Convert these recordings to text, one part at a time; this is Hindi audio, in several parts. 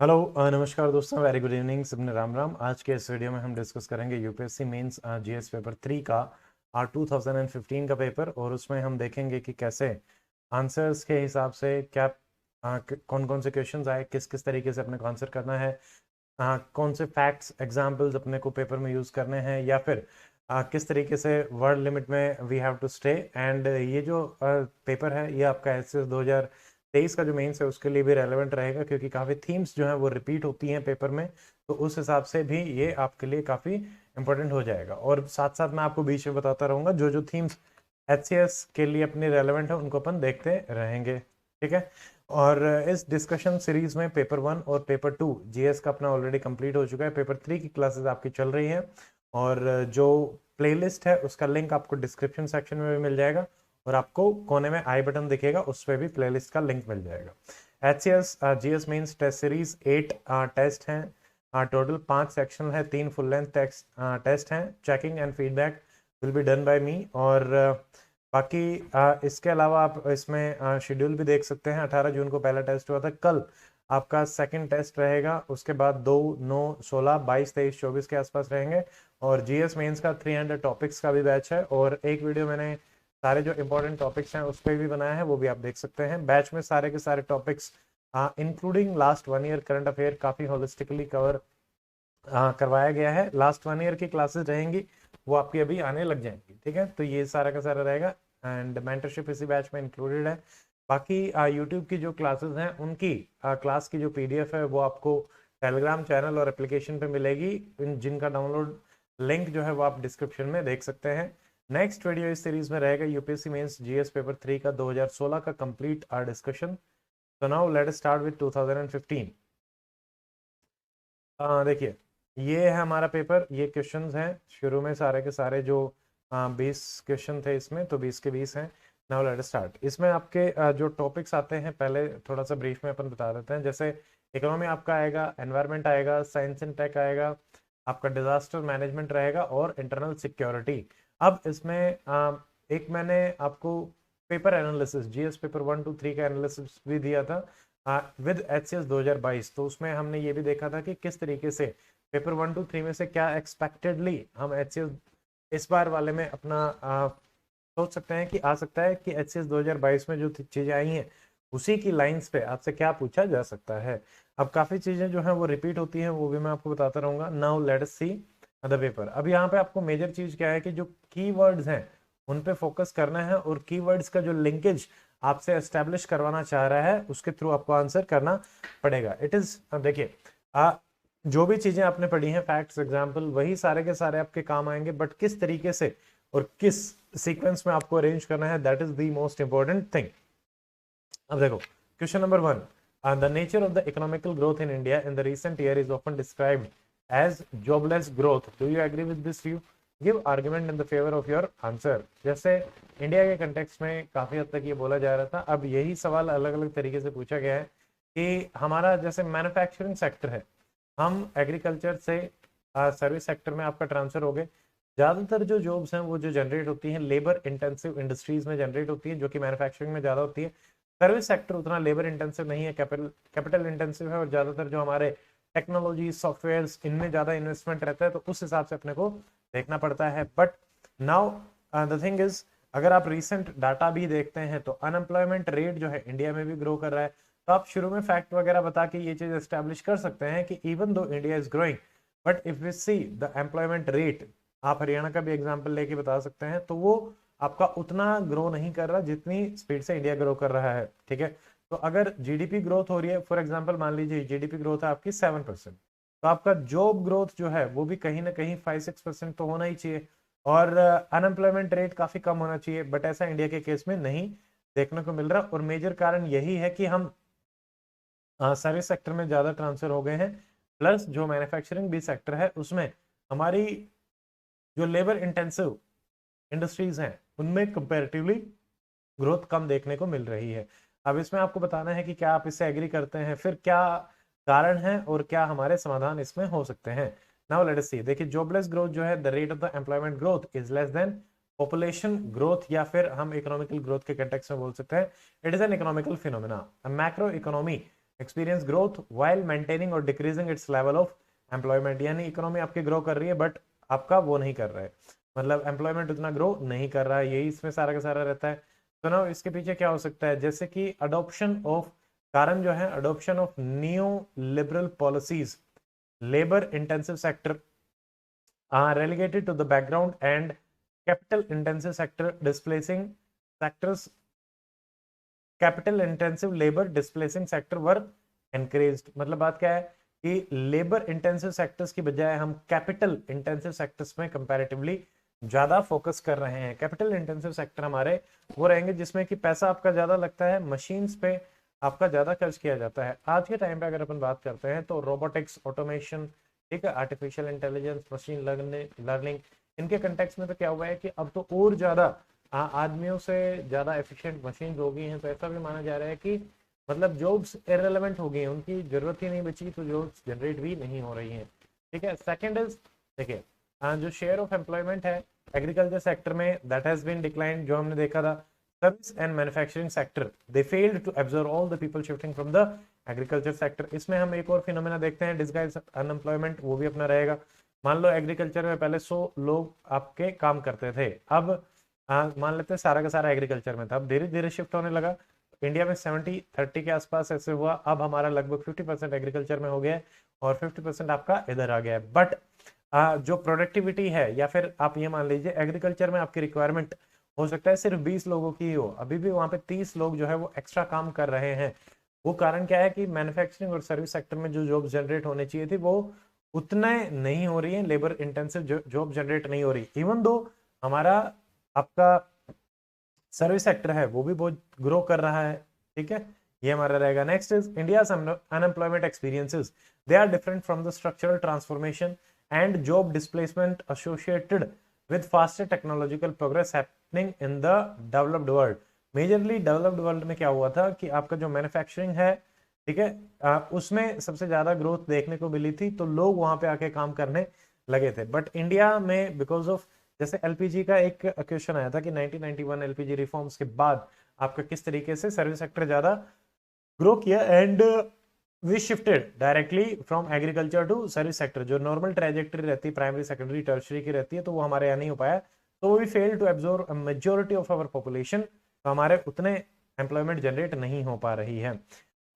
हेलो नमस्कार दोस्तों, वेरी गुड इवनिंग, सबने राम राम। आज के इस वीडियो में हम डिस्कस करेंगे यूपीएससी मेंस जीएस पेपर 3 का 2015 का पेपर। और उसमें हम देखेंगे कि कैसे आंसर्स के हिसाब से क्या कौन कौन से क्वेश्चंस आए, किस किस तरीके से अपने को आंसर करना है, कौन से फैक्ट्स एग्जाम्पल्स अपने को पेपर में यूज करने हैं, या फिर किस तरीके से वर्ड लिमिट में we have to stay. And ये जो पेपर है ये आपका एसएस 2023 का जो मेंस है उसके लिए भी रेलेवेंट रहेगा, क्योंकि काफ़ी थीम्स जो हैं वो रिपीट होती हैं पेपर में। तो उस हिसाब से भी ये आपके लिए काफ़ी इंपॉर्टेंट हो जाएगा। और साथ साथ मैं आपको बीच में बताता रहूँगा जो जो थीम्स एचसीएस के लिए अपनी रेलेवेंट है उनको अपन देखते रहेंगे। ठीक है। और इस डिस्कशन सीरीज में पेपर 1 और पेपर 2 जीएस का अपना ऑलरेडी कंप्लीट हो चुका है। पेपर 3 की क्लासेस आपकी चल रही हैं, और जो प्लेलिस्ट है उसका लिंक आपको डिस्क्रिप्शन सेक्शन में भी मिल जाएगा, और आपको कोने में आई बटन दिखेगा, उस पर भी प्लेलिस्ट का लिंक मिल जाएगा। H C S GS mains test series 8 test हैं। टोटल 5 सेक्शन है, 3 फुल लेंथ टेस्ट हैं। Checking and feedback will be done by me. और बाकी इसके अलावा आप इसमें शेड्यूल भी देख सकते हैं। 18 जून को पहला टेस्ट हुआ था, कल आपका सेकंड टेस्ट रहेगा, उसके बाद 2, 9, 16, 22, 23, 24 के आसपास रहेंगे। और जीएस मेंस का 300 टॉपिक्स का भी बैच है, और एक वीडियो मैंने सारे जो इंपॉर्टेंट टॉपिक्स हैं उस पर भी बनाया है, वो भी आप देख सकते हैं। बैच में सारे के सारे topics including last 1 year current affair काफ़ी होलिस्टिकली कवर करवाया गया है। लास्ट 1 ईयर की क्लासेस रहेंगी, वो आपकी अभी आने लग जाएंगी। ठीक है, तो ये सारा का सारा रहेगा, एंड मेंटरशिप इसी बैच में इंक्लूडेड है। बाकी यूट्यूब की जो क्लासेस हैं उनकी क्लास की जो पीडीएफ है वो आपको टेलीग्राम चैनल और एप्लीकेशन पे मिलेगी, जिनका डाउनलोड लिंक जो है वो आप डिस्क्रिप्शन में देख सकते हैं। नेक्स्ट वीडियो इस सीरीज में रहेगा यूपीएससी मेंस जीएस पेपर 3 का 2016 का कंप्लीट डिस्कशन। तो now let us start with 2015। देखिए, ये है हमारा पेपर, ये क्वेश्चंस हैं शुरू में सारे के सारे जो 20 क्वेश्चन थे इसमें, तो 20 के 20 हैं। Now let us start. इसमें आपके जो टॉपिक्स आते हैं पहले थोड़ा सा ब्रीफ में अपन बता देते हैं। जैसे इकोनॉमी आपका आएगा, एनवायरनमेंट आएगा, साइंस एंड टेक आएगा, आपका डिजास्टर मैनेजमेंट रहेगा, और इंटरनल सिक्योरिटी। अब इसमें एक मैंने आपको पेपर एनालिसिस जीएस पेपर 1, 2, 3 का एनालिसिस भी दिया था विद एचसीएस 2022। तो उसमें हमने ये भी देखा था कि किस तरीके से पेपर 1, 2, 3 में से क्या एक्सपेक्टेडली हम एचसीएस इस बार वाले में अपना सोच सकते हैं कि आ सकता है कि एचसीएस 2022 में जो चीजें आई हैं उसी की लाइंस पे आपसे क्या पूछा जा सकता है। अब काफी चीजें जो है वो रिपीट होती हैं, वो भी मैं आपको बताता रहूंगा। Now let us see the paper. अब यहाँ पे आपको मेजर चीज क्या है कि जो कीवर्ड्स हैं उन पे फोकस करना है, और कीवर्ड्स का जो लिंकेज आपसे एस्टेब्लिश करवाना चाह रहा है उसके थ्रू आपको आंसर करना पड़ेगा। इट इज, देखिए, जो भी चीजें आपने पढ़ी हैं, फैक्ट्स, एग्जाम्पल, वही सारे के सारे आपके काम आएंगे, बट किस तरीके से और किस सीक्वेंस में आपको अरेंज करना है, that is the most important thing. अब देखो, question number 1, the nature of the economical growth in India in the recent year is often described as jobless growth. Do you agree with this view? Give argument in the favour of your answer. जैसे इंडिया के कंटेक्स्ट में काफी हद तक ये बोला जा रहा था, अब यही सवाल अलग अलग तरीके से पूछा गया है कि हमारा जैसे मैन्युफैक्चरिंग सेक्टर है, हम एग्रीकल्चर से सर्विस सेक्टर में आपका ट्रांसफर हो गए। ज्यादातर जो जॉब्स हैं वो जो जनरेट होती हैं लेबर इंटेंसिव इंडस्ट्रीज में जनरेट होती है, जो कि मैन्युफैक्चरिंग में ज्यादा होती है। सर्विस सेक्टर उतना लेबर इंटेंसिव नहीं है, कैपिटल इंटेंसिव है, और ज्यादातर जो हमारे टेक्नोलॉजी सॉफ्टवेयर इनमें ज्यादा इन्वेस्टमेंट रहता है, तो उस हिसाब से अपने को देखना पड़ता है। But now the thing is, अगर आप रिसेंट डाटा भी देखते हैं तो अनएम्प्लॉयमेंट रेट जो है इंडिया में भी ग्रो कर रहा है। तो आप शुरू में फैक्ट वगैरह बता के ये चीज एस्टेब्लिश कर सकते हैं कि even though India is growing, but if we see the employment rate, आप हरियाणा का भी एग्जाम्पल लेके बता सकते हैं, तो वो आपका उतना ग्रो नहीं कर रहा जितनी स्पीड से इंडिया ग्रो कर रहा है। ठीक है, तो अगर जीडीपी ग्रोथ हो रही है, फॉर एग्जांपल मान लीजिए जीडीपी ग्रोथ है आपकी 7%, तो आपका जॉब ग्रोथ जो है वो भी कहीं ना कहीं 5-6% तो होना ही चाहिए, और अनएम्प्लॉयमेंट रेट काफी कम होना चाहिए। बट ऐसा इंडिया के केस में नहीं देखने को मिल रहा, और मेजर कारण यही है कि हम सर्विस सेक्टर में ज्यादा ट्रांसफर हो गए हैं, प्लस जो मैन्युफैक्चरिंग भी सेक्टर है उसमें हमारी जो लेबर इंटेंसिव इंडस्ट्रीज हैं उनमें कंपैरेटिवली ग्रोथ कम देखने को मिल रही है। अब इसमें आपको बताना है कि क्या आप इससे एग्री करते हैं, फिर क्या कारण है, और क्या हमारे समाधान इसमें हो सकते हैं। Now let us see. देखिए, जॉबलेस ग्रोथ जो है, the rate of the employment growth is less than population growth, या फिर हम इकोनॉमिकल ग्रोथ के कंटेक्स्ट में बोल सकते हैं it is an economical phenomena. Macro economy experience growth while maintaining और decreasing its level of employment, यानी इकोनॉमी आपकी ग्रो कर रही है बट आपका वो नहीं कर रहा है, मतलब एम्प्लॉयमेंट उतना ग्रो नहीं कर रहा है, यही इसमें सारा का सारा रहता है। तो ना इसके पीछे क्या हो सकता है, जैसे कि अडॉप्शन ऑफ, कारण जो है adoption of new liberal policies, labour intensive sector relegated to the background and capital intensive sector displacing sectors, capital intensive labor displacing sector were encouraged। मतलब बात क्या है कि लेबर इंटेंसिव सेक्टर्स की बजाय हम कैपिटल इंटेंसिव सेक्टर्स में कंपैरेटिवली ज्यादा फोकस कर रहे हैं। कैपिटल इंटेंसिव सेक्टर हमारे वो रहेंगे जिसमें कि पैसा आपका ज्यादा लगता है, मशीन्स पे आपका ज्यादा खर्च किया जाता है। आज के टाइम पे अगर अपन बात करते हैं तो रोबोटिक्स, ऑटोमेशन, ठीक है, आर्टिफिशियल इंटेलिजेंस, मशीन लर्निंग, इनके कंटेक्स्ट में तो क्या हुआ है कि अब तो और ज्यादा आदमियों से ज्यादा एफिशिएंट मशीन हो गई हैं, तो ऐसा भी माना जा रहा है कि मतलब जॉब्स इररिलेवेंट हो गई हैं, उनकी जरूरत ही नहीं बची, तो जॉब्स जनरेट भी नहीं हो रही हैं। ठीक है, सेकंड इज, देखिए जो शेयर ऑफ एम्प्लॉयमेंट है एग्रीकल्चर सेक्टर में, दैट हैज बीन डिक्लाइन, जो हमने देखा था। Service and manufacturing sector, they failed to absorb all the people shifting from the agriculture sector. इसमें हम एक और फिनोमेना देखते हैं, डिस्गाइज अनएम्प्लॉयमेंट, वो भी अपना रहेगा। मान लो एग्रीकल्चर में पहले 100 लोग आपके काम करते थे, अब मान लेते हैं सारा का सारा एग्रीकल्चर में था, अब धीरे धीरे शिफ्ट होने लगा। इंडिया में 70-30 के आसपास ऐसे हुआ, अब हमारा लगभग 50% एग्रीकल्चर में हो गया है और 50% आपका इधर आ गया है। बट जो प्रोडक्टिविटी है, या फिर आप ये मान लीजिए एग्रीकल्चर में आपकी रिक्वायरमेंट हो सकता है सिर्फ 20 लोगों की ही हो, अभी भी वहां पे 30 लोग जो है वो एक्स्ट्रा काम कर रहे हैं। वो कारण क्या है कि मैन्युफैक्चरिंग और सर्विस सेक्टर में जो जॉब जनरेट होनी चाहिए थी वो उतने नहीं हो रही है, लेबर इंटेंसिव जॉब जनरेट नहीं हो रही, इवन दो हमारा आपका सर्विस सेक्टर है वो भी बहुत ग्रो कर रहा है। ठीक है, ये हमारा रहेगा। Next is India unemployment experiences, they are different from the structural transformation and job displacement associated with faster technological progress happening in the developed world. Majorly developed world में क्या हुआ था कि आपका जो मैन्युफैक्चरिंग है, ठीक है, उसमें सबसे ज्यादा ग्रोथ देखने को मिली थी, तो लोग वहां पे आके काम करने लगे थे। बट इंडिया में बिकॉज ऑफ, जैसे एलपीजी का एक क्वेश्चन आया था कि 1991 एलपीजी रिफॉर्म्स के बाद आपका किस तरीके से सर्विस सेक्टर ज्यादा ग्रो किया, and we shifted directly from agriculture to service sector. जो नॉर्मल ट्रेजेक्टरी रहती है प्राइमरी सेकेंडरी टर्शरी की रहती है, तो वो हमारे यहाँ नहीं हो पाया, तो we fail to absorb majority of our population, तो हमारे उतने एम्प्लॉयमेंट जनरेट नहीं हो पा रही है।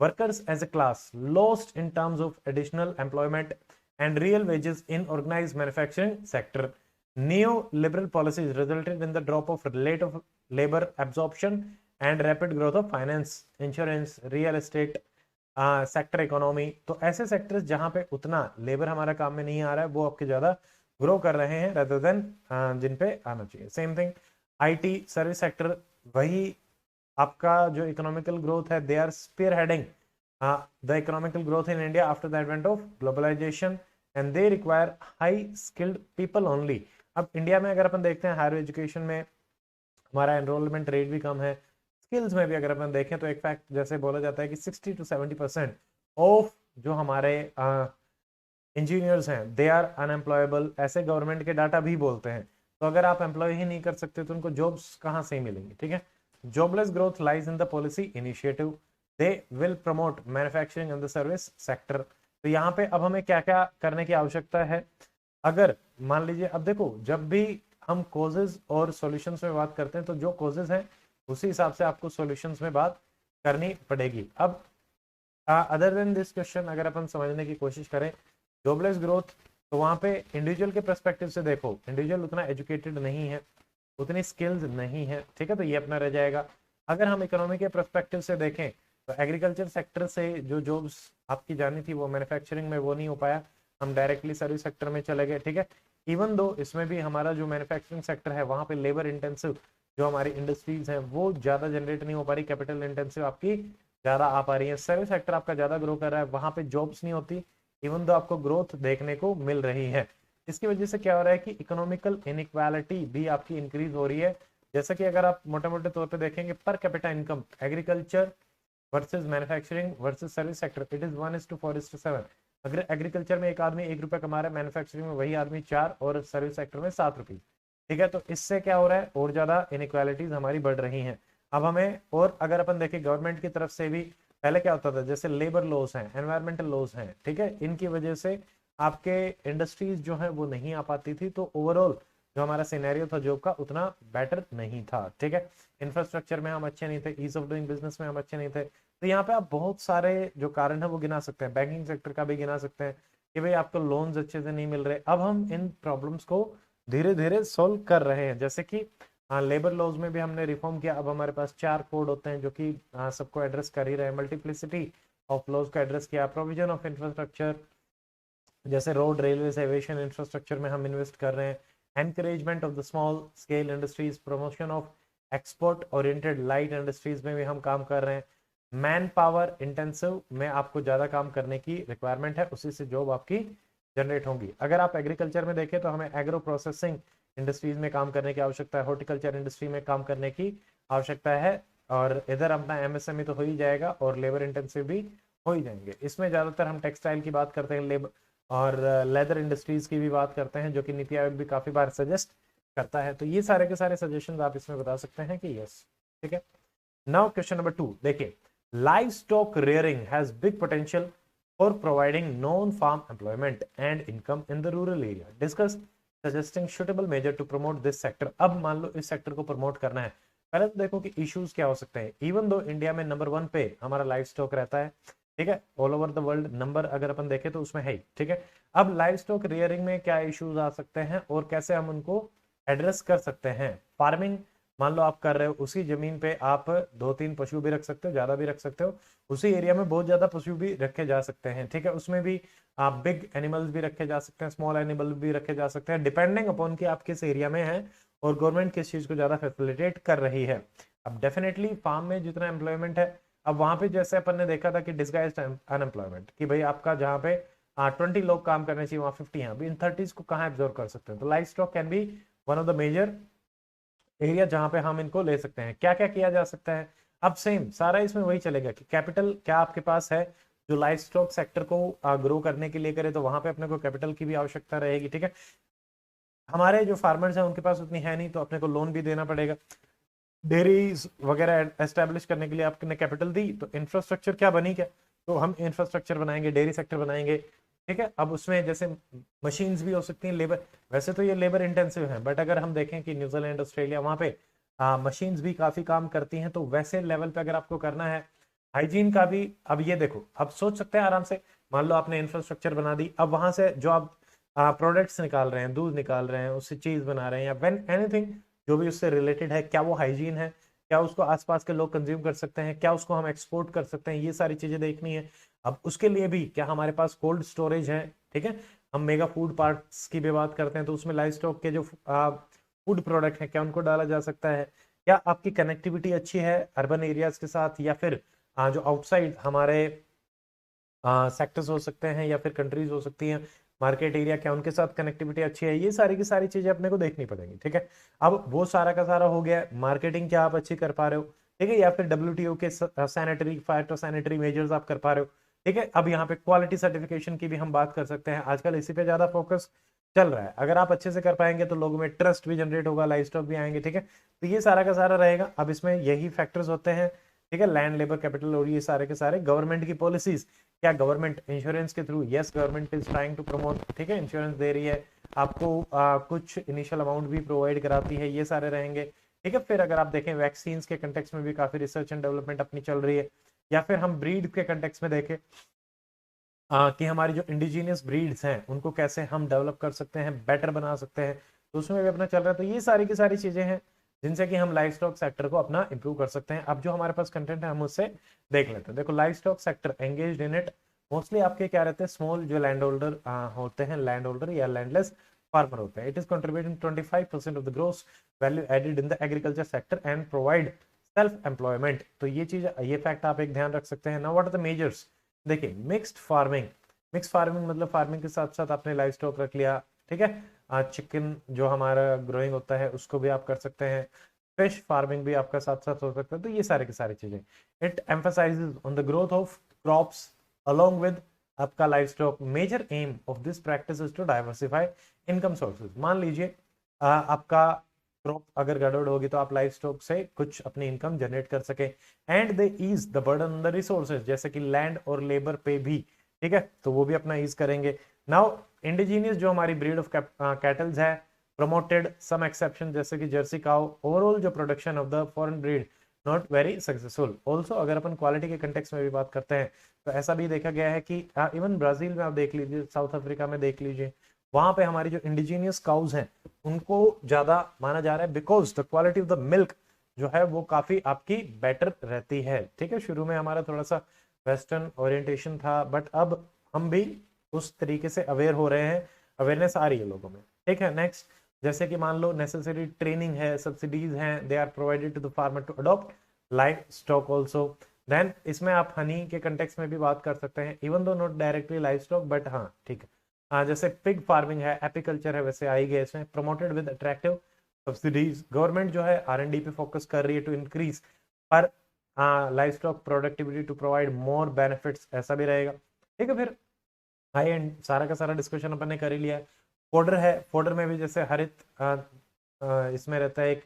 Workers as a class lost in terms of additional employment and real wages in organized manufacturing sector. Neoliberal policies resulted in the drop of rate of labor absorption and rapid growth of finance, insurance, real estate, sector economy. तो ऐसे सेक्टर्स जहां पे उतना लेबर हमारा काम में नहीं आ रहा है, वो आपके ज्यादा ग्रो कर रहे हैं rather than जिन पे आना चाहिए। Same thing IT service sector, वही आपका जो इकोनॉमिकल ग्रोथ है, they are spear heading the economical growth in India after the advent of globalization and they require high skilled people only. अब इंडिया में अगर अपन देखते हैं हायर एजुकेशन में हमारा एनरोलमेंट रेट भी कम है, स्किल्स में भी अगर अपन देखें तो एक फैक्ट जैसे बोला जाता है कि 60 to 70% ऑफ जो हमारे इंजीनियर्स हैं दे आर अनएम्प्लॉयबल, ऐसे गवर्नमेंट के डाटा भी बोलते हैं। तो अगर आप एम्प्लॉय ही नहीं कर सकते तो उनको जॉब्स कहाँ से मिलेंगी। ठीक है, jobless growth lies in the policy initiative, they will promote manufacturing and the service sector. तो यहाँ पे अब हमें क्या क्या करने की आवश्यकता है, अगर मान लीजिए, अब देखो जब भी हम कॉजेज और सॉल्यूशंस में बात करते हैं तो जो कॉजेज हैं उसी हिसाब से आपको सॉल्यूशंस में बात करनी पड़ेगी। अब अदर देन दिस क्वेश्चन अगर अपन समझने की कोशिश करें जॉबलेस ग्रोथ, तो वहां पे इंडिविजुअल के पर्सपेक्टिव से देखो, इंडिविजुअल उतना एजुकेटेड नहीं है, उतनी स्किल्स नहीं है, ठीक है, तो ये अपना रह जाएगा। अगर हम इकोनॉमी के पर्सपेक्टिव से देखें तो एग्रीकल्चर सेक्टर से जो जॉब्स आपकी जानी थी वो मैन्युफैक्चरिंग में वो नहीं हो पाया, हम डायरेक्टली सर्विस सेक्टर में चले गए। ठीक है, इवन दो इसमें भी हमारा जो मैन्युफैक्चरिंग सेक्टर है वहां पे लेबर इंटेंसिव जो हमारी इंडस्ट्रीज हैं वो ज्यादा जनरेट नहीं हो पा रही, कैपिटल इंटेंसिव आपकी ज्यादा आ पा रही है। सर्विस सेक्टर आपका ज्यादा ग्रो कर रहा है, वहां पे जॉब्स नहीं होती, इवन दो आपको ग्रोथ देखने को मिल रही है। इसकी वजह से क्या हो रहा है कि इकोनॉमिकल इनइक्वालिटी भी आपकी इंक्रीज हो रही है। जैसा कि अगर आप मोटे मोटे तौर पे देखेंगे per capita income agriculture versus manufacturing versus service sector, it is 1:4:7। अगर एग्रीकल्चर में एक आदमी 1 रुपया कमा रहा है, मैन्युफैक्चरिंग में वही आदमी 4 और सर्विस सेक्टर में 7 रुपये। ठीक है, तो इससे क्या हो रहा है, और ज्यादा इनइक्वालिटीज हमारी बढ़ रही हैं। अब हमें, और अगर अपन देखें गवर्नमेंट की तरफ से भी पहले क्या होता था, जैसे लेबर लॉस हैं, एनवायरमेंटल लॉस हैं, ठीक है, इनकी वजह से आपके इंडस्ट्रीज जो है वो नहीं आ पाती थी, तो ओवरऑल जो हमारा सिनेरियो था जॉब का उतना बेटर नहीं था, ठीक है। इंफ्रास्ट्रक्चर में हम अच्छे नहीं थे, ईज ऑफ डूइंग बिजनेस में हम अच्छे नहीं थे। तो यहाँ पे आप बहुत सारे जो कारण है वो गिना सकते हैं, बैंकिंग सेक्टर का भी गिना सकते हैं कि भाई आपको लोन्स अच्छे से नहीं मिल रहे। अब हम इन प्रॉब्लम्स को धीरे धीरे सोल्व कर रहे हैं, जैसे कि हाँ, लेबर लॉज में भी हमने रिफॉर्म किया। अब हमारे पास 4 कोड होते हैं जो कि सबको एड्रेस कर ही रहे हैं। मल्टीप्लिसिटी ऑफ लॉज को एड्रेस किया। प्रोविजन ऑफ इंफ्रास्ट्रक्चर, जैसे रोड, रेलवे, एविएशन इंफ्रास्ट्रक्चर में हम इन्वेस्ट कर रहे हैं। Encouragement of the small scale industries, promotion of export oriented light industries में भी हम काम कर रहे हैं। मैन पावर इंटेंसिव में आपको ज्यादा काम करने की रिक्वायरमेंट है, उसी से जॉब आपकी जनरेट होंगी। अगर आप एग्रीकल्चर में देखें तो हमें एग्रो प्रोसेसिंग इंडस्ट्रीज में काम करने की आवश्यकता है, हॉर्टिकल्चर इंडस्ट्री में काम करने की आवश्यकता है, और इधर अपना एमएसएमई तो हो ही जाएगा और लेबर इंटेंसिव भी हो ही जाएंगे। इसमें ज्यादातर हम टेक्सटाइल की बात करते हैं, लेबर और लेदर इंडस्ट्रीज की भी बात करते हैं, जो कि नीति आयोग भी काफी बार सजेस्ट करता है। तो ये सारे के सारे सजेशन आप इसमें बता सकते हैं कि यस, ठीक है। नाउ क्वेश्चन नंबर 2 देखिए, live stock rearing has big potential for providing non farm employment and income in the rural area, discuss suggesting suitable measure to promote this sector. अब मान लो इस सेक्टर को प्रमोट करना है, पहले तो देखो कि इश्यूज क्या हो सकते हैं। इवन दो इंडिया में नंबर 1 पे हमारा लाइव स्टॉक रहता है, ठीक है, all over the world number अगर अपन देखें तो उसमें है ही, ठीक है। अब लाइव स्टॉक रियरिंग में क्या इश्यूज आ सकते हैं और कैसे हम उनको एड्रेस कर सकते हैं। फार्मिंग मान लो आप कर रहे हो, उसी जमीन पे आप 2-3 पशु भी रख सकते हो, ज्यादा भी रख सकते हो, उसी एरिया में बहुत ज्यादा पशु भी रखे जा सकते हैं, ठीक है। उसमें भी आप बिग एनिमल्स भी रखे जा सकते हैं, स्मॉल एनिमल भी रखे जा सकते हैं, डिपेंडिंग अपॉन कि आप किस एरिया में हैं और गवर्नमेंट किस चीज को ज्यादा फैसिलिटेट कर रही है। अब डेफिनेटली फार्म में जितना एम्प्लॉयमेंट है, अब वहां पे जैसे अपन ने देखा था कि डिस्गाइज्ड अनएम्प्लॉयमेंट, कि भाई आपका जहाँ पे 20 लोग काम करने चाहिए वहां 50 है, अभी इन 30 को कहाँ एब्जॉर्व कर सकते हैं। तो life stock can be one of the major area जहां पे हम इनको ले सकते हैं। क्या क्या किया जा सकता है, अब सेम सारा इसमें वही चलेगा कि कैपिटल क्या आपके पास है जो लाइफ स्टॉक सेक्टर को ग्रो करने के लिए करे, तो वहां पे अपने को कैपिटल की भी आवश्यकता रहेगी, ठीक है। हमारे जो फार्मर्स हैं उनके पास उतनी है नहीं, तो अपने को लोन भी देना पड़ेगा। डेयरीज वगैरह एस्टेब्लिश करने के लिए आपने कैपिटल दी, तो इंफ्रास्ट्रक्चर क्या बनी, क्या, तो हम इंफ्रास्ट्रक्चर बनाएंगे, डेयरी सेक्टर बनाएंगे, ठीक है। अब उसमें जैसे मशीन्स भी हो सकती हैं, लेबर, वैसे तो ये लेबर इंटेंसिव है, बट अगर हम देखें कि न्यूजीलैंड, ऑस्ट्रेलिया, वहां पे मशीन्स भी काफी काम करती हैं, तो वैसे लेवल पे अगर आपको करना है हाइजीन का भी। अब ये देखो, अब सोच सकते हैं आराम से, मान लो आपने इंफ्रास्ट्रक्चर बना दी, अब वहां से जो आप प्रोडक्ट्स निकाल रहे हैं, दूध निकाल रहे हैं, उससे चीज बना रहे हैं या वेन एनीथिंग जो भी उससे रिलेटेड है, क्या वो हाइजीन है, क्या उसको आसपास के लोग कंज्यूम कर सकते हैं, क्या उसको हम एक्सपोर्ट कर सकते हैं, ये सारी चीजें देखनी है। अब उसके लिए भी क्या हमारे पास कोल्ड स्टोरेज है, ठीक है। हम मेगा फूड पार्क्स की भी बात करते हैं, तो उसमें लाइव स्टॉक के जो फूड प्रोडक्ट है क्या उनको डाला जा सकता है। क्या आपकी कनेक्टिविटी अच्छी है अर्बन एरियाज के साथ, या फिर जो आउटसाइड हमारे सेक्टर्स हो सकते हैं या फिर कंट्रीज हो सकती हैं, मार्केट एरिया, क्या उनके साथ कनेक्टिविटी अच्छी है, ये सारी की सारी चीजें अपने को देखनी पड़ेंगी, ठीक है। अब वो सारा का सारा हो गया, मार्केटिंग क्या आप अच्छी कर पा रहे हो, ठीक है, या फिर डब्ल्यूटीओ के सैनिटरी फाइटोसैनिटरी मेजर्स आप कर पा रहे हो, ठीक है। अब यहाँ पे क्वालिटी सर्टिफिकेशन की भी हम बात कर सकते हैं, आजकल इसी पे ज्यादा फोकस चल रहा है। अगर आप अच्छे से कर पाएंगे तो लोगों में ट्रस्ट भी जनरेट होगा, लाइफ स्टॉक भी आएंगे, ठीक है। तो ये सारा का सारा रहेगा। अब इसमें यही फैक्टर्स होते हैं, ठीक है, लैंड, लेबर, कैपिटल और ये सारे के सारे। गवर्नमेंट की पॉलिसीज, क्या गवर्नमेंट इंश्योरेंस के through, yes government is trying to promote, ठीक है, इंश्योरेंस दे रही है आपको, कुछ इनिशियल अमाउंट भी प्रोवाइड कराती है, ये सारे रहेंगे, ठीक है। फिर अगर आप देखें वैक्सीन के कंटेक्स में भी काफी रिसर्च एंड डेवलपमेंट अपनी चल रही है, या फिर हम ब्रीड के कंटेक्स में देखें कि हमारी जो इंडिजीनियस ब्रीड्स हैं उनको कैसे हम डेवलप कर सकते हैं, बेटर बना सकते हैं, तो उसमें भी अपना चल रहा है। तो ये सारी की सारी चीजें हैं जिनसे कि हम लाइफ स्टॉक सेक्टर को अपना इंप्रूव कर सकते हैं। अब जो हमारे पास कंटेंट है हम उससे देख लेते हैं। देखो, life stock sector engage in it mostly आपके क्या रहते हैं, स्मॉल जो लैंड होल्डर होते हैं, लैंड होल्डर या लैंडलेस फार्मर होते हैं। It is contributing 25% of the gross value added in the agriculture sector and provide self employment. तो ये चीज, ये फैक्ट आप एक ध्यान रख सकते हैं। Now what are the measures, देखिए मिक्स्ड फार्मिंग, मिक्स फार्मिंग मतलब फार्मिंग के साथ साथ आपने लाइव स्टॉक रख लिया, ठीक है। चिकन जो हमारा ग्रोइंग होता है उसको भी आप कर सकते हैं, फिश फार्मिंग भी आपका साथ साथ हो सकता है। तो ये सारी की सारी चीजें, it emphasises on the growth of crops along with आपका livestock. Major aim of this practice is to diversify income sources. मान लीजिए आपका क्रॉप अगर गड़बड़ होगी तो आप लाइफ स्टॉक से कुछ अपनी इनकम जनरेट कर सके। And they ease the burden on the resources, जैसे कि लैंड और लेबर पे भी, ठीक है, तो वो भी अपना ईज करेंगे। नाउ इंडिजीनियस जो हमारी ब्रीड ऑफ कैटल्स है प्रमोटेड, सम एक्सेप्शन जैसे कि जर्सी काउ, ओवरऑल जो production of the foreign breed not very successful. Also अगर अपन क्वालिटी के कंटेक्स में भी बात करते हैं तो ऐसा भी देखा गया है कि इवन ब्राजील में आप देख लीजिए, साउथ अफ्रीका में देख लीजिए, वहां पे हमारी जो इंडिजीनियस काउज हैं उनको ज्यादा माना जा रहा है, because the quality of the milk जो है वो काफी आपकी बेटर रहती है। ठीक है, शुरू में हमारा थोड़ा सा वेस्टर्न ओरिएंटेशन था, बट अब हम भी उस तरीके से अवेयर हो रहे हैं, अवेयरनेस आ रही है लोगों में। ठीक है, नेक्स्ट जैसे कि मान लो नेसेसरी ट्रेनिंग है, सब्सिडीज हैं, they are provided to the farmer to adopt live stock also. Then इसमें आप हनी के कंटेक्स में भी बात कर सकते हैं, even though not directly live stock, but हाँ ठीक है। हाँ, जैसे पिग फार्मिंग है, एपिकल्चर है, वैसे आई गए इसमें, promoted with attractive subsidies. Government जो है R&D पे फोकस कर रही है to increase per live stock productivity to provide more benefits, ऐसा भी रहेगा। ठीक है, फिर हाई एंड सारा का सारा डिस्कशन अपन ने कर ही लिया है। फोडर है, फोडर में भी जैसे हरित इसमें रहता है, एक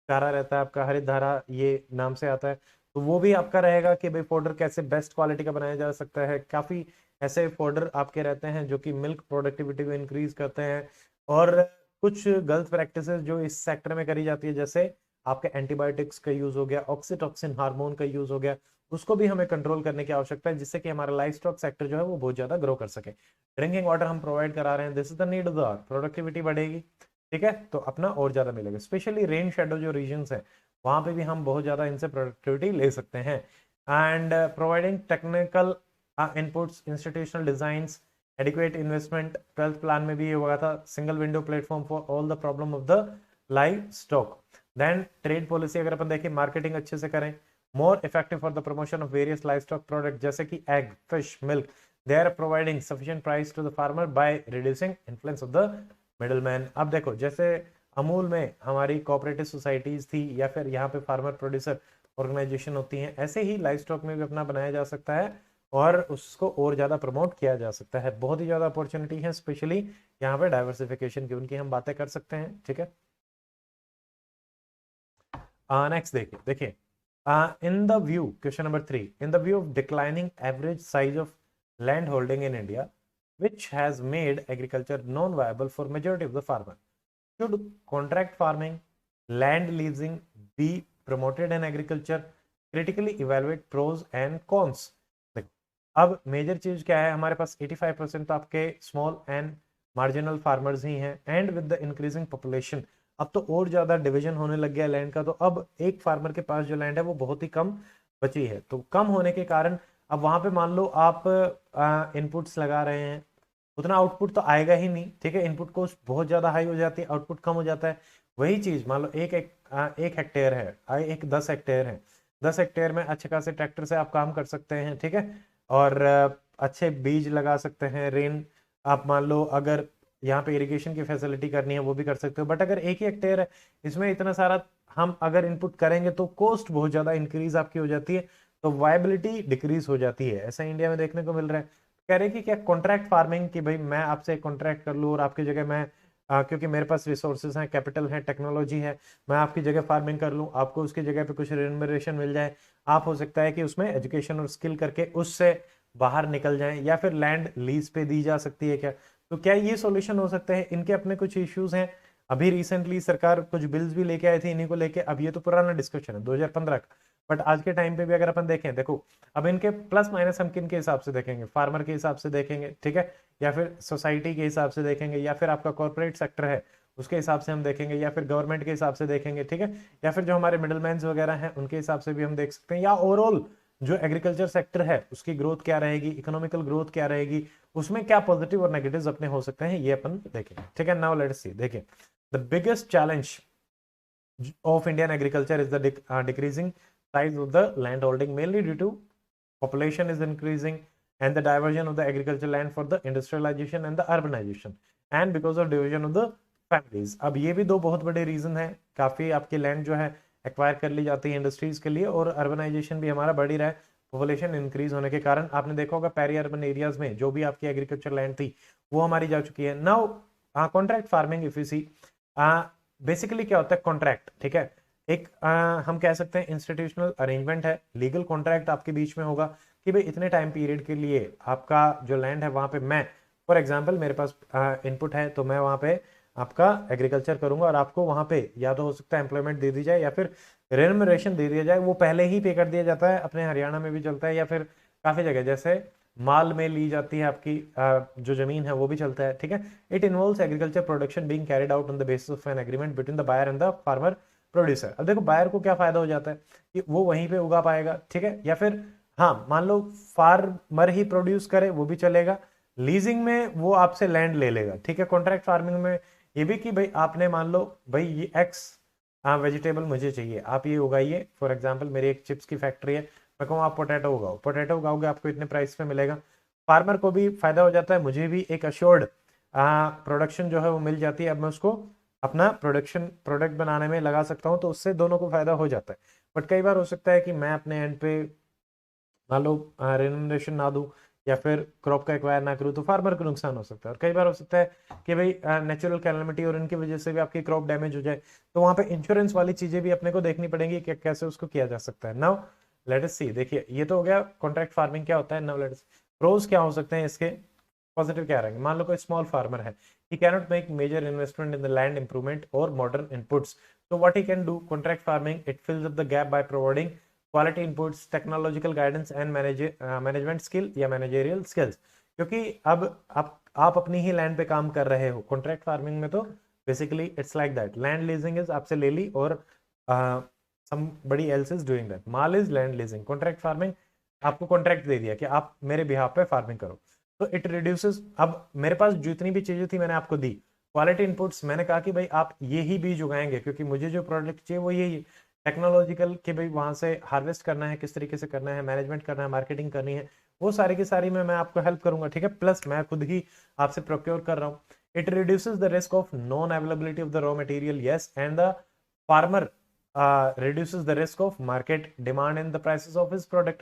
चारा रहता है आपका हरित धारा, ये नाम से आता है, तो वो भी आपका रहेगा कि भाई फोडर कैसे बेस्ट क्वालिटी का बनाया जा सकता है। काफी ऐसे फोडर आपके रहते हैं जो कि मिल्क प्रोडक्टिविटी को इंक्रीज करते हैं। और कुछ गलत प्रैक्टिसेस जो इस सेक्टर में करी जाती है, जैसे आपके एंटीबायोटिक्स का यूज हो गया, ऑक्सीटॉक्सिन हार्मोन का यूज हो गया, उसको भी हमें कंट्रोल करने की आवश्यकता है, जिससे कि हमारा लाइफ स्टॉक सेक्टर जो है वो बहुत ज्यादा ग्रो कर सके। ड्रिंकिंग वाटर हम प्रोवाइड करा रहे हैं, this is the need of the hour, productivity बढ़ेगी। ठीक है, तो अपना और ज्यादा मिलेगा, स्पेशली रेन शेडो जो रीजन्स है वहां पे भी हम बहुत ज्यादा इनसे प्रोडक्टिविटी ले सकते हैं। And providing technical inputs, institutional design, adequate investment, 12th plan में भी ये हुआ था, single window platform for all the problem of the live stock. Then trade policy अगर अपन देखें, मार्केटिंग अच्छे से करें, more effective for the promotion of various livestock products जैसे कि egg, fish, milk, they are providing sufficient price to the farmer by reducing influence of the middleman। अब देखो जैसे अमूल में हमारी कोऑपरेटिव सोसाइटीज थी, या फिर यहाँ पे फार्मर प्रोड्यूसर ऑर्गेनाइजेशन होती हैं, ऐसे ही लाइव स्टॉक में भी अपना बनाया जा सकता है और उसको और ज्यादा प्रमोट किया जा सकता है। बहुत ही ज्यादा अपॉर्चुनिटी है, स्पेशली यहाँ पे डाइवर्सिफिकेशन की, उनकी हम बातें कर सकते हैं। ठीक है, नेक्स्ट देखिए देखिए in the view, question number 3, in the view of declining average size of land holding in India, which has made agriculture non-viable for majority of the farmer, should contract farming, land leasing be promoted in agriculture? Critically evaluate pros and cons। देखो अब मेजर चीज क्या है, हमारे पास 85% तो आपके स्मॉल एंड मार्जिनल फार्मर्स ही हैं, and with the increasing population अब तो और ज्यादा डिवीजन होने लग गया लैंड का, तो अब एक फार्मर के पास जो लैंड है वो बहुत ही कम बची है। तो कम होने के कारण अब वहां पे मान लो आप इनपुट्स लगा रहे हैं, उतना आउटपुट तो आएगा ही नहीं। ठीक है, इनपुट कॉस्ट बहुत ज्यादा हाई हो जाती है, आउटपुट कम हो जाता है। वही चीज मान लो एक हेक्टेयर है, एक 10 हेक्टेयर है, 10 हेक्टेयर में अच्छे खासे ट्रैक्टर से आप काम कर सकते हैं। ठीक है, और अच्छे बीज लगा सकते हैं, रेन आप मान लो अगर यहाँ पे इरिगेशन की फैसिलिटी करनी है वो भी कर सकते हो। बट अगर एक ही हेक्टेयर है, इसमें इतना सारा हम अगर इनपुट करेंगे तो कॉस्ट बहुत ज्यादा इंक्रीज आपकी हो जाती है, तो वायबिलिटी डिक्रीज हो जाती है। ऐसा इंडिया में देखने को मिल रहा है। कह रहे कि क्या कॉन्ट्रैक्ट फार्मिंग की भाई मैं आपसे कॉन्ट्रैक्ट कर लूँ और आपकी जगह मैं क्योंकि मेरे पास रिसोर्सेज हैं, कैपिटल है, टेक्नोलॉजी है, मैं आपकी जगह फार्मिंग कर लूँ, आपको उसकी जगह पे कुछ रेम्यूनरेशन मिल जाए, आप हो सकता है कि उसमें एजुकेशन और स्किल करके उससे बाहर निकल जाएं, या फिर लैंड लीज पे दी जा सकती है क्या? तो क्या ये सॉल्यूशन हो सकते हैं? इनके अपने कुछ इश्यूज हैं। अभी रिसेंटली सरकार कुछ बिल्स भी लेके आई थी इन्हीं को लेके, अब ये तो पुराना डिस्कशन है 2015 का, बट आज के टाइम पे भी अगर अपन देखें, देखो अब इनके प्लस माइनस हम किन के हिसाब से देखेंगे, फार्मर के हिसाब से देखेंगे, ठीक है, या फिर सोसाइटी के हिसाब से देखेंगे, या फिर आपका कॉर्पोरेट सेक्टर है उसके हिसाब से हम देखेंगे, या फिर गवर्नमेंट के हिसाब से देखेंगे, ठीक है, या फिर जो हमारे मिडलमैन वगैरह हैं उनके हिसाब से भी हम देख सकते हैं, या ओवरऑल जो एग्रीकल्चर सेक्टर है उसकी ग्रोथ क्या रहेगी, इकोनॉमिकल ग्रोथ क्या रहेगी, उसमें क्या पॉजिटिव और नेगेटिव अपने हो सकते हैं, ये अपन देखेंगे। ठीक है, नाउ लेट्स सी, देखिए the biggest challenge of Indian agriculture is the decreasing size of the land holding, mainly due to population is increasing and the diversion of the agricultural land for the industrialization and the urbanization, and because of division of the families। अब ये भी दो बहुत बड़े रीजन है, काफी आपकी लैंड जो है एक्वायर कर ली जाती है इंडस्ट्रीज के लिए, और अर्बनाइजेशन भी हमारा बढ़ ही रहा है पॉपुलेशन इंक्रीज होने के कारण। आपने देखा होगा पेरी अर्बन एरियाज में जो भी आपकी एग्रीकल्चर लैंड थी वो हमारी जा चुकी है। Now contract farming if you see, basically क्या होता है कॉन्ट्रैक्ट, ठीक है। एक हम कह सकते हैं इंस्टीट्यूशनल अरेंजमेंट है, लीगल कॉन्ट्रैक्ट आपके बीच में होगा कि भाई इतने टाइम पीरियड के लिए आपका जो लैंड है वहां पे मैं, फॉर एग्जांपल मेरे पास इनपुट है तो मैं वहां पे आपका एग्रीकल्चर करूंगा और आपको वहां पे या तो हो सकता है एम्प्लॉयमेंट दे दी जाए या फिर रेम्युनरेशन दे दिया जाए, वो पहले ही पे कर दिया जाता है। अपने हरियाणा में भी चलता है या फिर काफी जगह जैसे माल में ली जाती है आपकी जो जमीन है वो भी चलता है, ठीक है। It involves agriculture production being carried out on the basis of an agreement between the buyer and the farmer producer. अब देखो बायर को क्या फायदा हो जाता है कि वो वहीं पे उगा पाएगा, ठीक है। या फिर हाँ मान लो फार्मर ही प्रोड्यूस करे वो भी चलेगा, लीजिंग में वो आपसे लैंड ले लेगा, ठीक है। कॉन्ट्रैक्ट फार्मिंग में ये भी कि भाई आपने मान लो भाई ये एक्स वेजिटेबल मुझे चाहिए, आप ये उगाइए। फॉर एग्जाम्पल मेरी एक चिप्स की फैक्ट्री है, मैं कहूँ आप पोटैटो उगाओ, पोटैटो उगाओगे आपको इतने प्राइस पे मिलेगा, फार्मर को भी फायदा हो जाता है, मुझे भी एक अश्योर्ड प्रोडक्शन जो है वो मिल जाती है। अब मैं उसको अपना प्रोडक्ट बनाने में लगा सकता हूँ, तो उससे दोनों को फायदा हो जाता है। बट कई बार हो सकता है कि मैं अपने एंड पे मान लो रेमुनरेशन ना दूं या फिर क्रॉप का एक्वायर ना करूं तो फार्मर को नुकसान हो सकता है। और कई बार हो सकता है कि भाई नेचुरल कैलामिटी और इनकी वजह से भी आपकी क्रॉप डैमेज हो जाए, तो वहां पे इंश्योरेंस वाली चीजें भी अपने को देखनी पड़ेंगी कि कैसे उसको किया जा सकता है। नाउ लेट अस सी, देखिए ये तो हो गया कॉन्ट्रैक्ट फार्मिंग क्या होता है। नाउ लेट अस प्रोज क्या हो सकते हैं इसके, पॉजिटिव क्या रहेंगे। मान लो कोई स्मॉल फार्मर है, he cannot make major investment in the land improvement or modern inputs, so what he can do, contract farming, it fills up the gap by providing quality inputs, technological guidance and management skill या managerial skills। क्योंकि अब आप अपनी ही लैंड पे काम कर रहे हो, कॉन्ट्रैक्ट फार्मिंग में तो basically it's like that, land leasing is आपसे ले ली और somebody else is doing that, माल is land leasing. Contract farming आपको कॉन्ट्रैक्ट दे दिया कि आप मेरे बिहाफ पे फार्मिंग करो, तो इट रिड्यूसेस। अब मेरे पास जितनी भी चीजें थी मैंने आपको दी, क्वालिटी इनपुट्स मैंने कहा कि भाई आप ये ही बीज उगाएंगे क्योंकि मुझे जो प्रोडक्ट चाहिए वो यही है। टेक्नोलॉजिकल कि भाई वहां से हार्वेस्ट करना है, किस तरीके से करना है, मैनेजमेंट करना है, मार्केटिंग करनी है, वो सारी की सारी मैं आपको हेल्प करूंगा, ठीक है। प्लस मैं खुद ही आपसे प्रोक्योर कर रहा हूँ। It reduces the risk of non availability of the raw material, yes, and the farmer reduces the risk of market demand and the prices of his product,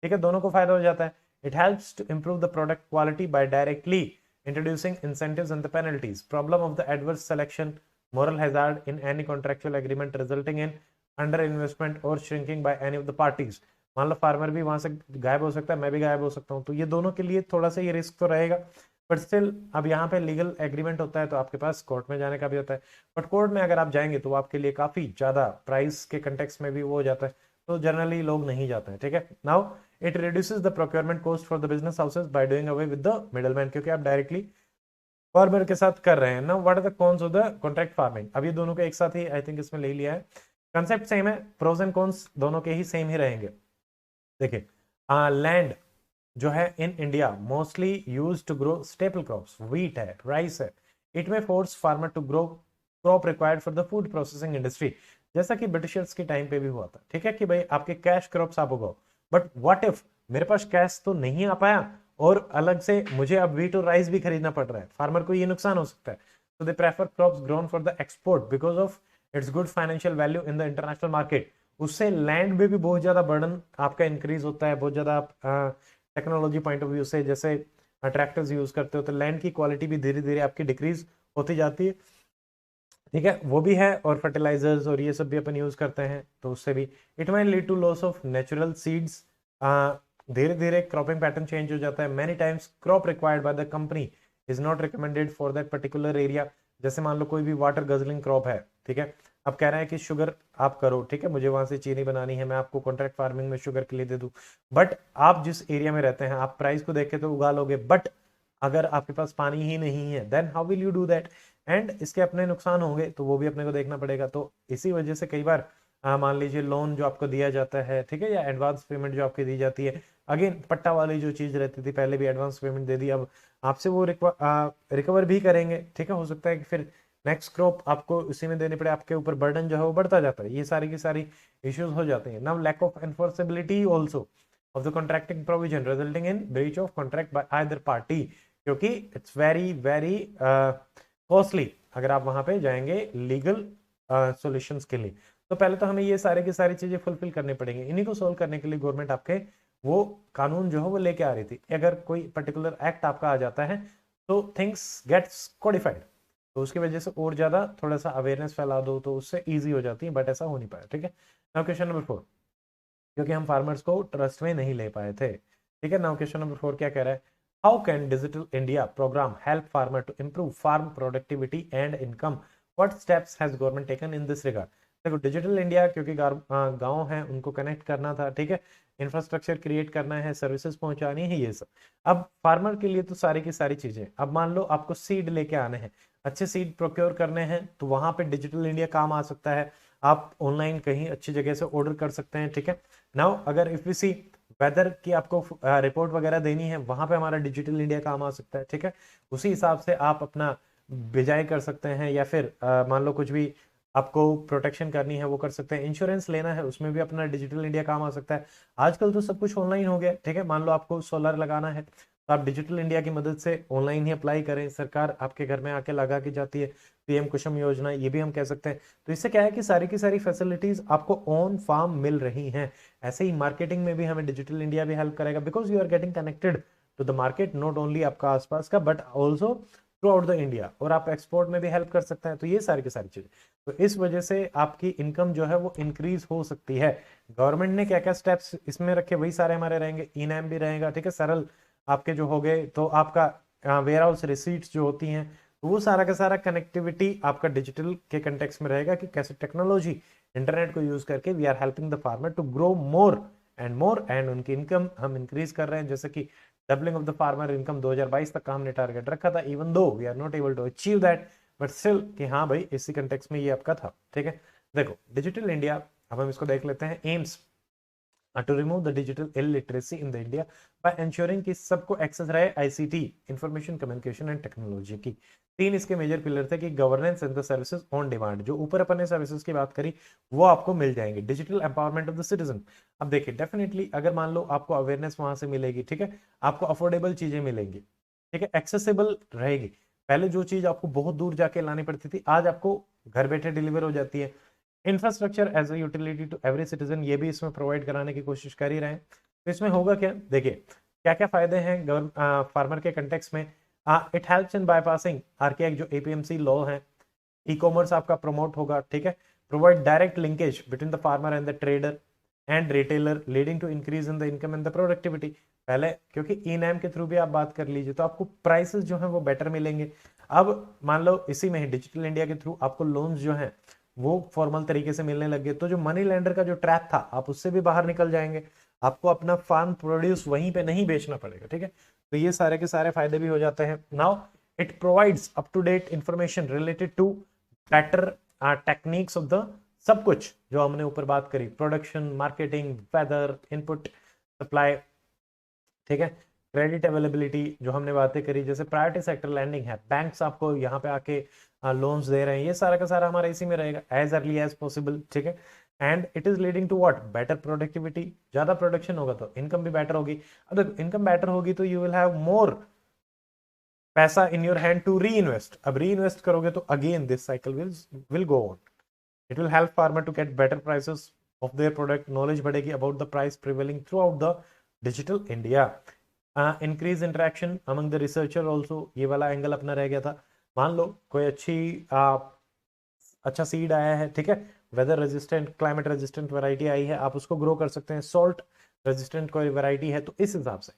ठीक है। दोनों को फायदा हो जाता है। It helps to improve the product quality by directly introducing incentives and the penalties. Problem of the adverse selection, moral hazard in any contractual agreement resulting in under investment or shrinking by any of the parties। मान लो फार्मर भी वहां से गायब हो सकता है, मैं भी गायब हो सकता हूँ, तो ये दोनों के लिए थोड़ा सा ये रिस्क तो रहेगा। बट स्टिल अब यहाँ पे लीगल एग्रीमेंट होता है तो आपके पास कोर्ट में जाने का भी होता है, बट कोर्ट में अगर आप जाएंगे तो आपके लिए काफी ज्यादा प्राइस के कंटेक्स्ट में भी वो हो जाता है, तो जनरली लोग नहीं जाते हैं, ठीक है। Now it reduces the procurement cost for the business houses by doing away with the middleman, क्योंकि आप डायरेक्टली फार्मर के साथ कर रहे हैं। Now what are the cons of the contract farming. अब ये दोनों को एक साथ ही आई थिंक इसमें ले लिया है, कंसेप्ट सेम है, प्रोज एंड कॉन्स दोनों के ही सेम ही रहेंगे। देखिए लैंड जो है in India mostly use to grow staple crops, wheat है, राइस है। It may force farmer to grow crop required for the food processing industry, जैसा कि ब्रिटिशर्स के टाइम पे भी हुआ था, ठीक है, कि भाई आपके कैश क्रॉप्स आप उगाओ। बट व्हाट इफ मेरे पास कैश तो नहीं आ पाया और अलग से मुझे अब व्हीट और राइस भी खरीदना पड़ रहा है, फार्मर को ये नुकसान हो सकता है। तो they prefer crops grown for the export because of its good financial value in the international market. उससे लैंड में भी बहुत ज्यादा बर्डन आपका इंक्रीज होता है, बहुत ज्यादा टेक्नोलॉजी पॉइंट ऑफ व्यू से, जैसे ट्रैक्टर्स यूज करते हो तो लैंड की क्वालिटी भी धीरे धीरे आपकी डिक्रीज होती जाती है, ठीक है, वो भी है। और फर्टिलाइजर्स और ये सब भी अपन यूज करते हैं तो उससे भी it might lead to loss of natural seeds. धीरे धीरे क्रॉपिंग पैटर्न चेंज हो जाता है। Many times crop required by the company is not recommended for that particular area. जैसे मान लो कोई भी वाटर गजलिंग क्रॉप है, ठीक है, अब कह रहे हैं कि शुगर आप करो, ठीक है, मुझे वहां से चीनी बनानी है, मैं आपको कॉन्ट्रैक्ट फार्मिंग में शुगर के लिए दे दूं, बट आप जिस एरिया में रहते हैं आप प्राइस को देख के तो उगा लोगे, बट अगर आपके पास पानी ही नहीं है then how will you do that, and इसके अपने नुकसान होंगे तो वो भी अपने को देखना पड़ेगा। तो इसी वजह से कई बार मान लीजिए लोन जो आपको दिया जाता है, ठीक है, या एडवांस पेमेंट जो आपकी दी जाती है, अगेन पट्टा वाली जो चीज रहती थी पहले भी एडवांस पेमेंट दे दी, अब आपसे वो रिकवर भी करेंगे, ठीक है। हो सकता है कि फिर नेक्स्ट क्रॉप आपको उसी में देनी पड़े, आपके ऊपर बर्डन जो है वो बढ़ता जाता है, ये सारी की सारी इश्यूज हो जाते हैं। Now lack of enforceability also of the contracting provision resulting in breach of contract by either party, क्योंकि इट्स वेरी वेरी कॉस्टली अगर आप वहां पे जाएंगे लीगल सॉल्यूशंस के लिए। तो पहले तो हमें ये सारे की सारी चीजें फुलफिल करनी पड़ेंगी, इन्हीं को सोल्व करने के लिए गवर्नमेंट आपके वो कानून जो है वो लेके आ रही थी। अगर कोई पर्टिकुलर एक्ट आपका आ जाता है तो थिंग्स गेट्स कोडिफाइड, तो उसकी वजह से और ज्यादा थोड़ा सा अवेयरनेस फैला दो तो उससे ईजी हो जाती है, बट ऐसा हो नहीं पाया। ठीक है, नाउ क्वेश्चन नंबर 4, क्योंकि हम फार्मर्स को ट्रस्ट में नहीं ले पाए थे। ठीक है, नाउ क्वेश्चन नंबर 4 क्या कह रहा है, how can digital India program help farmer to improve farm productivity and income, what steps has government taken in this regard. देखो, डिजिटल इंडिया क्योंकि गांव है उनको कनेक्ट करना था, ठीक है, इंफ्रास्ट्रक्चर क्रिएट करना है, सर्विसेज पहुंचानी है, ये सब। अब फार्मर के लिए तो सारी की सारी चीजें, अब मान लो आपको सीड लेके आने हैं, अच्छे सीड प्रोक्योर करने हैं, तो वहां पे डिजिटल इंडिया काम आ सकता है। आप ऑनलाइन कहीं अच्छी जगह से ऑर्डर कर सकते हैं। ठीक है, नाउ अगर इफ वी सी वेदर की आपको रिपोर्ट वगैरह देनी है, वहां पे हमारा डिजिटल इंडिया काम आ सकता है। ठीक है, उसी हिसाब से आप अपना बिजाई कर सकते हैं, या फिर मान लो कुछ भी आपको प्रोटेक्शन करनी है वो कर सकते हैं, इंश्योरेंस लेना है उसमें भी अपना डिजिटल इंडिया काम आ सकता है। आजकल तो सब कुछ ऑनलाइन हो गया। ठीक है, मान लो आपको सोलर लगाना है तो आप डिजिटल इंडिया की मदद से ऑनलाइन ही अप्लाई करें, सरकार आपके घर में आके लगा के जाती है, पीएम कुसुम योजना ये भी हम कह सकते हैं। तो इससे क्या है कि सारी की सारी फैसिलिटीज आपको ऑन फार्म मिल रही हैं। ऐसे ही मार्केटिंग में भी हमें डिजिटल इंडिया भी हेल्प करेगा, because you are getting connected to the market, not only आपका आसपास का but also throughout the India, और आप एक्सपोर्ट में भी हेल्प कर सकते हैं। तो ये सारी की सारी चीजें, तो इस वजह से आपकी इनकम जो है वो इंक्रीज हो सकती है। गवर्नमेंट ने क्या क्या स्टेप्स इसमें रखे वही सारे हमारे रहेंगे, ई नैम भी रहेगा। ठीक है, सरल आपके जो हो गए, तो आपका वेयर हाउस रिसीट्स जो होती हैं, तो वो सारा का सारा कनेक्टिविटी आपका डिजिटल के कंटेक्स्ट में रहेगा कि कैसे टेक्नोलॉजी इंटरनेट को यूज करके we are helping the farmer to grow more and उनकी इनकम हम इंक्रीज कर रहे हैं। जैसे कि doubling of the farmer income 2022 तक का हमने टारगेट रखा था, even though we are not able to achieve that, but still कि हाँ भाई इसी कंटेक्स्ट में ये आपका था। ठीक है, देखो डिजिटल इंडिया, अब हम इसको देख लेते हैं, AIIMS to remove the digital illiteracy in the India by ensuring कि सबको एक्सेस रहे ICT, information communication and technology की। तीन इसके मेजर पिलर थे कि governance and the services on demand, जो ऊपर अपन ने सर्विसेज की बात करी वो आपको मिल जाएंगे। Digital empowerment of the citizen, अब देखिए डेफिनेटली अगर मान लो आपको अवेयरनेस वहां से मिलेगी, ठीक है, आपको अफोर्डेबल चीजें मिलेंगी, ठीक है, एक्सेसिबल रहेगी। पहले जो चीज आपको बहुत दूर जाके लानी पड़ती थी, आज आपको घर बैठे डिलीवर हो जाती है। Infrastructure as a utility to every citizen, ये भी इसमें प्रोवाइड कराने की कोशिश कर ही रहे हैं। तो इसमें होगा क्या, देखिए क्या क्या फायदे हैं फार्मर के कंटेक्स में। इट हेल्प्स इन बाईपासिंग आरकेआई जो एपीएमसी लॉ है, ई कॉमर्स आपका प्रमोट होगा। ठीक है, provide direct linkage between the farmer and the trader and retailer leading to increase in the income and the productivity. पहले क्योंकि ई नैम के थ्रू भी आप बात कर लीजिए तो आपको प्राइसेस जो है वो बेटर मिलेंगे। अब मान लो इसी में ही डिजिटल इंडिया के थ्रू आपको लोन्स जो है वो फॉर्मल तरीके से मिलने लग गए, तो जो मनी लेंडर का जो ट्रैप था आप उससे भी बाहर निकल जाएंगे, आपको अपना फार्म प्रोड्यूस वहीं पे नहीं बेचना पड़ेगा। ठीक है, तो ये सारे के सारे फायदे भी हो जाते हैं। Now it provides up to date information related to better techniques of the सब कुछ जो हमने ऊपर बात करी, production, marketing, weather, input, supply. ठीक है, क्रेडिट अवेलेबिलिटी जो हमने बातें करी, जैसे प्रायोरिटी सेक्टर लैंडिंग है, बैंक्स आपको यहाँ पे आके लोन्स दे रहे हैं, ये सारा का सारा हमारा इसी में रहेगा एज अर्ली एज पॉसिबल। ठीक है, and it is leading to what, better productivity. ज्यादा प्रोडक्शन होगा तो इनकम भी बेटर होगी। अब देखो इनकम बेटर होगी तो यू विल हैव मोर पैसा in your hand to reinvest. अब री इन्वेस्ट करोगे तो again this cycle will go on. It will help farmer to get better prices of their product, knowledge बढ़ेगी about the price prevailing throughout the digital India. Increase interaction among the researcher also, ये वाला एंगल अपना रह गया था। मान लो कोई अच्छा सीड आया है, ठीक है, weather resistant, climate resistant variety आई है, आप उसको ग्रो कर सकते हैं। सॉल्ट रेजिस्टेंट कोई वैरायटी है, तो इस हिसाब से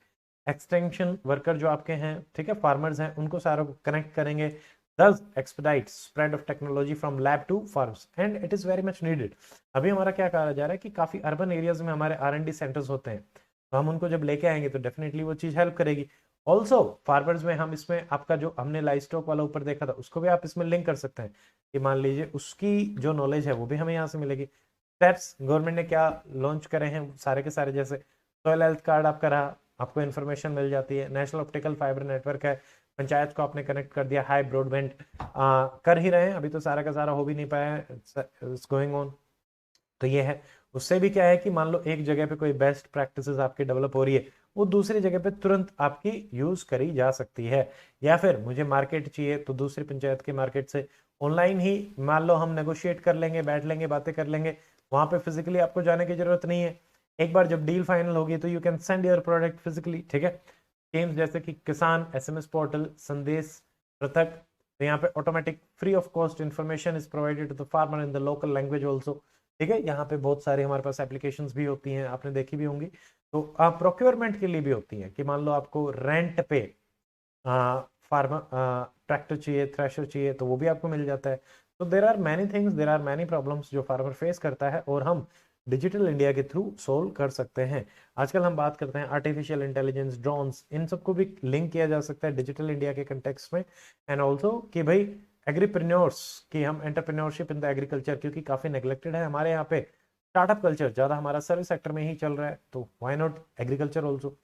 एक्सटेंशन वर्कर जो आपके हैं, ठीक है, फार्मर्स हैं, उनको सारा कनेक्ट करेंगे। Thus expedite spread of technology from lab to farms and it is very much needed। अभी हमारा क्या कहा जा रहा है कि काफी अर्बन एरियाज में हमारे R&D सेंटर्स होते हैं, तो हम उनको जब लेके आएंगे तो डेफिनेटली वो चीज हेल्प करेगी। ऑल्सो फार्मर्स में हम इसमें आपका जो हमने लाइव स्टॉक वाला ऊपर देखा था उसको भी आप इसमें लिंक कर सकते हैं कि मान लीजिए उसकी जो नॉलेज है वो भी हमें यहाँ से मिलेगी। स्टेप्स गवर्नमेंट ने क्या लॉन्च करे हैं सारे के सारे, जैसे सॉइल हेल्थ कार्ड आपका रहा, आपको इन्फॉर्मेशन मिल जाती है। नेशनल ऑप्टिकल फाइबर नेटवर्क है, पंचायत को आपने कनेक्ट कर दिया। हाई ब्रॉडबैंड कर ही रहे हैं, अभी तो सारा का सारा हो भी नहीं पाया है, इट्स गोइंग ऑन। तो ये है, उससे भी क्या है कि मान लो एक जगह पे कोई बेस्ट प्रैक्टिसेस आपकी डेवलप हो रही है, वो दूसरी जगह पे तुरंत आपकी यूज करी जा सकती है। या फिर मुझे मार्केट चाहिए तो दूसरी पंचायत के मार्केट से ऑनलाइन ही मान लो हम नेगोशिएट कर लेंगे, बैठ लेंगे, बातें कर लेंगे, वहां पे फिजिकली आपको जाने की जरूरत नहीं है। एक बार जब डील फाइनल होगी तो you can send your product physically. ठीक है, स्कीम्स जैसे कि किसान एसएमएस पोर्टल, संदेश पृथक, तो यहाँ पे automatic free of cost information is provided to the farmer in the local language also. ठीक है, यहाँ पे बहुत सारे हमारे पास एप्लीकेशंस भी होती हैं, आपने देखी भी होंगी। तो प्रोक्योरमेंट के लिए भी होती हैं कि मान लो आपको रेंट पे फार्मर ट्रैक्टर चाहिए, थ्रेशर चाहिए, तो वो भी आपको मिल जाता है। तो there are many things, there are many problems जो फार्मर फेस करता है और हम डिजिटल इंडिया के थ्रू सोल्व कर सकते हैं। आजकल हम बात करते हैं आर्टिफिशियल इंटेलिजेंस, ड्रोन्स, इन सबको भी लिंक किया जा सकता है डिजिटल इंडिया के कंटेक्स्ट में। एंड ऑल्सो कि भाई एग्रीप्रेन्योर्स की हम एंटरप्रेन्योरशिप इन द एग्रीकल्चर, क्योंकि काफी नेग्लेक्टेड है हमारे यहाँ पे स्टार्टअप कल्चर, ज्यादा हमारा सर्विस सेक्टर में ही चल रहा है, तो why not agriculture also.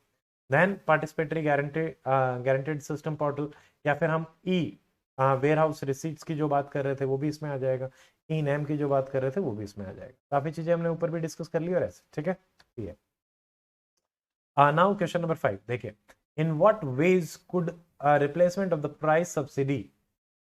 Then participatory guaranteed system portal, या फिर हम ई वेयर हाउस रिसीट्स की जो बात कर रहे थे वो भी इसमें आ जाएगा, ई नेम की जो बात कर रहे थे वो भी इसमें आ जाएगा। काफी चीजें हमने ऊपर भी डिस्कस कर ली और ऐसे, ठीक है। ये नाउ क्वेश्चन नंबर 5 देखिए, in what ways could replacement of the price subsidy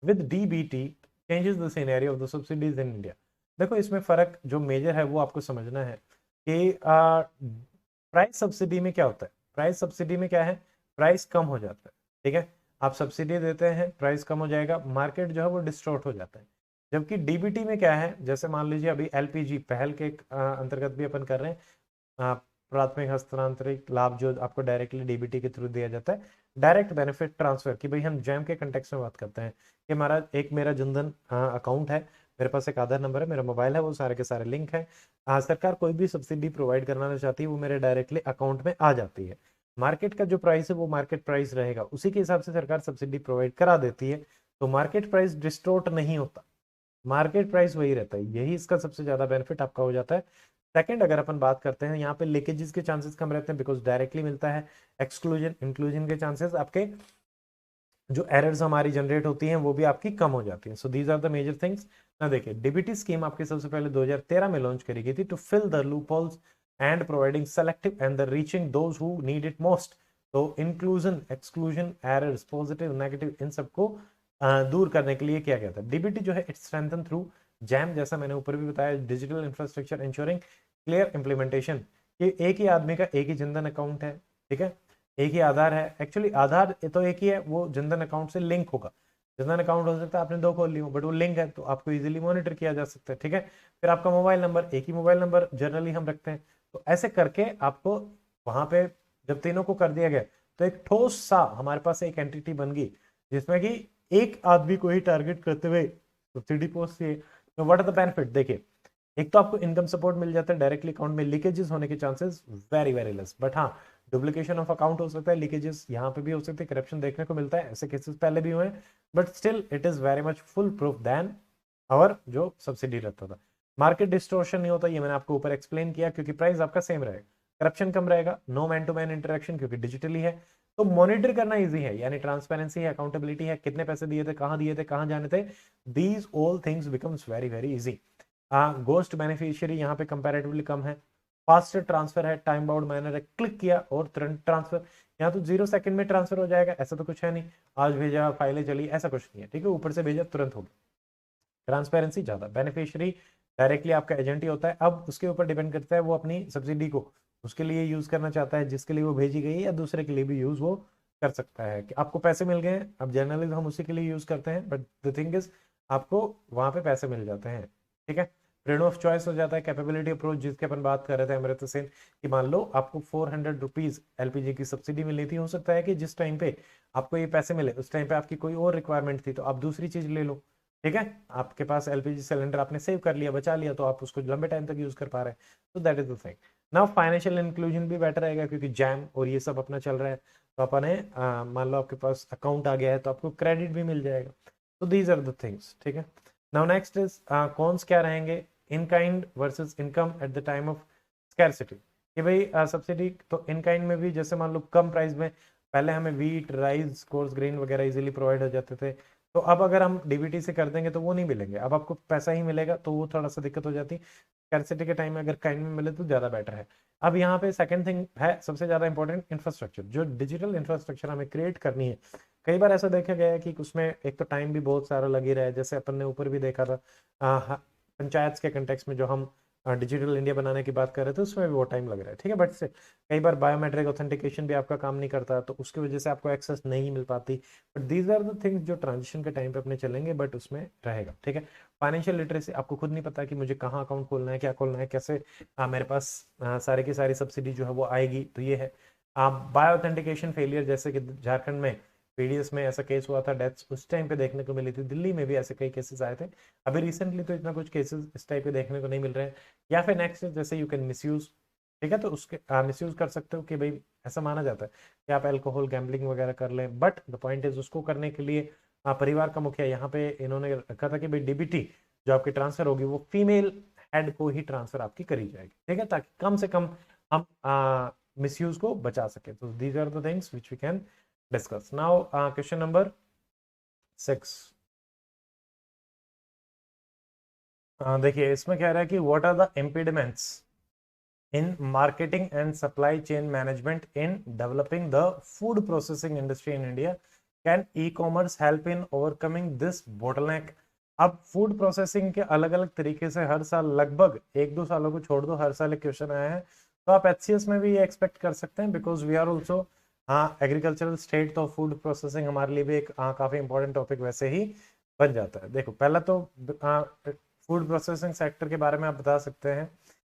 with DBT changes the scenario of the subsidies in India. देखो इसमें फर्क जो मेजर है वो आपको समझना है कि प्राइस सब्सिडी में क्या होता है। प्राइस सब्सिडी में क्या है, प्राइस कम हो जाता है, ठीक है, आप सब्सिडी देते हैं, प्राइस कम हो जाएगा, मार्केट जो है वो डिस्टॉर्ट हो जाता है। जबकि डीबीटी में क्या है, जैसे मान लीजिए अभी एलपीजी पहल के अंतर्गत भी अपन कर रहे हैं, प्राथमिक हस्तांतरित लाभ जो आपको डायरेक्टली डीबीटी के थ्रू दिया जाता है, डायरेक्ट बेनिफिट ट्रांसफर, की भाई हम जैम के कंटेक्स्ट में बात करते हैं कि हमारा एक मेरा जनधन अकाउंट है, मेरे पास एक आधार नंबर है, मेरा मोबाइल है, वो सारे के सारे लिंक है, सरकार कोई भी सब्सिडी प्रोवाइड करना चाहती है वो मेरे डायरेक्टली अकाउंट में आ जाती है। मार्केट का जो प्राइस है वो मार्केट प्राइस रहेगा, उसी के हिसाब से सरकार सब्सिडी प्रोवाइड करा देती है, तो मार्केट प्राइस डिस्टोर्ट नहीं होता, मार्केट प्राइस वही रहता है, यही इसका सबसे ज्यादा बेनिफिट आपका हो जाता है। सेकंड, अगर अपन बात करते हैं यहाँ पे लीकेजेस के चांसेस कम रहते हैं बिकॉज डायरेक्टली मिलता है। एक्सक्लूजन इंक्लूजन के चांसेस आपके जो एरर्स हमारी जनरेट होती हैं वो भी आपकी कम हो जाती है। So these are the major things. ना देखिए, डीबीटी स्कीम आपकी सबसे पहले 2013 में लॉन्च करी गई थी to fill the loopholes and providing selective and the reaching those who need it most. तो inclusion, exclusion, errors, positive, negative, इन सबको दूर करने के लिए किया गया था। डीबीटी जो है इट्स स्ट्रेंथन थ्रू जैम, जैसा मैंने ऊपर भी बताया, digital infrastructure ensuring clear implementation. ये एक ही आदमी का एक ही जनधन अकाउंट है, ठीक है, एक ही आधार है, एक्चुअली आधार तो एक ही है, वो जनधन अकाउंट से लिंक होगा। जनधन अकाउंट हो सकता है आपने दो खोल ली हो, बट वो लिंक है तो आपको इजीली मॉनिटर किया जा सकता है, ठीक है। फिर आपका मोबाइल नंबर, एक ही मोबाइल नंबर जनरली हम रखते हैं, तो ऐसे करके आपको वहां पे जब तीनों को कर दिया गया तो एक ठोस सा हमारे पास एक एंटिटी बन गई जिसमें कि एक आदमी को ही टारगेट करते हुए सब्सिडी पोस्ट है। तो व्हाट आर द बेनिफिट, देखिए, एक तो आपको इनकम सपोर्ट मिल जाता है डायरेक्टली अकाउंट में, लीकेजेस होने के chances very very less, but हाँ डुप्लीकेशन ऑफ अकाउंट हो सकता है, लीकेजेस यहाँ पे भी हो सकते हैं, करप्शन देखने को मिलता है, ऐसे केसेस पहले भी हुए हैं, but still it is very much foolproof then और जो सब्सिडी रहता था। मार्केट डिस्टोर्शन नहीं होता, ये मैंने आपको ऊपर एक्सप्लेन किया, क्योंकि प्राइस आपका सेम रहेगा, करप्शन कम रहेगा, no man to man interaction क्योंकि डिजिटली है, तो मॉनिटर करना इजी है, यानी ट्रांसपेरेंसी है, अकाउंटेबिलिटी है, कितने पैसे दिए थे, कहाँ जाने थे, these all things becomes very very easy. Ghost beneficiary यहाँ पे कंपैरेटिवली कम है, फास्टर ट्रांसफर है, टाइम बाउंड मैनर है, क्लिक किया और तुरंत ट्रांसफर, यहाँ तो 0 सेकंड में ट्रांसफर हो जाएगा, ऐसा तो कुछ है नहीं, आज भेजा फाइलें चली, ऐसा कुछ नहीं है, ठीक है, ऊपर से भेजा तुरंत हो गया। ट्रांसपेरेंसी ज्यादा, बेनिफिशियरी डायरेक्टली आपका एजेंट ही होता है, अब उसके ऊपर डिपेंड करता है वो अपनी सब्सिडी को उसके लिए यूज करना चाहता है जिसके लिए वो भेजी गई है, या दूसरे के लिए भी यूज वो कर सकता है। कि आपको पैसे मिल गए हैं, अब जनरली हम उसी के लिए यूज करते हैं, बट द थिंग इज आपको वहां पे पैसे मिल जाते हैं, ठीक है। फ्रीडम ऑफ चॉइस हो जाता है, कैपेबिलिटी अप्रोच जिसके अपन बात कर रहे थे अमृत सेन, कि मान लो आपको 400 रुपीज एलपीजी की सब्सिडी मिली थी, हो सकता है कि जिस टाइम पे आपको ये पैसे मिले उस टाइम पे आपकी कोई और रिक्वायरमेंट थी तो आप दूसरी चीज ले लो, ठीक है, आपके पास एलपीजी सिलेंडर आपने सेव कर लिया, बचा लिया, तो आप उसको लंबे टाइम तक यूज कर पा रहे हैं, तो that is the thing. Now financial inclusion भी बेटर रहेगा क्योंकि जैम और ये सब अपना चल रहा है, तो अपने मान लो आपके पास अकाउंट आ गया है तो आपको क्रेडिट भी मिल जाएगा, तो दीज आर द थिंग्स, ठीक है। नाउ नेक्स्ट इज कॉन्स क्या रहेंगे, in kind versus income at the time of scarcity, कि भाई सब्सिडी तो इन काइंड में भी जैसे मान लो कम प्राइस में पहले हमें व्हीट, राइस, कोर्स ग्रेन वगैरह इजीली प्रोवाइड हो जाते थे, तो अब अगर हम डीबीटी से कर देंगे तो वो नहीं मिलेंगे, अब आपको पैसा ही मिलेगा, तो वो थोड़ा सा दिक्कत हो जाती है। स्कैरसिटी के टाइम में अगर काइंड में मिले तो ज्यादा बेटर है। अब यहाँ पे सेकंड थिंग है सबसे ज्यादा इंपॉर्टेंट, इंफ्रास्ट्रक्चर, जो डिजिटल इंफ्रास्ट्रक्चर हमें क्रिएट करनी है। कई बार ऐसा देखा गया है कि उसमें एक तो टाइम भी बहुत सारा लग ही रहा है, जैसे अपन ने ऊपर भी देखा था पंचायत के कंटेक्स में जो हम डिजिटल इंडिया बनाने की बात कर रहे थे उसमें भी वो टाइम लग रहा है, ठीक है। बट से कई बार बायोमेट्रिक ऑथेंटिकेशन भी आपका काम नहीं करता, तो उसकी वजह से आपको एक्सेस नहीं मिल पाती। But these are the things जो ट्रांजिशन के टाइम पे अपने चलेंगे, बट उसमें रहेगा, ठीक है। फाइनेंशियल लिटरेसी, आपको खुद नहीं पता कि मुझे कहाँ अकाउंट खोलना है, क्या खोलना है, कैसे मेरे पास सारी की सारी सब्सिडी जो है वो आएगी, तो ये है। बायो ऑथेंटिकेशन फेलियर, जैसे कि झारखंड में पीडीएस में ऐसा केस हुआ था, डेथ्स उस टाइम पे देखने को मिली थी, दिल्ली में भी ऐसे कई केसेस आए थे। अभी रिसेंटली तो इतना कुछ केसेस इस टाइप के देखने को नहीं मिल रहे हैं। या फिर नेक्स्ट जैसे यू कैन मिसयूज, ठीक है, तो उसके मिसयूज कर सकते हो कि भाई ऐसा माना जाता है कि आप अल्कोहल गैम्बलिंग वगैरह कर लें, बट द पॉइंट इज उसको करने के लिए परिवार का मुखिया, यहाँ पे इन्होंने रखा था कि भाई डीबीटी जो आपकी ट्रांसफर होगी वो फीमेल हेड को ही ट्रांसफर आपकी करी जाएगी, ठीक है, ताकि कम से कम हम मिसयूज को बचा सके। तो these are the things which we can discuss now. Question number 6, देखिए इसमें कह रहा है कि what are the impediments in marketing and supply chain management in developing the food processing industry in India, can e commerce help in overcoming this bottleneck. अब फूड प्रोसेसिंग के अलग अलग तरीके से हर साल, लगभग 1-2 सालों को छोड़ दो, हर साल एक क्वेश्चन आया है, तो आप एचसीएस में भी ये एक्सपेक्ट कर सकते हैं, because we are also agricultural state, तो फूड प्रोसेसिंग हमारे लिए भी एक काफी इंपॉर्टेंट टॉपिक वैसे ही बन जाता है। देखो पहला तो फूड प्रोसेसिंग सेक्टर के बारे में आप बता सकते हैं,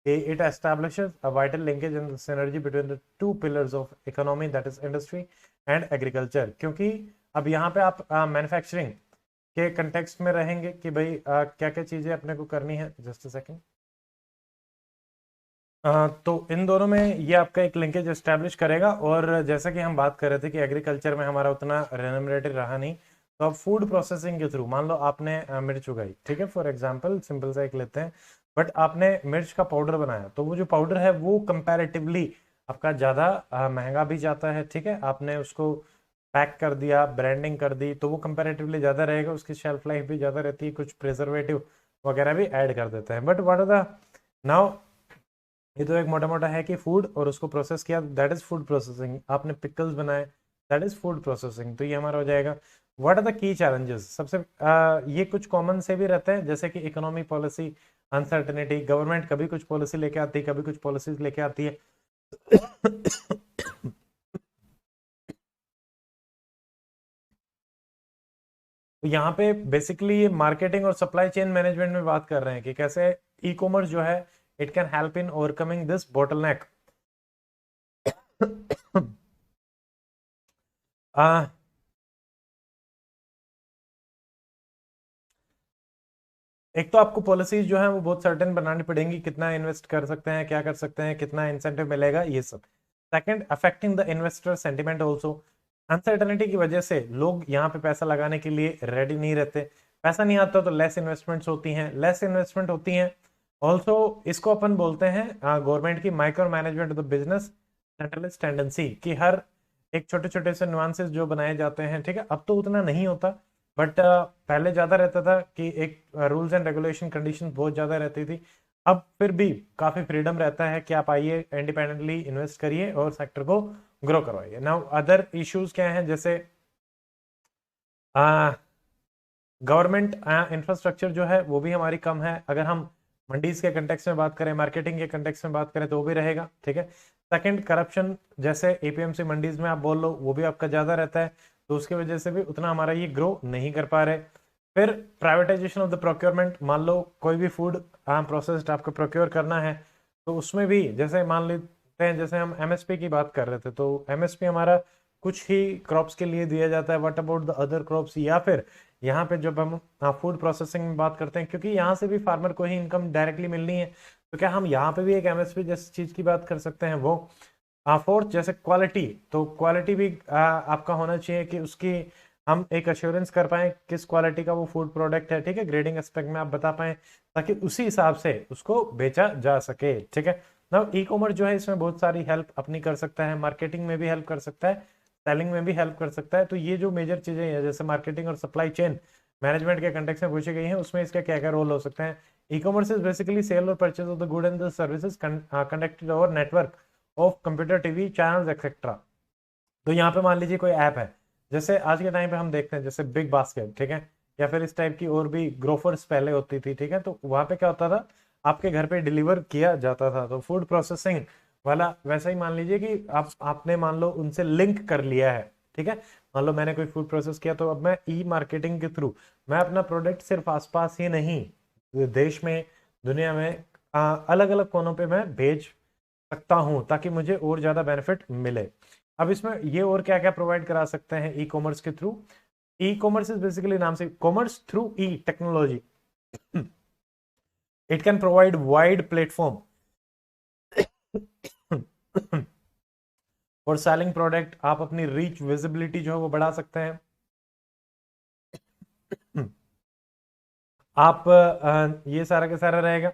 it establishes a vital linkage and synergy between the two pillars of economy, that is industry and agriculture। क्योंकि अब यहाँ पे आप मैन्युफैक्चरिंग के कंटेक्स्ट में रहेंगे कि भाई क्या क्या चीजें अपने को करनी है। Just a second. तो इन दोनों में ये आपका एक लिंकेज एस्टेब्लिश करेगा, और जैसा कि हम बात कर रहे थे कि एग्रीकल्चर में हमारा उतना रेनमरेटेड रहा नहीं, तो अब फूड प्रोसेसिंग के थ्रू, मान लो आपने मिर्च उगाई, ठीक है, फॉर एग्जांपल सिंपल सा एक लेते हैं, बट आपने मिर्च का पाउडर बनाया, तो वो जो पाउडर है वो कंपैरेटिवली आपका ज़्यादा महंगा भी जाता है, ठीक है। आपने उसको पैक कर दिया, ब्रांडिंग कर दी, तो वो कंपैरेटिवली ज़्यादा रहेगा, उसकी शेल्फ लाइफ भी ज़्यादा रहती है, कुछ प्रिजर्वेटिव वगैरह भी ऐड कर देते हैं। But what are the now, ये तो एक मोटा मोटा है कि फूड और उसको प्रोसेस किया, दैट इज फूड प्रोसेसिंग। आपने पिकल्स बनाए, दैट इज फूड प्रोसेसिंग, तो ये हमारा हो जाएगा। What are the key challenges, सबसे ये कुछ कॉमन से भी रहते हैं, जैसे कि इकोनॉमी पॉलिसी अनसर्टेनिटी, गवर्नमेंट कभी कुछ पॉलिसी लेके आती है, कभी कुछ पॉलिसीज लेके आती है। तो यहाँ पे बेसिकली ये मार्केटिंग और सप्लाई चेन मैनेजमेंट में बात कर रहे हैं कि कैसे ई कॉमर्स जो है it can help in overcoming this bottleneck. एक तो आपको पॉलिसीज जो है वो बहुत सर्टेन बनानी पड़ेंगी, कितना इन्वेस्ट कर सकते हैं, क्या कर सकते हैं, कितना इंसेंटिव मिलेगा, ये सब। Second, affecting the investor sentiment also. Uncertainty की वजह से लोग यहाँ पे पैसा लगाने के लिए रेडी नहीं रहते, पैसा नहीं आता तो लेस इन्वेस्टमेंट्स होती हैं, लेस इन्वेस्टमेंट होती हैं ऑल्सो। इसको अपन बोलते हैं गवर्नमेंट की micromanagement of the business centralist tendency, कि हर एक छोटे छोटे से नुआंसेस जो बनाए जाते हैं, ठीक है। अब तो उतना नहीं होता, बट पहले ज्यादा रहता था कि एक रूल्स एंड रेगुलेशन कंडीशन बहुत ज्यादा रहती थी। अब फिर भी काफी फ्रीडम रहता है कि आप आइए, इंडिपेंडेंटली इन्वेस्ट करिए और सेक्टर को ग्रो करवाइए। नाउ अदर इश्यूज क्या हैं, जैसे गवर्नमेंट इंफ्रास्ट्रक्चर जो है वो भी हमारी कम है। अगर हम मंडीज के कंटेक्स में बात करें, मार्केटिंग के कंटेक्स में बात करें, तो वो भी रहेगा, ठीक है। सेकंड, करप्शन, जैसे एपीएमसी मंडीज में आप बोल लो, वो भी आपका ज्यादा रहता है, तो उसकी वजह से भी उतना हमारा ये ग्रो नहीं कर पा रहे। फिर प्राइवेटाइजेशन ऑफ द प्रोक्योरमेंट, मान लो कोई भी फूड प्रोसेस्ड आपको प्रोक्योर करना है, तो उसमें भी जैसे मान लेते हैं, जैसे हम एमएसपी की बात कर रहे थे, तो एमएसपी हमारा कुछ ही क्रॉप्स के लिए दिया जाता है, what about the other crops. या फिर यहाँ पे जब हम फूड प्रोसेसिंग में बात करते हैं, क्योंकि यहाँ से भी फार्मर को ही इनकम डायरेक्टली मिलनी है, तो क्या हम यहाँ पे भी एक एमएसपी जैसी चीज की बात कर सकते हैं वो। फोर्थ, जैसे क्वालिटी, तो क्वालिटी भी आपका होना चाहिए कि उसकी हम एक अश्योरेंस कर पाए किस क्वालिटी का वो फूड प्रोडक्ट है, ठीक है, ग्रेडिंग एस्पेक्ट में आप बता पाए, ताकि उसी हिसाब से उसको बेचा जा सके, ठीक है ना। ई कॉमर्स जो है इसमें बहुत सारी हेल्प अपनी कर सकता है, मार्केटिंग में भी हेल्प कर सकता है, सेलिंग में भी हेल्प कर सकता है। तो ये जो मेजर चीजें हैं, जैसे मार्केटिंग और सप्लाई चेन मैनेजमेंट के कंटेक्स्ट में पूछी गई हैं, उसमें इसका क्या क्या रोल हो सकता है। E commerce is basically sale और purchase of the good and the services conducted over network of computer, TV channels etcetera. तो यहाँ पे मान लीजिए कोई ऐप है, जैसे आज के टाइम पे हम देखते हैं जैसे बिग बास्केट, ठीक है, या फिर इस टाइप की और भी ग्रोफर्स पहले होती थी, ठीक है। तो वहां पे क्या होता था, आपके घर पे डिलीवर किया जाता था। तो फूड प्रोसेसिंग वाला वैसा ही मान लीजिए कि आपने मान लो उनसे लिंक कर लिया है, ठीक है। मान लो मैंने कोई फूड प्रोसेस किया, तो अब मैं ई मार्केटिंग के थ्रू मैं अपना प्रोडक्ट सिर्फ आसपास ही नहीं, देश में, दुनिया में अलग अलग कोनों पे मैं भेज सकता हूं, ताकि मुझे और ज्यादा बेनिफिट मिले। अब इसमें ये और क्या क्या प्रोवाइड करा सकते हैं ई कॉमर्स के through? E commerce is basically, नाम से, commerce through E technology. It can provide wide platform for selling product. आप अपनी रीच विजिबिलिटी जो है वो बढ़ा सकते हैं। आप ये सारा का सारा रहेगा।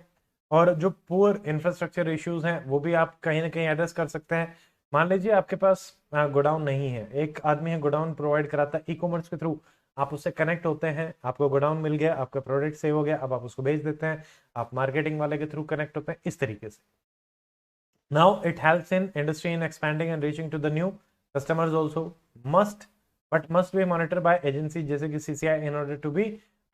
और जो पुअर इंफ्रास्ट्रक्चर इश्यूज हैं वो भी आप कहीं ना कहीं एड्रेस कर सकते हैं। मान लीजिए आपके पास गोडाउन नहीं है, एक आदमी है गोडाउन प्रोवाइड कराता है, ई कॉमर्स के थ्रू आप उससे कनेक्ट होते हैं, आपको गोडाउन मिल गया, आपका प्रोडक्ट सेव हो गया, अब आप उसको बेच देते हैं, आप मार्केटिंग वाले के थ्रू कनेक्ट होते हैं, इस तरीके से। Now it helps in industry in expanding and reaching to the new customers also. Must be monitored by agency जैसे कि CCI in order to be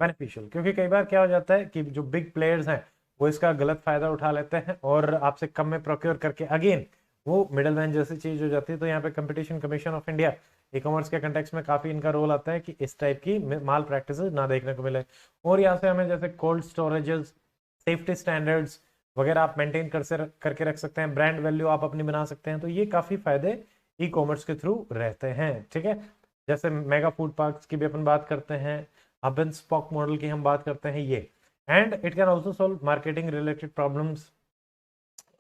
beneficial। क्योंकि कई बार क्या हो जाता है कि जो बिग प्लेयर्स हैं वो इसका गलत फायदा उठा लेते हैं और आपसे कम में प्रोक्योर करके अगेन वो मिडल मैन जैसी चीज हो जाती है। तो यहाँ पे competition commission of India e commerce के कंटेक्स्ट में काफी इनका रोल आता है कि इस टाइप की माल प्रैक्टिस ना देखने को मिले। और यहाँ से हमें जैसे कोल्ड स्टोरेजेस, सेफ्टी स्टैंडर्ड्स वगैरह आप मेंटेन करके रख सकते हैं, ब्रांड वैल्यू आप अपनी बना सकते हैं। तो ये काफी फायदे ई कॉमर्स के थ्रू रहते हैं, ठीक है। जैसे मेगा फूड पार्क्स की भी अपन बात करते हैं, हब एंड स्पॉक मॉडल की हम बात करते हैं ये। And it can also solve marketing related problems.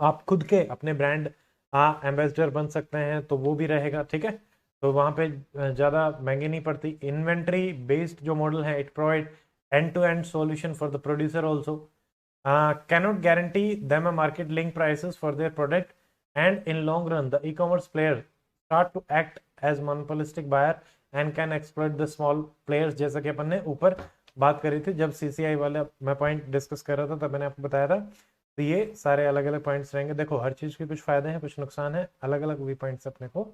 आप खुद के अपने ब्रांड एम्बेसडर बन सकते हैं, तो वो भी रहेगा, ठीक है। तो वहां पे ज्यादा महंगी नहीं पड़ती। इन्वेंट्री बेस्ड जो मॉडल है, it provide end to end solution for the producer also. cannot guarantee them a market link prices for their product, and in long run the e-commerce player start to act as monopolistic buyer and can exploit the small players। जैसा कि अपन ने ऊपर बात करी थी जब CCI वाला मैं पॉइंट डिस्कस कर रहा था, तब मैंने आपको बताया था। तो ये सारे अलग अलग पॉइंट्स रहेंगे। देखो हर चीज के कुछ फायदे हैं, कुछ नुकसान है, अलग अलग भी पॉइंट्स अपने को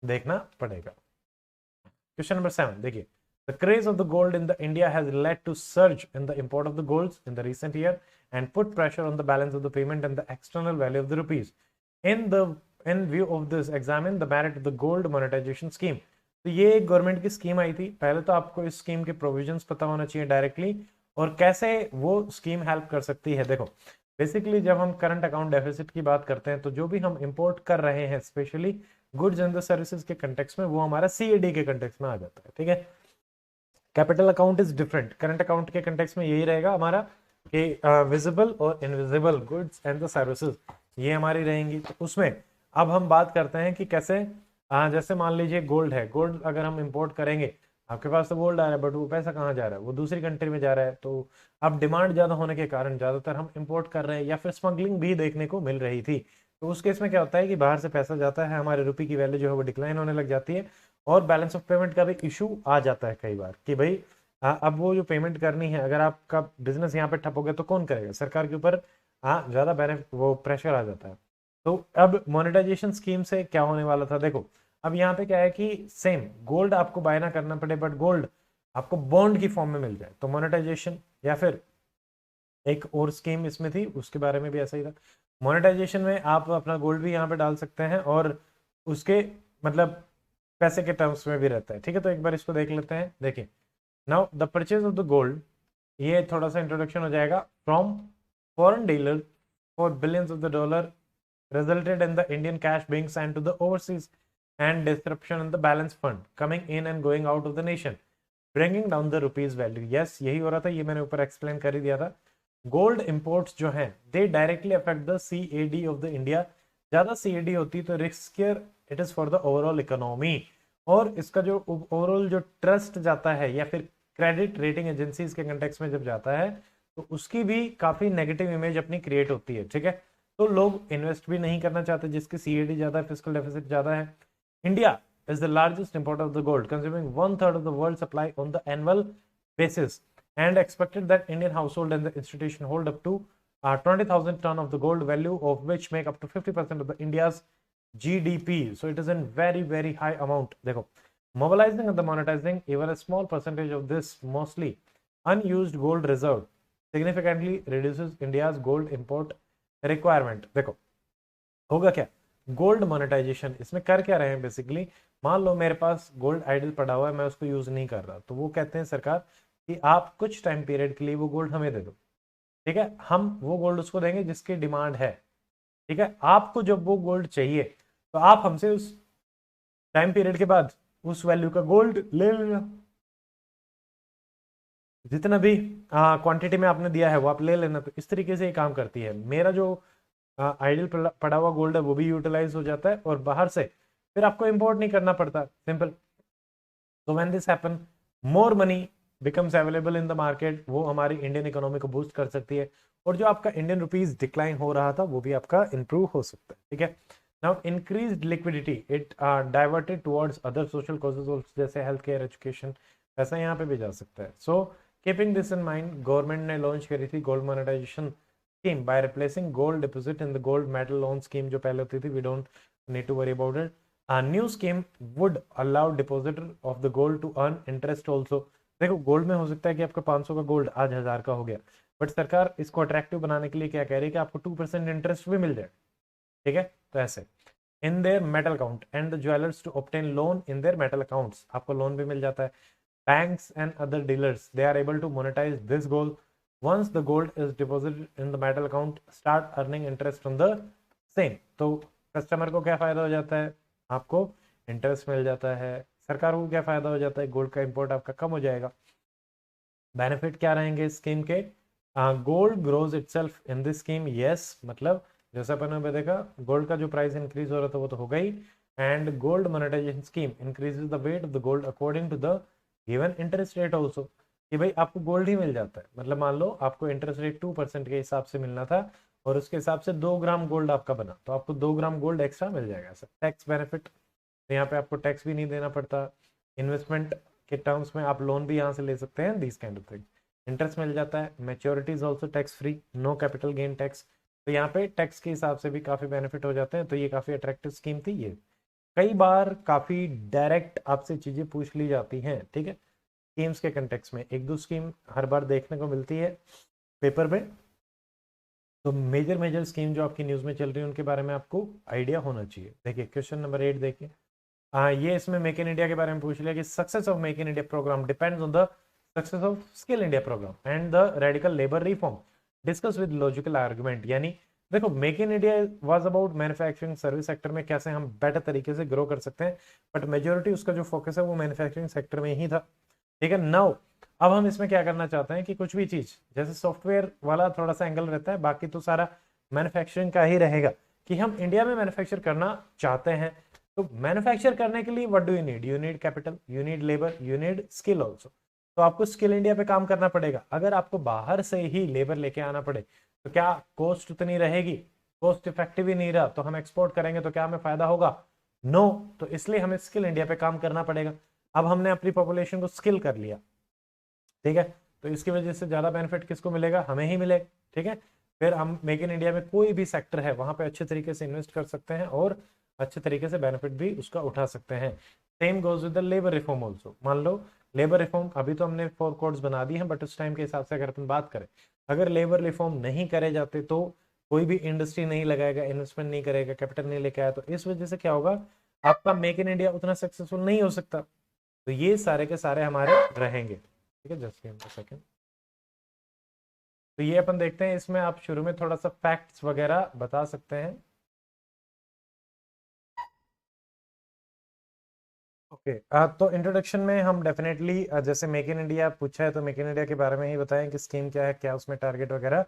देखना पड़ेगा। क्वेश्चन नंबर 7 देखिए, the craze of the gold in the India has led to surge in the import of the golds in the recent year and put pressure on the balance of the payment and the external value of the rupees. In view of this, examine the merit of the gold monetization scheme। तो ये एक गवर्नमेंट की स्कीम आई थी। पहले तो आपको इस स्कीम के प्रोविजंस पता होना चाहिए डायरेक्टली, और कैसे वो स्कीम हेल्प कर सकती है। देखो बेसिकली जब हम करंट अकाउंट डेफिसिट की बात करते हैं, तो जो भी हम इंपोर्ट कर रहे हैं specially goods and the services के कंटेक्स्ट में, वो हमारा CAD के कंटेक्स्ट में आ जाता है, ठीक है। Capital account is different. Current account के कंटेक्स्ट में यही रहेगा हमारा कि विजिबल और invisible goods and the services ये हमारी रहेंगी। तो उसमें अब हम बात करते हैं कि कैसे, जैसे मान लीजिए गोल्ड है, गोल्ड अगर हम इंपोर्ट करेंगे, आपके पास तो गोल्ड आ रहा है बट वो पैसा कहाँ जा रहा है, वो दूसरी कंट्री में जा रहा है। तो अब डिमांड ज्यादा होने के कारण ज्यादातर हम इंपोर्ट कर रहे हैं, या फिर स्मगलिंग भी देखने को मिल रही थी। तो उस केस में क्या होता है कि बाहर से पैसा जाता है, हमारे रुपये की वैल्यू जो है वो डिक्लाइन होने लग जाती है, और बैलेंस ऑफ पेमेंट का भी इशू आ जाता है कई बार कि भाई अब वो जो पेमेंट करनी है, अगर आपका बिजनेस यहाँ पे ठप हो गया तो कौन करेगा? सरकार के ऊपर ज्यादा बेनिफिट वो प्रेशर आ जाता है। तो अब मोनेटाइजेशन स्कीम से क्या होने वाला था, देखो अब यहाँ पे क्या है कि सेम गोल्ड आपको बाय ना करना पड़े, बट गोल्ड आपको बॉन्ड की फॉर्म में मिल जाए, तो मोनेटाइजेशन। या फिर एक और स्कीम इसमें थी, उसके बारे में भी ऐसा ही था। मोनेटाइजेशन में आप अपना गोल्ड भी यहाँ पे डाल सकते हैं, और उसके मतलब पैसे के टर्म्स में भी रहता है, ठीक है। तो एक बार इसको देख लेते हैं। देखिए now the purchase of the gold, ये थोड़ा सा इंट्रोडक्शन हो जाएगा। From foreign dealer for billions of the dollar resulted in the Indian cash being sent to the overseas and disruption in the balance fund coming in and going out of the nation, bringing down the rupees value। yes, यही हो रहा था, ये मैंने ऊपर एक्सप्लेन कर ही दिया था। गोल्ड इंपोर्ट्स जो हैं दे directly affect the CAD of the India. ज्यादा CAD होती तो riskier it is for the overall economy, और इसका जो ओवरऑल जो ट्रस्ट जाता है या फिर क्रेडिट रेटिंग एजेंसीज के कंटेक्स्ट में जब जाता है, तो उसकी भी काफी नेगेटिव इमेज अपनी क्रिएट होती है, ठीक है। तो लोग इन्वेस्ट भी नहीं करना चाहते जिसकी CAD ज्यादा है, फिस्कल डेफिसिट ज्यादा है। India is the largest importer of the gold, consuming 1/3 of the world supply on the annual basis, and expected that Indian household and the institution hold up to 20,000 ton of the gold, value of which make up to 50% of the India's GDP। So it is a very very high amount। देखो mobilizing and the monetizing even a small percentage of this mostly unused gold reserve significantly reduces India's gold import requirement. देखो होगा क्या, गोल्ड मोनेटाइजेशन इसमें कर क्या रहे हैं बेसिकली, मान लो मेरे पास गोल्ड आइडल पड़ा हुआ है, मैं उसको यूज नहीं कर रहा, तो वो कहते हैं सरकार कि आप कुछ टाइम पीरियड के लिए वो गोल्ड हमें दे दो, ठीक है, हम वो गोल्ड उसको देंगे जिसकी डिमांड है, ठीक है, आपको जब वो गोल्ड चाहिए तो आप हमसे उस टाइम पीरियड के बाद उस वैल्यू का गोल्ड ले लेना, जितना भी क्वांटिटी में आपने दिया है वो आप ले लेना। तो इस तरीके से ये काम करती है, मेरा जो आइडल पड़ा हुआ गोल्ड है वो भी यूटिलाइज हो जाता है और बाहर से फिर आपको इंपोर्ट नहीं करना पड़ता, सिंपल। तो when this happen, more money becomes available in the market, वो हमारी इंडियन इकोनॉमी को बूस्ट कर सकती है, और जो आपका इंडियन रुपीज डिक्लाइन हो रहा था वो भी आपका इंप्रूव हो सकता है, ठीक है। Now increased liquidity it diverted towards other social causes, जैसे हेल्थ केयर, एजुकेशन, पैसा यहाँ पे भी जा सकता है। So keeping this in mind, government ने लॉन्च करी थी gold monetisation scheme by replacing gold deposit in the gold medal loan scheme, जो पहले होती थी, we don't need to worry about it. A new scheme would allow depositor of the gold to earn interest also। देखो गोल्ड में हो सकता है कि आपका 500 का गोल्ड आज 1000 का हो गया, बट सरकार इसको अट्रैक्टिव बनाने के लिए क्या कह रही है कि आपको 2% इंटरेस्ट भी मिल जाए, ठीक है। तो ऐसे in their metal account and the jewellers to obtain loan in their metal accounts, आपको लोन भी मिल जाता है। Banks and other dealers they are able to monetise this gold once the gold is deposited in the metal account, start earning interest from the same. तो कस्टमर को क्या फायदा हो जाता है, आपको इंटरेस्ट मिल जाता है, सरकार को क्या फायदा हो जाता है, गोल्ड का इंपोर्ट आपका कम हो जाएगा। बेनिफिट क्या रहेंगे इस स्कीम के, gold grows itself in this scheme, yes, मतलब जैसा अपन ने देखा गोल्ड का जो प्राइस इंक्रीज हो रहा था वो तो हो गई, and gold monetisation scheme increases the weight of the gold according to the given interest rate also, कि भाई आपको गोल्ड ही मिल जाता है, मतलब मान लो आपको इंटरेस्ट रेट 2% के हिसाब से मिलना था और उसके हिसाब से 2 ग्राम गोल्ड आपका बना, तो आपको 2 ग्राम गोल्ड एक्स्ट्रा मिल जाएगा सर। टैक्स बेनिफिट, तो यहाँ पे आपको टैक्स भी नहीं देना पड़ता, इन्वेस्टमेंट के टर्म्स में आप लोन भी यहाँ से ले सकते हैं, this kind of thing, interest मिल जाता है, maturity is also tax free, no capital gain tax, तो यहाँ पे टैक्स के हिसाब से भी काफी बेनिफिट हो जाते हैं। तो ये काफी अट्रैक्टिव स्कीम थी ये। कई बार काफी डायरेक्ट आपसे चीजें पूछ ली जाती हैं, ठीक है, स्कीम्स के कंटेक्स में, एक दो स्कीम हर बार देखने को मिलती है पेपर में, तो मेजर मेजर स्कीम जो आपकी न्यूज में चल रही है उनके बारे में आपको आइडिया होना चाहिए। देखिए क्वेश्चन नंबर 8 देखिए, ये इसमें मेक इन इंडिया के बारे में पूछ लिया कि success of make in India programme depends on the success of skill India programme and the radical labour reform, discuss with logical argument. यानी देखो make in India was about manufacturing service sector में कैसे हम बेटर तरीके से ग्रो कर सकते हैं, बट मेजोरिटी उसका जो फोकस है वो मैन्युफैक्चरिंग सेक्टर में ही था, ठीक है। नाउ अब हम इसमें क्या करना चाहते हैं कि कुछ भी चीज जैसे सॉफ्टवेयर वाला थोड़ा सा एंगल रहता है, बाकी तो सारा मैन्युफैक्चरिंग का ही रहेगा, कि हम इंडिया में मैन्युफैक्चर करना चाहते हैं। तो मैन्युफैक्चर करने के लिए what do you need capital, you need labour, you need skill also. तो आपको स्किल इंडिया पे काम करना पड़ेगा। अगर आपको बाहर से ही लेबर लेके आना पड़े तो क्या कॉस्ट उतनी रहेगी, कॉस्ट इफेक्टिव ही नहीं रहा तो हम एक्सपोर्ट करेंगे तो क्या हमें फायदा होगा, नो। तो इसलिए हमें स्किल इंडिया पे काम करना पड़ेगा। अब हमने अपनी पॉपुलेशन को स्किल कर लिया, ठीक है, तो इसकी वजह से ज्यादा बेनिफिट किसको मिलेगा, हमें ही मिलेगा, ठीक है। फिर हम मेक इन इंडिया में कोई भी सेक्टर है वहां पे अच्छे तरीके से इन्वेस्ट कर सकते हैं और अच्छे तरीके से बेनिफिट भी उसका उठा सकते हैं। Same goes with the labour reform also. मान लो लेबर रिफॉर्म, अभी तो हमने 4 कोड्स बना दिए हैं, बट उस टाइम के हिसाब से अगर अपन बात करें, अगर लेबर रिफॉर्म नहीं करे जाते तो कोई भी इंडस्ट्री नहीं लगाएगा, इन्वेस्टमेंट नहीं करेगा, कैपिटल नहीं लेके आया, तो इस वजह से क्या होगा, आपका मेक इन इंडिया उतना सक्सेसफुल नहीं हो सकता। तो ये सारे के सारे हमारे रहेंगे, ठीक है, जस्ट गिव सेकंड। तो ये अपन देखते हैं, इसमें आप शुरू में थोड़ा सा फैक्ट्स वगैरह बता सकते हैं। ओके तो इंट्रोडक्शन में हम डेफिनेटली जैसे मेक इन इंडिया पूछा है तो मेक इन इंडिया के बारे में ही बताएं कि स्कीम क्या है, क्या उसमें टारगेट वगैरह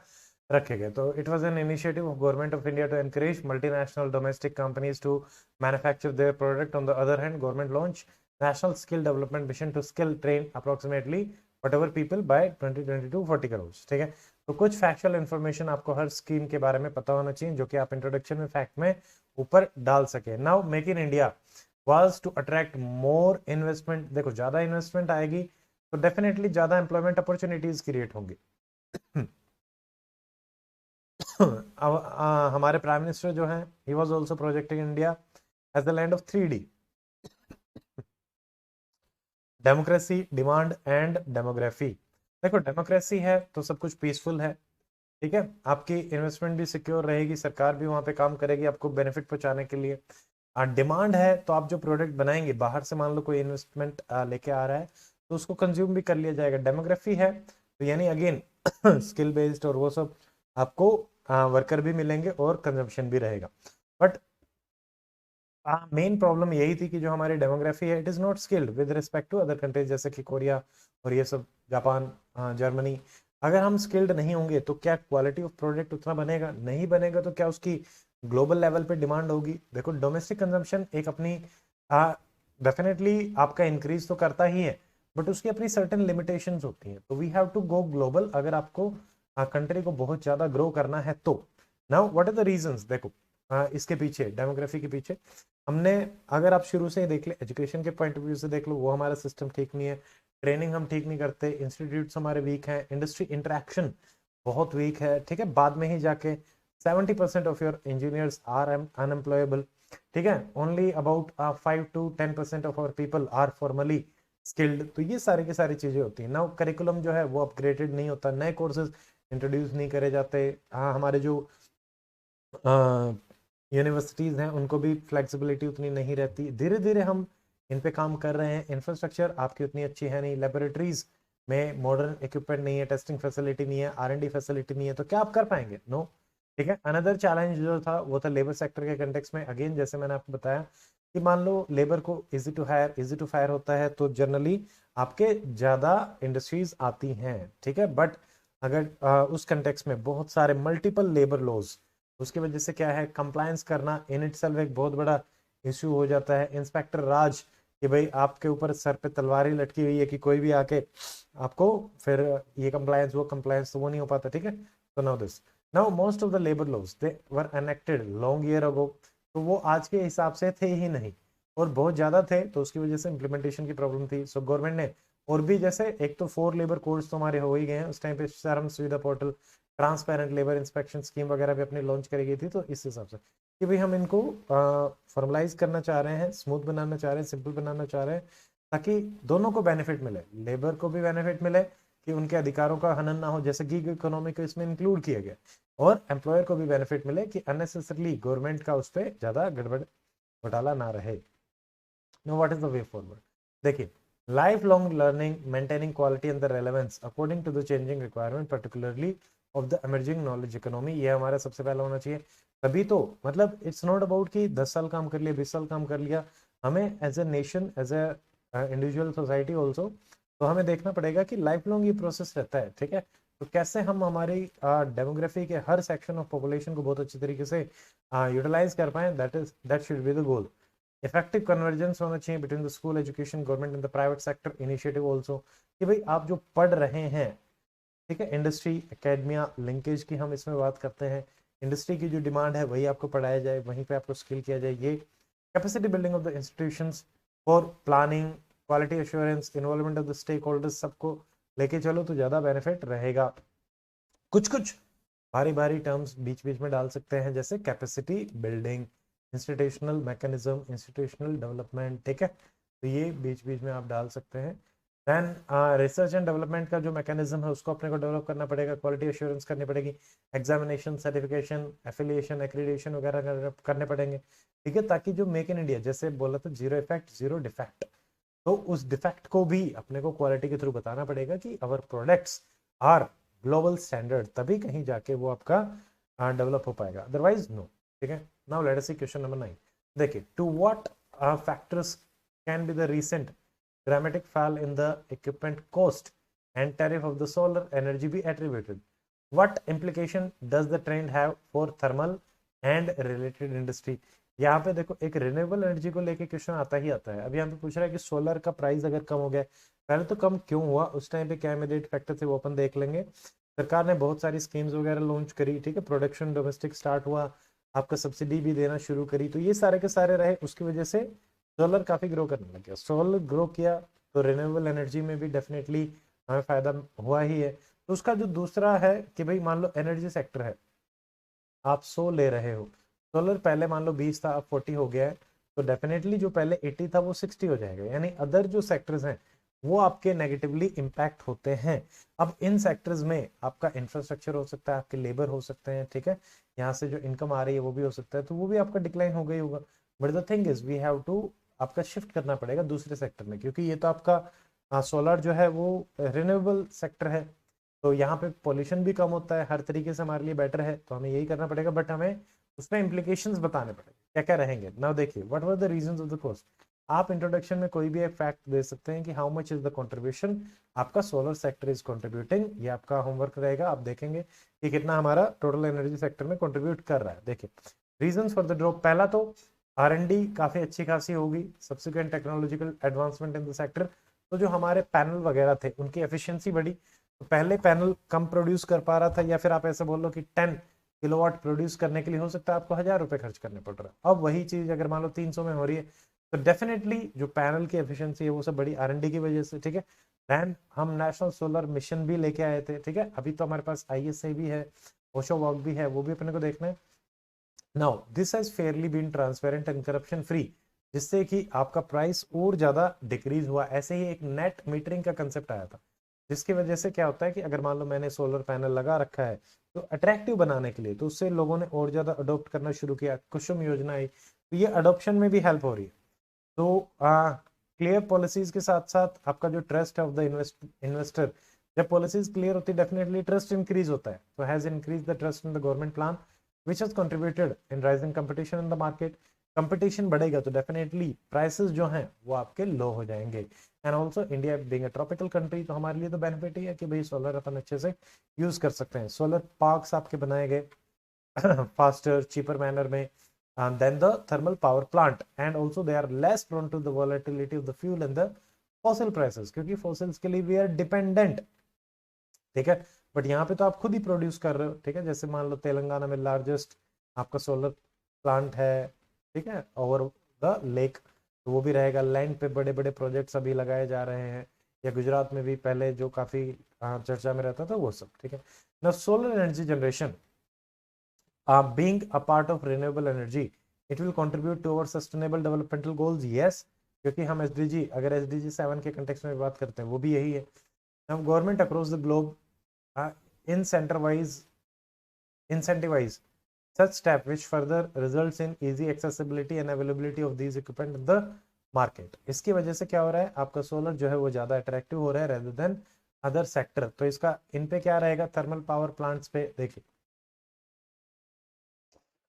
रखे गए। तो it was an initiative of government of India to encourage multinational domestic companies to manufacture their product. On the other hand government launch national skill development mission to skill train approximately whatever people by 2022 40 crore, ठीक है। तो कुछ फैक्चुअल इन्फॉर्मेशन आपको हर स्कीम के बारे में पता होना चाहिए जो कि आप इंट्रोडक्शन में फैक्ट में ऊपर डाल सके। Now make in India was to attract more investment. देखो ज्यादा इन्वेस्टमेंट आएगी तो डेफिनेटली ज्यादा एम्प्लॉयमेंट अपॉर्चुनिटीज क्रिएट होंगी। अब हमारे प्राइम मिनिस्टर जो हैं he was also projecting India as the land of 3D, democracy, demand and demography. देखो डेमोक्रेसी है तो सब कुछ पीसफुल है, ठीक है, आपकी इन्वेस्टमेंट भी सिक्योर रहेगी, सरकार भी वहां पे काम करेगी आपको बेनिफिट पहुंचाने के लिए। डिमांड है तो आप जो प्रोडक्ट बनाएंगे बाहर से, मान लो कोई इन्वेस्टमेंट लेके आ रहा है तो उसको कंज्यूम भी कर लिया जाएगा। डेमोग्राफी है तो यानी अगेन स्किल बेस्ड और वो सब, आपको वर्कर भी मिलेंगे और कंजम्पशन भी रहेगा। बट मेन प्रॉब्लम यही थी कि जो हमारी डेमोग्राफी है it is not skilled with respect to other countries जैसे कि कोरिया और ये सब, जापान, जर्मनी। अगर हम स्किल्ड नहीं होंगे तो क्या क्वालिटी ऑफ प्रोडक्ट उतना बनेगा, नहीं बनेगा तो क्या उसकी ग्लोबल लेवल पे डिमांड होगी। देखो डोमेस्टिक कंजम्पशन एक अपनी डेफिनेटली आपका इंक्रीज तो करता ही है, बट उसकी अपनी सर्टेन लिमिटेशंस होती हैं। तो we have to go global अगर आपको कंट्री को बहुत ज्यादा ग्रो करना है तो। Now what are the reasons, देखो इसके पीछे, डेमोग्राफी के पीछे हमने, अगर आप शुरू से ही देख ले, एजुकेशन के पॉइंट ऑफ व्यू से देख लो, वो हमारा सिस्टम ठीक नहीं है, ट्रेनिंग हम ठीक नहीं करते, इंस्टीट्यूट्स हमारे वीक हैं, इंडस्ट्री इंटरेक्शन बहुत वीक है, ठीक है, बाद में ही जाके 70% of your engineers are unemployable, ठीक है, only about 5 to 10% of our people are formally skilled. तो ये सारी की सारी चीजें होती हैं। नाउ करिकुलम जो है वो अपग्रेडेड नहीं होता, नए कोर्सेज इंट्रोड्यूस नहीं करे जाते। हाँ, हमारे जो यूनिवर्सिटीज़ हैं उनको भी फ्लेक्सिबिलिटी उतनी नहीं रहती। धीरे धीरे हम इन पे काम कर रहे हैं। इंफ्रास्ट्रक्चर आपकी उतनी अच्छी है नहीं, लेबोरेटरीज में मॉडर्न इक्विपमेंट नहीं है, टेस्टिंग फैसिलिटी नहीं है, R&D फैसिलिटी नहीं है, तो क्या आप कर पाएंगे? नो। ठीक है, अनदर चैलेंज जो था वो था लेबर सेक्टर के कंटेक्स में। अगेन जैसे मैंने आपको बताया कि मान लो लेबर को easy to hire easy to fire होता है तो जनरली आपके ज्यादा इंडस्ट्रीज आती हैं, ठीक है। बट अगर उस कंटेक्स में बहुत सारे मल्टीपल लेबर लॉज, उसकी वजह से क्या है, कंप्लायंस करना इन इटसेल्फ एक बहुत बड़ा इश्यू हो जाता है। इंस्पेक्टर राज, कि भाई आपके ऊपर सर पे तलवार ही लटकी हुई है कि कोई भी आके आपको फिर ये कंप्लायंस वो कंप्लायंस, तो वो नहीं हो पाता, ठीक है। तो now this, now most of the labour laws they were enacted long year ago, तो वो आज के हिसाब से थे ही नहीं और बहुत ज्यादा थे, तो उसकी वजह से इम्प्लीमेंटेशन की प्रॉब्लम थी। सो गवर्नमेंट ने और भी, जैसे एक तो 4 लेबर कोड्स तो हमारे हो ही गए हैं, उस टाइम पे श्रम सुविधा portal, transparent labour inspection scheme वगैरह भी अपनी लॉन्च करी गई थी। तो इस हिसाब से कि भाई हम इनको फॉर्मलाइज करना चाह रहे हैं, स्मूथ बनाना चाह रहे हैं, सिंपल बनाना चाह रहे हैं, ताकि दोनों को बेनिफिट मिले, लेबर को भी बेनिफिट मिले कि उनके अधिकारों का हनन ना हो, जैसे गिग इकोनॉमी को इसमें इंक्लूड किया गया, और एम्प्लॉयर को भी बेनिफिट मिले कि अननेसेसरली गवर्नमेंट का उस पर ज्यादा गड़बड़ घोटाला ना रहे। No, what is the way forward? देखिए, lifelong learning, maintaining quality and the relevance according to the changing requirement particularly of the emerging knowledge economy, ये हमारा सबसे पहला होना चाहिए। तभी तो, मतलब इट्स नॉट अबाउट कि 10 साल काम कर लिया, 20 साल काम कर लिया, हमें as a nation, as a individual society also, तो हमें देखना पड़ेगा कि लाइफ लॉन्ग ये प्रोसेस रहता है, ठीक है। तो कैसे हम हमारी डेमोग्राफी के हर सेक्शन ऑफ पॉपुलेशन को बहुत अच्छी तरीके से यूटिलाइज कर पाए, that should be the goal. Effective convergence होना चाहिए between the school education, government and the private sector initiative also, कि भाई आप जो पढ़ रहे हैं, ठीक है, इंडस्ट्री एकेडमिया लिंकेज की हम इसमें बात करते हैं, इंडस्ट्री की जो डिमांड है वही आपको पढ़ाया जाए, वहीं पे आपको स्किल किया जाए। ये capacity building of the institutions for planning, quality assurance, involvement of the stakeholders, सबको लेके चलो तो ज्यादा बेनिफिट रहेगा। कुछ कुछ भारी भारी टर्म्स बीच बीच में डाल सकते हैं, जैसे capacity building, institutional mechanism, institutional development, ठीक है, तो ये बीच बीच में आप डाल सकते हैं। देन रिसर्च एंड डेवलपमेंट का जो मैकेनिज्म है उसको अपने को डेवलप करना पड़ेगा, क्वालिटी एश्योरेंस करनी पड़ेगी, एग्जामिनेशन, सर्टिफिकेशन, एफिलिएशन, एक्रीडिएशन वगैरह करने पड़ेंगे, ठीक है, ताकि जो मेक इन इंडिया जैसे बोला था, जीरो इफेक्ट जीरो डिफेक्ट, तो उस डिफेक्ट को भी अपने को क्वालिटी के थ्रू बताना पड़ेगा कि अवर प्रोडक्ट्स आर ग्लोबल स्टैंडर्ड, तभी कहीं जाके वो आपका डेवलप हो पाएगा, अदरवाइज नो। ठीक है, now let us see question number 9। देखिए, to what factors can be the recent dramatic fall in the equipment cost and tariff of the solar energy be attributed? What implication does the trend have for thermal and related industry? यहाँ पे देखो, एक रिन्यूएबल एनर्जी को लेके क्वेश्चन आता ही आता है। अब यहाँ पे पूछ रहा है कि सोलर का प्राइस अगर कम हो गया, पहले तो कम क्यों हुआ, उस टाइम पे क्या इमीडिएट फैक्टर थे वो अपन देख लेंगे। सरकार ने बहुत सारी स्कीम्स वगैरह लॉन्च करी, ठीक है, प्रोडक्शन डोमेस्टिक स्टार्ट हुआ, आपका सब्सिडी भी देना शुरू करी, तो ये सारे के सारे रहे, उसकी वजह से सोलर काफी ग्रो करने लग गया। सोलर ग्रो किया तो रिन्यूएबल एनर्जी में भी डेफिनेटली हमें फायदा हुआ ही है। तो उसका जो दूसरा है कि भाई मान लो एनर्जी सेक्टर है, आप 100 ले रहे हो, सोलर पहले मान लो 20 था, अब 40 हो गया है, तो डेफिनेटली जो पहले 80 था वो 60 हो जाएगा, यानी अदर जो सेक्टर्स हैं वो आपके नेगेटिवली इम्पैक्ट होते हैं। अब इन सेक्टर्स में आपका इंफ्रास्ट्रक्चर हो सकता है, आपके लेबर हो सकते हैं, ठीक है, यहाँ से जो इनकम आ रही है वो भी हो सकता है, तो वो भी आपका डिक्लाइन हो गई होगा। But the thing is we have to आपका शिफ्ट करना पड़ेगा दूसरे सेक्टर में, क्योंकि ये तो आपका सोलर जो है वो रिन्यूएबल सेक्टर है, तो यहाँ पे पॉल्यूशन भी कम होता है, हर तरीके से हमारे लिए बेटर है, तो हमें यही करना पड़ेगा। बट हमें उसमें इम्प्लीकेशंस बताने पड़ेंगे क्या क्या रहेंगे। नाउ देखिए what were the reasons of the cost. आप इंट्रोडक्शन में कोई भी एक फैक्ट दे सकते हैं कि how much is the contribution आपका सोलर सेक्टर इज कंट्रीब्यूटिंग, ये आपका होमवर्क रहेगा। आप देखेंगे कि कितना हमारा टोटल एनर्जी सेक्टर में कंट्रीब्यूट कर रहा है। देखिए रीजंस फॉर द ड्रॉप, पहला तो R&D काफी अच्छी खासी होगी, subsequent technological advancement in the sector, तो जो हमारे पैनल वगैरह थे उनकी एफिशिएंसी बढ़ी, तो पहले पैनल कम प्रोड्यूस कर पा रहा था, या फिर आप ऐसे बोल लो कि 10 किलोवाट प्रोड्यूस करने के लिए हो सकता है आपको 1000 रुपए खर्च करने पड़ रहा है। अब वही चीज अगर मान लो 300 में हो रही है, तो डेफिनेटली जो पैनल की एफिशिएंसी है वो सब बड़ी R&D की वजह से, ठीक है। देन हम नेशनल सोलर मिशन भी लेके आए थे, ठीक है, अभी तो हमारे पास ISA भी है, ओशो वर्क भी है, वो भी अपने को देखना है। Now this has fairly been transparent and corruption free, जिससे कि आपका प्राइस और ज्यादा डिक्रीज हुआ। ऐसे ही एक नेट मीटरिंग का कंसेप्ट आया था, जिसकी वजह से क्या होता है कि अगर मान लो मैंने सोलर पैनल लगा रखा है, तो अट्रैक्टिव बनाने के लिए, तो उससे लोगों ने और ज्यादा अडॉप्ट करना शुरू किया, कुसुम योजना आई, तो ये अडॉप्शन में भी हेल्प हो रही है। तो क्लियर पॉलिसीज के साथ साथ आपका जो ट्रस्ट है ऑफ द इन्वेस्टर, जब पॉलिसीज क्लियर होती है डेफिनेटली ट्रस्ट इंक्रीज होता है, तो has increase the trust in the government plan which has contributed in rising competition in the market। Competition बढ़ेगा तो डेफिनेटली प्राइसेस जो हैं वो आपके लो हो जाएंगे। And also India being a tropical country, तो हमारे लिए तो बेनिफिट ही है कि भाई सोलर अपन अच्छे से यूज कर सकते हैं। सोलर पार्क्स आपके बनाए गए फास्टर चीपर मैनर में than the thermal power plant, and also they are less prone to the volatility of the fuel and the fossil prices, क्योंकि fossils के लिए we are dependent, ठीक है। बट यहाँ पे तो आप खुद ही प्रोड्यूस कर रहे हो, ठीक है, जैसे मान लो तेलंगाना में लार्जेस्ट आपका सोलर प्लांट है, ठीक है, ओवर द लेक, तो वो भी रहेगा। लैंड पे बड़े बड़े प्रोजेक्ट्स अभी लगाए जा रहे हैं, या गुजरात में भी पहले जो काफी चर्चा में रहता था वो सब, ठीक है ना। Solar energy generation being a part of renewable energy, it will contribute to our sustainable developmental goals, yes, क्योंकि हम SDG, अगर SDG 7 के कंटेक्स्ट में बात करते हैं वो भी यही है। now government across the globe incentivize such step which further results in easy accessibility and availability of these equipment in the market। इसकी वजह से क्या हो रहा है, आपका सोलर जो है वो ज्यादा अट्रैक्टिव हो रहा है रेदर देन अदर सेक्टर। तो इसका इन पे क्या रहेगा, थर्मल पावर प्लांट्स पे देखिए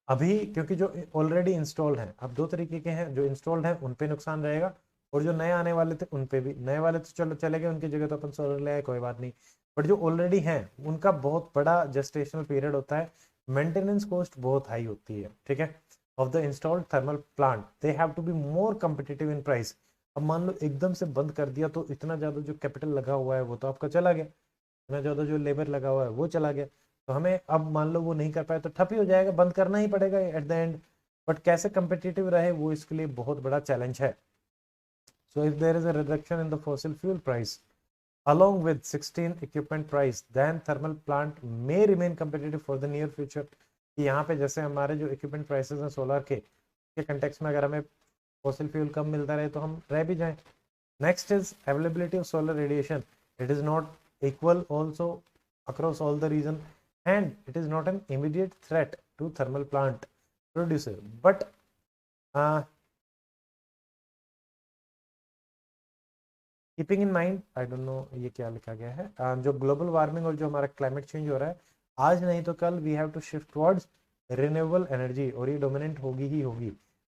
अभी, क्योंकि जो ऑलरेडी इंस्टॉल्ड हैं, अब दो तरीके के हैं, जो इंस्टॉल्ड हैं उन पे नुकसान रहेगा, और जो नए आने वाले थे उन पे भी। नए वाले तो चलो चले गए, उनकी जगह तो अपन सोलर ले आए, कोई बात नहीं। बट जो ऑलरेडी हैं उनका बहुत बड़ा जेस्टेशनल पीरियड होता है, मेंटेनेंस कॉस्ट बहुत हाई होती है, ठीक है, of the installed thermal plant. They have to be more competitive in price. अब मान लो एकदम से बंद कर दिया, तो इतना ज्यादा जो कैपिटल लगा हुआ है वो तो आपका चला गया, इतना ज्यादा जो लेबर लगा हुआ है वो चला गया, तो हमें अब मान लो वो नहीं कर पाए तो ठप ही हो जाएगा, बंद करना ही पड़ेगा एट द एंड। बट कैसे कंपिटिटिव रहे वो इसके लिए बहुत बड़ा चैलेंज है। So if there is a reduction in the fossil fuel price along with 16 equipment price, then thermal plant may remain competitive for the near future। कि यहाँ पे जैसे हमारे जो इक्विपमेंट प्राइसेस हैं सोलर के कंटेक्स्ट में, अगर हमें फॉसिल फ्यूल कम मिलता रहे तो हम रह भी जाएं। Next is availability of solar radiation, it is not equal also across all the region, and it is not an immediate threat to thermal plant producer, but keeping in mind, I don't know ये क्या लिखा गया है, जो ग्लोबल वार्मिंग और जो हमारा क्लाइमेट चेंज हो रहा है, आज नहीं तो कल we have to shift towards renewable energy, और ये डोमिनेंट होगी ही होगी।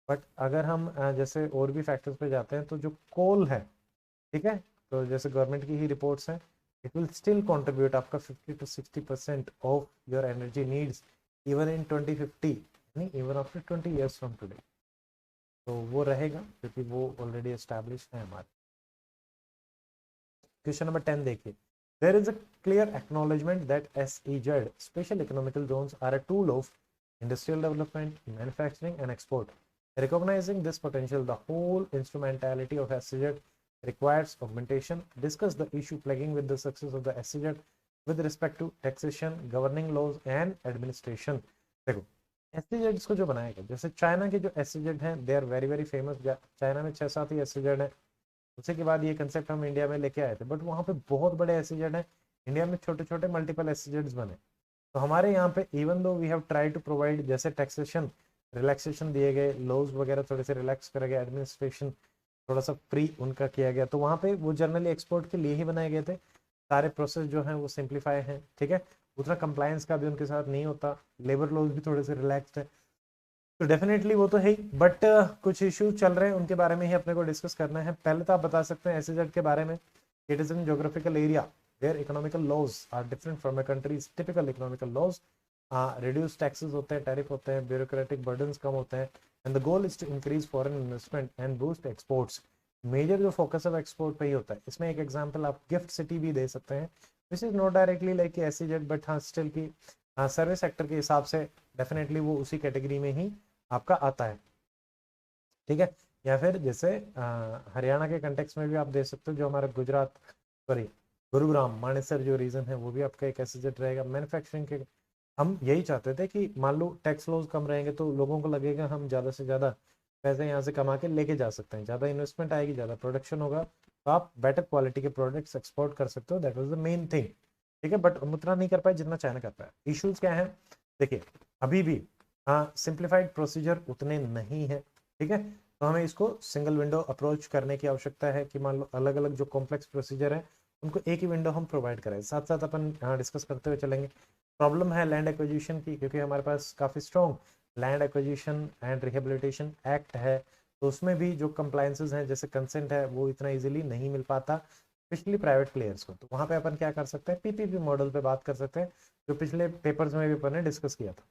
बट अगर हम जैसे और भी फैक्टर्स पे जाते हैं, तो जो कोल है, ठीक है, तो जैसे गवर्नमेंट की ही रिपोर्ट्स हैं, इट विल स्टिल कंट्रीब्यूट आपका 50 to 60% of your energy needs even in 2050, यानी even after 20 years from today. तो वो रहेगा क्योंकि वो ऑलरेडी एस्टैब्लिश है हमारे। क्वेश्चन नंबर 10 देखिए, there is a clear acknowledgement that SEZ special economical zones are a tool of industrial development, manufacturing and export। Recognizing this potential, the whole instrumentality of SEZ requires augmentation। Discuss the issue plaguing with the success of the SEZ with respect to taxation, governing laws and administration। देखो SEZ को जो बनाया गया, जैसे चाइना के जो SEZ हैं, they are very very famous. China में 6-7 ही SEZ हैं, उसी के बाद ये कंसेप्ट हम इंडिया में लेके आए थे, बट वहाँ पे बहुत बड़े एसईजेड हैं, इंडिया में छोटे छोटे मल्टीपल एसईजेड्स बने। तो हमारे यहाँ पे even though we have try to provide, जैसे टैक्सेशन रिलैक्सेशन दिए गए, लॉज वगैरह थोड़े से रिलैक्स करे गए, एडमिनिस्ट्रेशन थोड़ा सा फ्री उनका किया गया, तो वहाँ पे वो जनरली एक्सपोर्ट के लिए ही बनाए गए थे। सारे प्रोसेस जो हैं वो सिंप्लीफाई हैं, ठीक है, उतना कंप्लायंस का भी उनके साथ नहीं होता, लेबर लॉज भी थोड़े से रिलैक्स्ड है। तो डेफिनेटली वो तो है ही, बट कुछ इश्यूज चल रहे हैं, उनके बारे में ही अपने को डिस्कस करना है। पहले तो आप बता सकते हैं एसईजेड के बारे में, it is in geographical area where economical laws are different from a countries typical economical laws, reduce taxes होते हैं, टैरिफ होते हैं, ब्यूरोक्रेटिक बर्डन्स कम होते हैं, and the goal is to increase foreign investment and boost exports. Major जो फोकस है वो एक्सपोर्ट पे ही होता है। इसमें एक एग्जांपल आप गिफ्ट सिटी भी दे सकते हैं, this is not directly like SEZ, but हाँ स्टिल की सर्विस सेक्टर के हिसाब से डेफिनेटली वो उसी कैटेगरी में ही आपका आता है, ठीक है। या फिर जैसे हरियाणा के कंटेक्स में भी आप दे सकते हो, जो हमारा गुजरात, सॉरी गुरुग्राम मानेसर जो रीजन है वो भी आपका एक एसईजेड रहेगा। मैन्युफैक्चरिंग के हम यही चाहते थे कि मान लो टैक्स लॉज कम रहेंगे तो लोगों को लगेगा हम ज़्यादा से ज़्यादा पैसे यहाँ से कमा के लेके जा सकते हैं, ज़्यादा इन्वेस्टमेंट आएगी, ज़्यादा प्रोडक्शन होगा, तो आप बेटर क्वालिटी के प्रोडक्ट्स एक्सपोर्ट कर सकते हो, that was the main thing, ठीक है। बट हम उतना नहीं कर पाए जितना चाइना कर पाया। इश्यूज क्या है, देखिए अभी भी सिंप्लीफाइड प्रोसीजर उतने नहीं है, ठीक है। तो हमें इसको सिंगल विंडो अप्रोच करने की आवश्यकता है कि मान लो अलग अलग जो कॉम्प्लेक्स प्रोसीजर है उनको एक ही विंडो हम प्रोवाइड करें। साथ साथ अपन डिस्कस करते हुए चलेंगे। प्रॉब्लम है लैंड एक्विजिशन की, क्योंकि हमारे पास काफ़ी strong land acquisition and rehabilitation act है, तो उसमें भी जो कंप्लायंसेस हैं जैसे कंसेंट है वो इतना इजीली नहीं मिल पाता स्पेशली प्राइवेट प्लेयर्स को। तो वहाँ पे अपन क्या कर सकते हैं, पीपीपी मॉडल पे बात कर सकते हैं, जो पिछले पेपर्स में भी अपन ने डिस्कस किया था।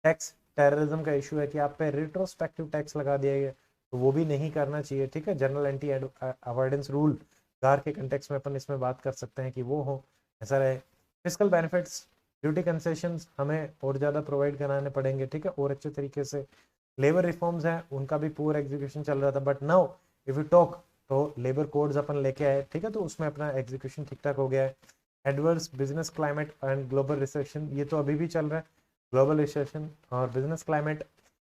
टैक्स टेररिज्म का इशू है कि आप पे रिट्रोस्पेक्टिव टैक्स लगा दिया गया, तो वो भी नहीं करना चाहिए, ठीक है। जनरल एंटी अवॉइडेंस रूल गार के कंटेक्स में अपन इसमें बात कर सकते हैं कि वो हो, ऐसा रहे। फिजिकल बेनिफिट्स, ड्यूटी कंसेशंस हमें और ज़्यादा प्रोवाइड कराने पड़ेंगे, ठीक है, और अच्छे तरीके से। लेबर रिफॉर्म्स हैं, उनका भी पूरा एग्जीक्यूशन चल रहा था, but now if you talk तो लेबर कोड्स अपन लेके आए, ठीक है, तो उसमें अपना एग्जीक्यूशन ठीक ठाक हो गया है। Adverse business climate and global recession, ये तो अभी भी चल रहा है, ग्लोबल रिसेशन और बिजनेस क्लाइमेट,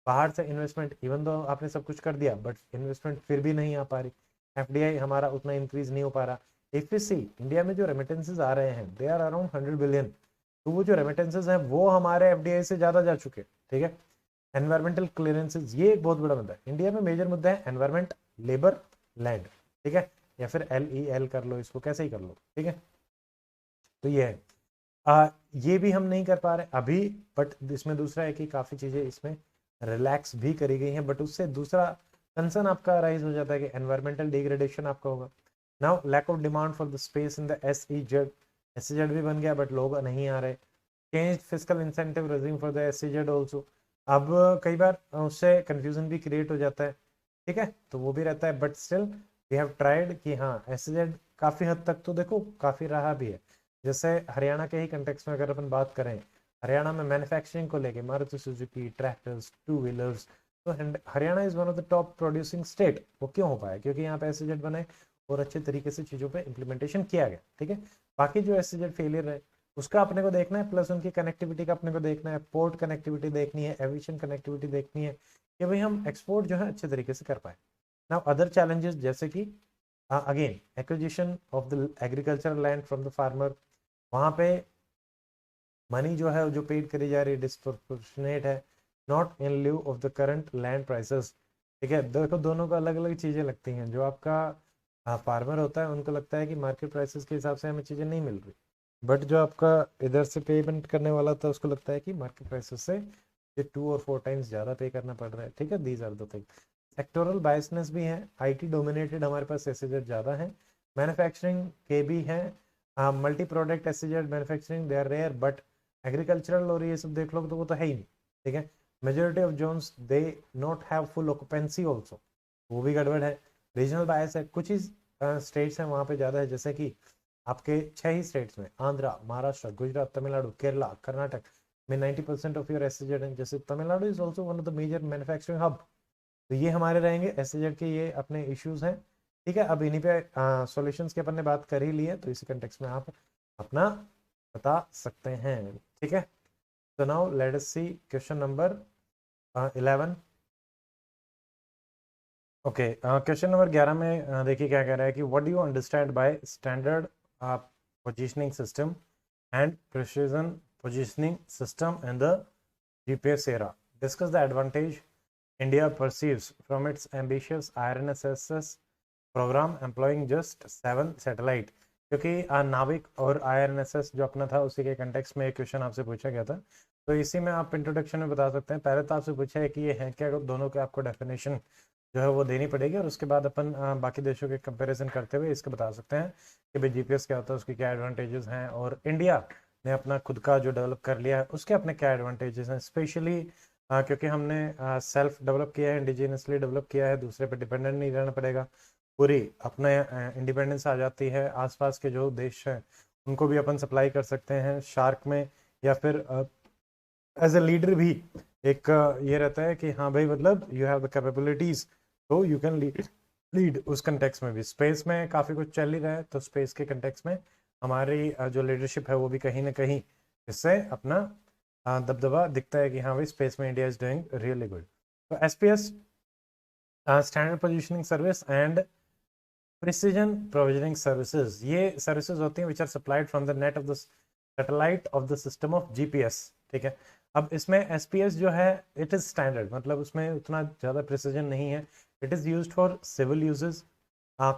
बाहर से इन्वेस्टमेंट इवन दो आपने सब कुछ कर दिया बट इन्वेस्टमेंट फिर भी नहीं आ पा रही, एफडीआई हमारा उतना इंक्रीज नहीं हो पा रहा। इफ यू सी इंडिया में जो रेमिटेंसेज आ रहे हैं दे आर अराउंड 100 बिलियन, तो वो जो रेमिटेंसेज हैं वो हमारे एफडीआई से ज्यादा जा चुके हैं, ठीक है। एनवायरमेंटल क्लियरेंसेज, ये एक बहुत बड़ा मुद्दा है इंडिया में। मेजर मुद्दा है एनवायरमेंट, लेबर, लैंड, ठीक है, या फिर LEL कर लो, इसको कैसे ही कर लो, ठीक है। तो ये है, ये भी हम नहीं कर पा रहे अभी, बट इसमें दूसरा है कि काफ़ी चीज़ें इसमें रिलैक्स भी करी गई हैं, बट उससे दूसरा कंसर्न आपका राइज हो जाता है कि एनवायरमेंटल डिग्रेडेशन आपका होगा। Now lack of demand for the space in the SEZ भी बन गया बट लोग नहीं आ रहे। Change physical incentive regime for the SEZ also, अब कई बार उससे कंफ्यूजन भी क्रिएट हो जाता है, ठीक है, तो वो भी रहता है, but still we have tried कि हाँ SEZ काफ़ी हद तक तो देखो काफ़ी रहा भी है। जैसे हरियाणा के ही कंटेक्स में अगर अपन बात करें, हरियाणा में मैन्युफैक्चरिंग को लेके Maruti Suzuki tractors, two wheelers, तो Haryana is one of the top producing state. वो क्यों हो पाया, क्योंकि यहाँ पे SEZ बने और अच्छे तरीके से चीज़ों पे इम्प्लीमेंटेशन किया गया, ठीक है। बाकी जो SEZ फेलियर है उसका अपने को देखना है, प्लस उनकी कनेक्टिविटी का अपने को देखना है, पोर्ट कनेक्टिविटी देखनी है, एविएशन कनेक्टिविटी देखनी है, कि भाई हम एक्सपोर्ट जो है अच्छे तरीके से कर पाए। नाउ अदर चैलेंजेस जैसे कि again acquisition of the agricultural land from the farmer, वहाँ पे मनी जो है जो पेड करी जा रही है डिस्प्रोपोर्शनेट है, not in lieu of the current land prices, ठीक है। देखो दोनों को अलग अलग चीज़ें लगती हैं, जो आपका फार्मर होता है उनको लगता है कि मार्केट प्राइसेस के हिसाब से हमें चीज़ें नहीं मिल रही, बट जो आपका इधर से पेमेंट करने वाला था उसको लगता है कि मार्केट प्राइसेस से ये 2 और 4 टाइम्स ज़्यादा पे करना पड़ रहा है, ठीक है। These are the thing. Sectoral biasness भी है, IT डोमिनेटेड हमारे पास SEZ ज़्यादा है, मैन्युफैक्चरिंग के भी हैं, multi product SEZ manufacturing they are rare, but agricultural और ये सब देख लो तो वो तो है ही नहीं, ठीक है। Majority of Jones they not have full occupancy also, वो भी गड़बड़ है। रीजनल बायस है, कुछ ही स्टेट्स हैं वहाँ पे ज़्यादा है, जैसे कि आपके 6 ही स्टेट्स में आंध्रा, महाराष्ट्र, गुजरात, तमिलनाडु, केरला, कर्नाटक में 90% ऑफ योर SEZ है। जैसे Tamil Nadu is also one of the major manufacturing hub, तो ये हमारे रहेंगे SEZ के, ये अपने इश्यूज हैं, ठीक है। अब इन्हीं पे सॉल्यूशंस के अपन ने बात कर ही ली है, तो इसी कंटेक्स्ट में आप अपना बता सकते हैं, ठीक है। तो now let us see question number 11। Okay, question number 11 में देखिए क्या कह रहा है कि what do you understand by standard positioning system and precision positioning system in the GPS era. Discuss the advantage India perceives from its ambitious IRNSS program employing just 7 satellite. क्योंकि नाविक और IRNSS जो अपना था उसी के कंटेक्स्ट में एक क्वेश्चन आपसे पूछा गया था, तो इसी में आप इंट्रोडक्शन में बता सकते हैं। पहले तो आपसे पूछा है कि ये है क्या, दोनों के आपको डेफिनेशन जो है वो देनी पड़ेगी, और उसके बाद अपन बाकी देशों के कंपैरिजन करते हुए इसके बता सकते हैं कि भाई जीपीएस क्या होता है, उसके क्या एडवांटेजेस हैं, और इंडिया ने अपना खुद का जो डेवलप कर लिया है उसके अपने क्या एडवांटेजेस हैं। स्पेशली क्योंकि हमने सेल्फ डेवलप किया है, इंडिजिनसली डेवलप किया है, दूसरे पर डिपेंडेंट नहीं रहना पड़ेगा, पूरी अपने इंडिपेंडेंस आ जाती है। आसपास के जो देश हैं उनको भी अपन सप्लाई कर सकते हैं शार्क में, या फिर एज ए लीडर भी एक ये रहता है कि हाँ भाई मतलब यू हैव द कैपेबिलिटीज, तो यू कैन लीड उस कंटेक्स में भी। स्पेस में काफ़ी कुछ चल ही रहा है, तो स्पेस के कंटेक्स में हमारी जो लीडरशिप है वो भी कहीं ना कहीं इससे अपना दबदबा दिखता है कि हाँ भाई स्पेस में India is doing really good. तो SPS standard positioning service and precision provisioning services, ये सर्विसेज होती हैं which are supplied from the net of the satellite of the system of GPS. ठीक है, अब इसमें एसपीएस जो है इट इज स्टैंडर्ड, मतलब उसमें उतना ज़्यादा प्रिसीजन नहीं है। It is used for civil uses,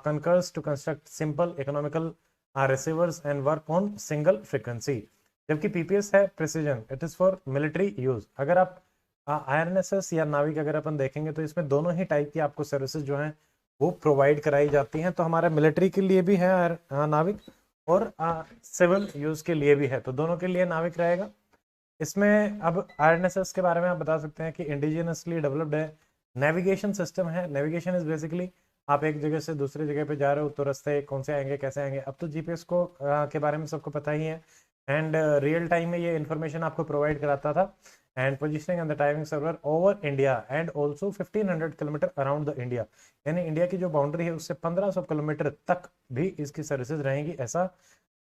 concurs to construct simple economical receivers and work on single frequency, जबकि पीपीएस है precision, it is for military use. अगर आप आईआरएनएसएस या नाविक अगर अपन देखेंगे तो इसमें दोनों ही टाइप की आपको सर्विसेज जो हैं वो प्रोवाइड कराई जाती हैं। तो हमारा मिलिट्री के लिए भी है नाविक, और सिविल यूज के लिए भी है, तो दोनों के लिए नाविक रहेगा। इसमें अब आईआरएनएसएस के बारे में आप बता सकते हैं कि इंडिजिनसली डेवलप्ड है, नेविगेशन सिस्टम है। नेविगेशन इज बेसिकली आप एक जगह से दूसरी जगह पे जा रहे हो तो रास्ते कौन से आएंगे, कैसे आएंगे, अब तो जीपीएस को के बारे में सबको पता ही है, एंड रियल टाइम में ये इन्फॉर्मेशन आपको प्रोवाइड कराता था। And positioning on the timing server over India and also 1500 kilometre around the India, यानी इंडिया की जो बाउंड्री है उससे 1500 किलोमीटर तक भी इसकी सर्विसेज रहेंगी, ऐसा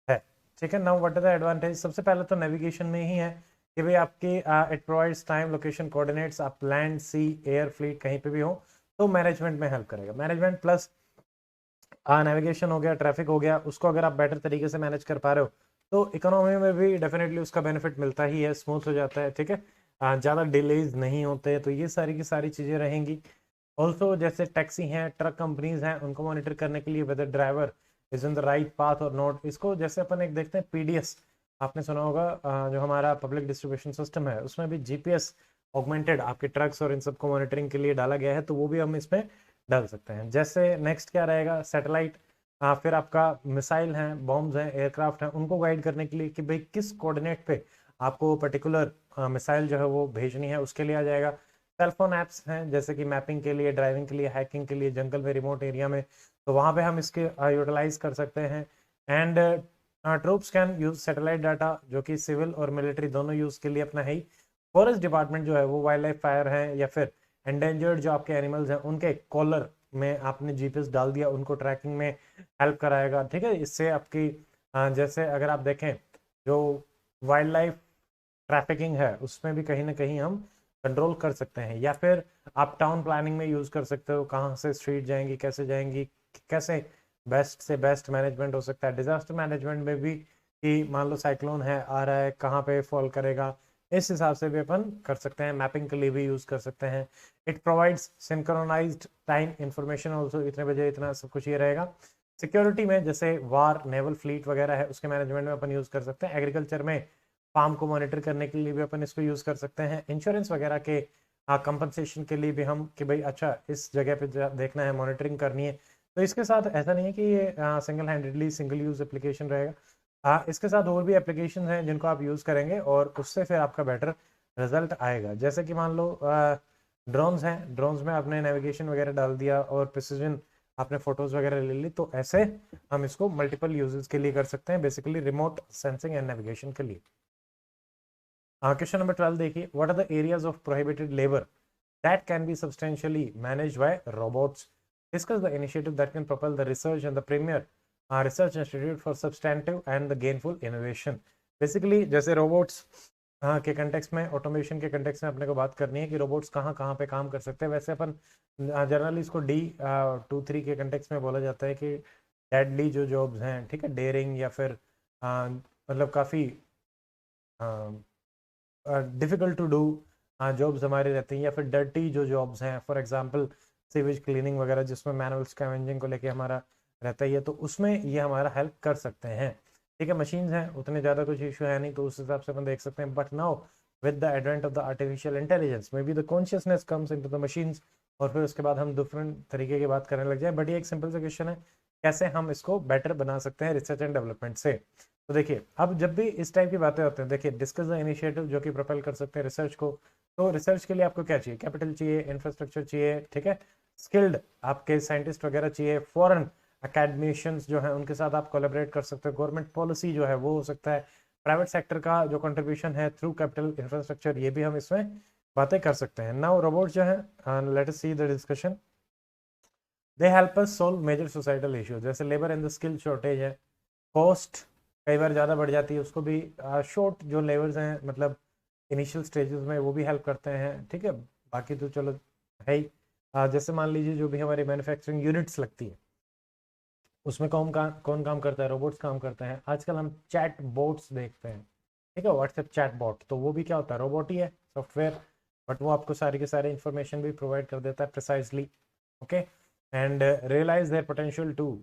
है। ठीक है, now what is the advantage. सबसे पहले तो नेविगेशन में ही है कि भाई आपकी it provides time location coordinates, आप लैंड सी एयर फ्लीट कहीं पे भी हो तो मैनेजमेंट में हेल्प करेगा। मैनेजमेंट प्लस नेविगेशन हो गया, ट्रैफिक हो गया, उसको अगर आप बेटर तरीके से मैनेज कर पा रहे हो तो इकोनॉमी में भी डेफिनेटली उसका बेनिफिट मिलता ही है, स्मूथ हो जाता है। ठीक है, ज़्यादा डिलेज नहीं होते, तो ये सारी की सारी चीज़ें रहेंगी। ऑल्सो जैसे टैक्सी हैं, ट्रक कंपनीज हैं, उनको मॉनिटर करने के लिए whether driver is in the right path और नॉट, इसको जैसे अपन एक देखते हैं पीडीएस, आपने सुना होगा जो हमारा पब्लिक डिस्ट्रीब्यूशन सिस्टम है उसमें भी जीपीएस ऑगमेंटेड आपके ट्रक्स और इन सबको मॉनिटरिंग के लिए डाला गया है, तो वो भी हम इसमें डाल सकते हैं। जैसे नेक्स्ट क्या रहेगा, सैटेलाइट, फिर आपका मिसाइल हैं, बॉम्ब्स हैं, एयरक्राफ्ट हैं, उनको गाइड करने के लिए कि भाई किस कोऑर्डिनेट पे आपको पर्टिकुलर मिसाइल जो है वो भेजनी है, उसके लिए आ जाएगा। सेलफोन ऐप्स हैं जैसे कि मैपिंग के लिए, ड्राइविंग के लिए, हैकिंग के लिए, जंगल में, रिमोट एरिया में, तो वहाँ पे हम इसके यूटिलाइज कर सकते हैं। And troops can use satellite data, जो कि सिविल और मिलिट्री दोनों यूज के लिए अपना है ही। फॉरेस्ट डिपार्टमेंट जो है वो वाइल्ड लाइफ फायर है, या फिर एंडेंजर्ड जो आपके एनिमल्स हैं उनके कॉलर में आपने जीपीएस डाल दिया, उनको ट्रैकिंग में हेल्प कराएगा। ठीक है, इससे आपकी जैसे अगर आप देखें जो वाइल्ड लाइफ ट्रैफिकिंग है उसमें भी कहीं ना कहीं हम कंट्रोल कर सकते हैं। या फिर आप टाउन प्लानिंग में यूज कर सकते हो, कहाँ से स्ट्रीट जाएंगी, कैसे जाएंगी, कैसे बेस्ट से बेस्ट मैनेजमेंट हो सकता है। डिजास्टर मैनेजमेंट में भी कि मान लो साइक्लोन है आ रहा है, कहाँ पे फॉल करेगा, इस हिसाब से भी अपन कर सकते हैं। मैपिंग के लिए भी यूज कर सकते हैं। It provides synchronised time information also, इतने बजे इतना सब कुछ ये रहेगा। सिक्योरिटी में जैसे वार, नेवल फ्लीट वगैरह है उसके मैनेजमेंट में अपन यूज कर सकते हैं। एग्रीकल्चर में फार्म को मॉनिटर करने के लिए भी अपन इसको यूज कर सकते हैं। इंश्योरेंस वगैरह के कंपनसेशन के लिए भी हम कि भाई अच्छा इस जगह पे देखना है, मॉनिटरिंग करनी है। तो इसके साथ ऐसा नहीं है कि ये single handedly single use application रहेगा, इसके साथ और भी एप्लीकेशन हैं जिनको आप यूज करेंगे और उससे फिर आपका बेटर रिजल्ट आएगा। जैसे कि मान लो ड्रोन्स हैं, ड्रोन्स में आपने नेविगेशन वगैरह डाल दिया और प्रिसीजन आपने फोटोज वगैरह ले ली, तो ऐसे हम इसको मल्टीपल यूजेस के लिए कर सकते हैं, basically remote sensing and navigation के लिए। क्वेश्चन नंबर 12 देखिए, what are the areas of prohibited labour that can be substantially managed by robots, discuss the initiative that can propel the research and the premier research institute for substantive and the gainful innovation. Basically जैसे रोबोट्स के कंटेक्स्ट में, ऑटोमेशन के कंटेक्स्ट में अपने को बात करनी है कि रोबोट्स कहाँ कहाँ पे काम कर सकते हैं। वैसे अपन जनरली इसको D2-3 के कंटेक्स्ट में बोला जाता है कि डेडली जो जॉब्स हैं, ठीक है, डेयरिंग या फिर मतलब काफ़ी डिफिकल्ट टू डू जॉब्स हमारी रहती हैं, या फिर डर्टी जो जॉब्स हैं, फॉर एग्जांपल सीवेज क्लीनिंग वगैरह, जिसमें मैनुअल स्कैवेंजिंग को लेके हमारा रहता ही है, तो उसमें ये हमारा हेल्प कर सकते हैं। ठीक है, मशीन्स हैं, उतने ज़्यादा कुछ इशू है नहीं, तो उस हिसाब से अपन देख सकते हैं। But now with the advent of the artificial intelligence may be the consciousness comes into the machines, और फिर उसके बाद हम डिफरेंट तरीके की बात करने लग जाए। बट ये एक सिंपल सा क्वेश्चन है, कैसे हम इसको बेटर बना सकते हैं रिसर्च एंड डेवलपमेंट से। तो देखिए, अब जब भी इस टाइप की बातें होती हैं, देखिए डिस्कस द इनिशिएटिव जो कि प्रोपेल कर सकते हैं रिसर्च को। तो रिसर्च के लिए आपको क्या चाहिए? कैपिटल चाहिए, इंफ्रास्ट्रक्चर चाहिए, ठीक है, स्किल्ड आपके साइंटिस्ट वगैरह चाहिए, फॉरेन अकेडमिशियंस जो है उनके साथ आप कोलैबोरेट कर सकते हो, गवर्नमेंट पॉलिसी जो है वो हो सकता है, प्राइवेट सेक्टर का जो कंट्रीब्यूशन है थ्रू कैपिटल इंफ्रास्ट्रक्चर, ये भी हम इसमें बातें कर सकते हैं। नाउ रोबोट जो है, let us see the discussion. They help us solve major societal issues, जैसे labour and the skill shortage है, कॉस्ट कई बार ज़्यादा बढ़ जाती है, उसको भी शॉर्ट जो लेबर्स हैं, मतलब इनिशियल स्टेजेस में, वो भी हेल्प करते हैं। ठीक है, बाकी तो चलो है ही। जैसे मान लीजिए जो भी हमारी मैन्युफैक्चरिंग यूनिट्स लगती है, उसमें कौन काम करता है? रोबोट्स काम करते हैं। आजकल हम चैट बोट्स देखते हैं, ठीक है, व्हाट्सएप चैट बॉट, तो वो भी क्या होता है? रोबोट ही है, सॉफ्टवेयर, बट वो आपको सारी की सारी इंफॉर्मेशन भी प्रोवाइड कर देता है precisely. Okay, and realise their potential to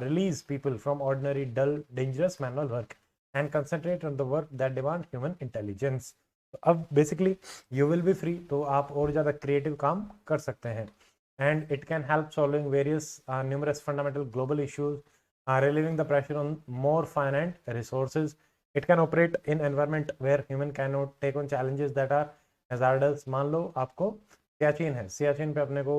release people from ordinary dull dangerous manual work and concentrate on the work that demand human intelligence। तो अब basically you will be free, तो आप और ज़्यादा क्रिएटिव काम कर सकते हैं। and it can help solving various numerous fundamental global issues, relieving the pressure on more finite resources। It can operate in environment where human cannot take on challenges that are hazardous। मान लो आपको सियाचिन है, सियाचिन पे अपने को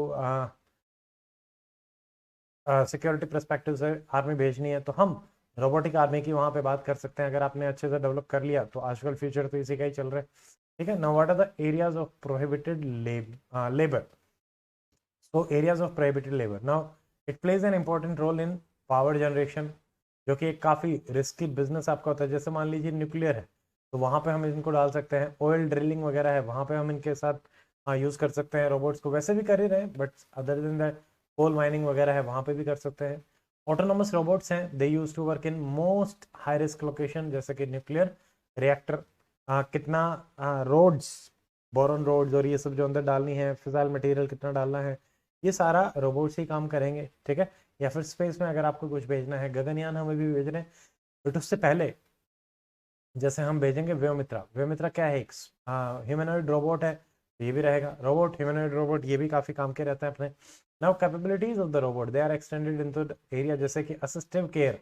सिक्योरिटी परस्पेक्टिव से आर्मी भेजनी है, तो हम रोबोटिक आर्मी की वहाँ पे बात कर सकते हैं, अगर आपने अच्छे से डेवलप कर लिया तो। आजकल फ्यूचर तो इसी का ही चल रहा है। ठीक है, now what are the areas of prohibited labour. So areas of prohibited labor. Now it plays an important role in power generation, जो कि एक काफ़ी रिस्की बिजनेस आपका होता है। जैसे मान लीजिए न्यूक्लियर है, तो वहाँ पे हम इनको डाल सकते हैं। ऑयल ड्रिलिंग वगैरह है, वहाँ पे हम इनके साथ यूज़ कर सकते हैं रोबोट्स को, वैसे भी कर ही रहे हैं, but other than that coal mining वगैरह है, वहाँ पे भी कर सकते हैं। ऑटोनोमस रोबोट्स हैं, they use to work in most high risk location, जैसे कि न्यूक्लियर रिएक्टर, कितना रोड्स, बोरॉन रोड्स और ये सब जो अंदर डालनी है, फिजाइल मटेरियल कितना डालना है, ये सारा रोबोट्स ही काम करेंगे। ठीक है, या फिर स्पेस में अगर आपको कुछ भेजना है, गगनयान हमें भी भेज रहे हैं, बट उससे पहले जैसे हम भेजेंगे व्योमित्रा। व्योमित्रा क्या है? एक ह्यूमनॉइड रोबोट है, तो ये भी रहेगा रोबोट, ह्यूमनॉइड रोबोट, ये भी काफी काम के रहता है अपने। Now capabilities of the robot, they are extended into the area, जैसे कि assistive care,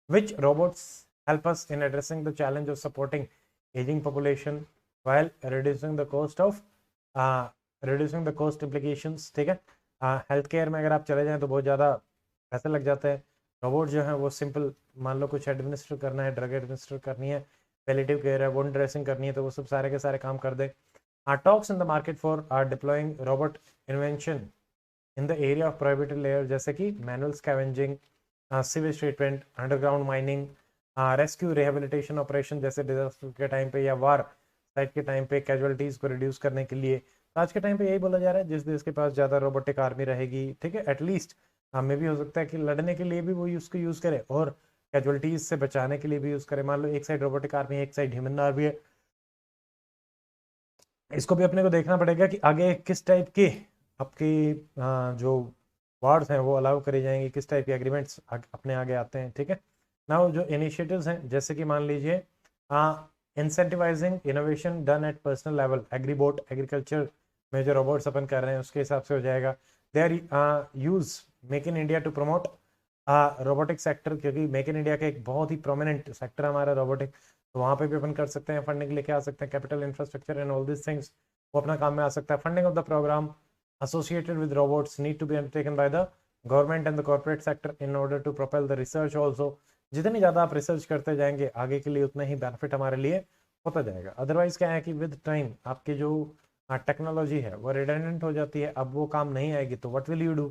which robots help us in addressing the challenge of supporting aging population while reducing the cost implications। ठीक है, हेल्थ केयर में अगर आप चले जाएं तो बहुत ज़्यादा पैसे लग जाते हैं। रोबोट जो है वो सिंपल, मान लो कुछ एडमिनिस्टर करना है, ड्रग एडमिनिस्टर करनी है, पैलेटिव केयर है, वुंड ड्रेसिंग करनी है, तो वो सब सारे के सारे काम कर दे। Talks in the market for deploying robot invention in the area of prohibited layer, जैसे कि manual scavenging, sewage treatment, underground mining, rescue rehabilitation operation, जैसे डिजास्टर के टाइम पे या वार साइट के टाइम पे कैजुअलिटीज को रिड्यूस करने के लिए। तो आज के टाइम पे यही बोला जा रहा है, जिस देश के पास ज़्यादा रोबोटिक आर्मी रहेगी, ठीक है, एटलीस्ट हमें भी हो सकता है कि लड़ने के लिए भी वो उसको यूज़ करे और कैजुअलिटीज से बचाने के लिए भी यूज़ करे। मान लो एक साइड रोबोटिक आर्मी है, एक साइड ह्यूमन आर्मी है, इसको भी अपने को देखना पड़ेगा कि आगे किस टाइप के आपकी जो वार्ड्स हैं वो अलाउ करे जाएंगे, किस टाइप के एग्रीमेंट्स अपने आगे आते हैं। ठीक है, नाउ जो इनिशिएटिव्स हैं, जैसे कि मान लीजिए incentivising innovation done at personal level, agribot, agriculture में जो रोबोट्स अपन कर रहे हैं उसके हिसाब से हो जाएगा। They are use make in India to promote robotic sector, क्योंकि मेक इन इंडिया का एक बहुत ही प्रोमिनेंट सेक्टर हमारा रोबोटिक, तो वहाँ पे भी अपन कर सकते हैं। फंडिंग लेके आ सकते हैं, capital infrastructure and all this things, वो अपना काम में आ सकता है। Funding of the programme associated with robots need to be undertaken by the government and the corporate sector in order to propel the research also। जितनी ज़्यादा आप रिसर्च करते जाएंगे आगे के लिए उतना ही बेनिफिट हमारे लिए होता जाएगा। अदरवाइज क्या है कि विद टाइम आपकी जो टेक्नोलॉजी है वो रिडेंडेंट हो जाती है, अब वो काम नहीं आएगी, तो what will you do?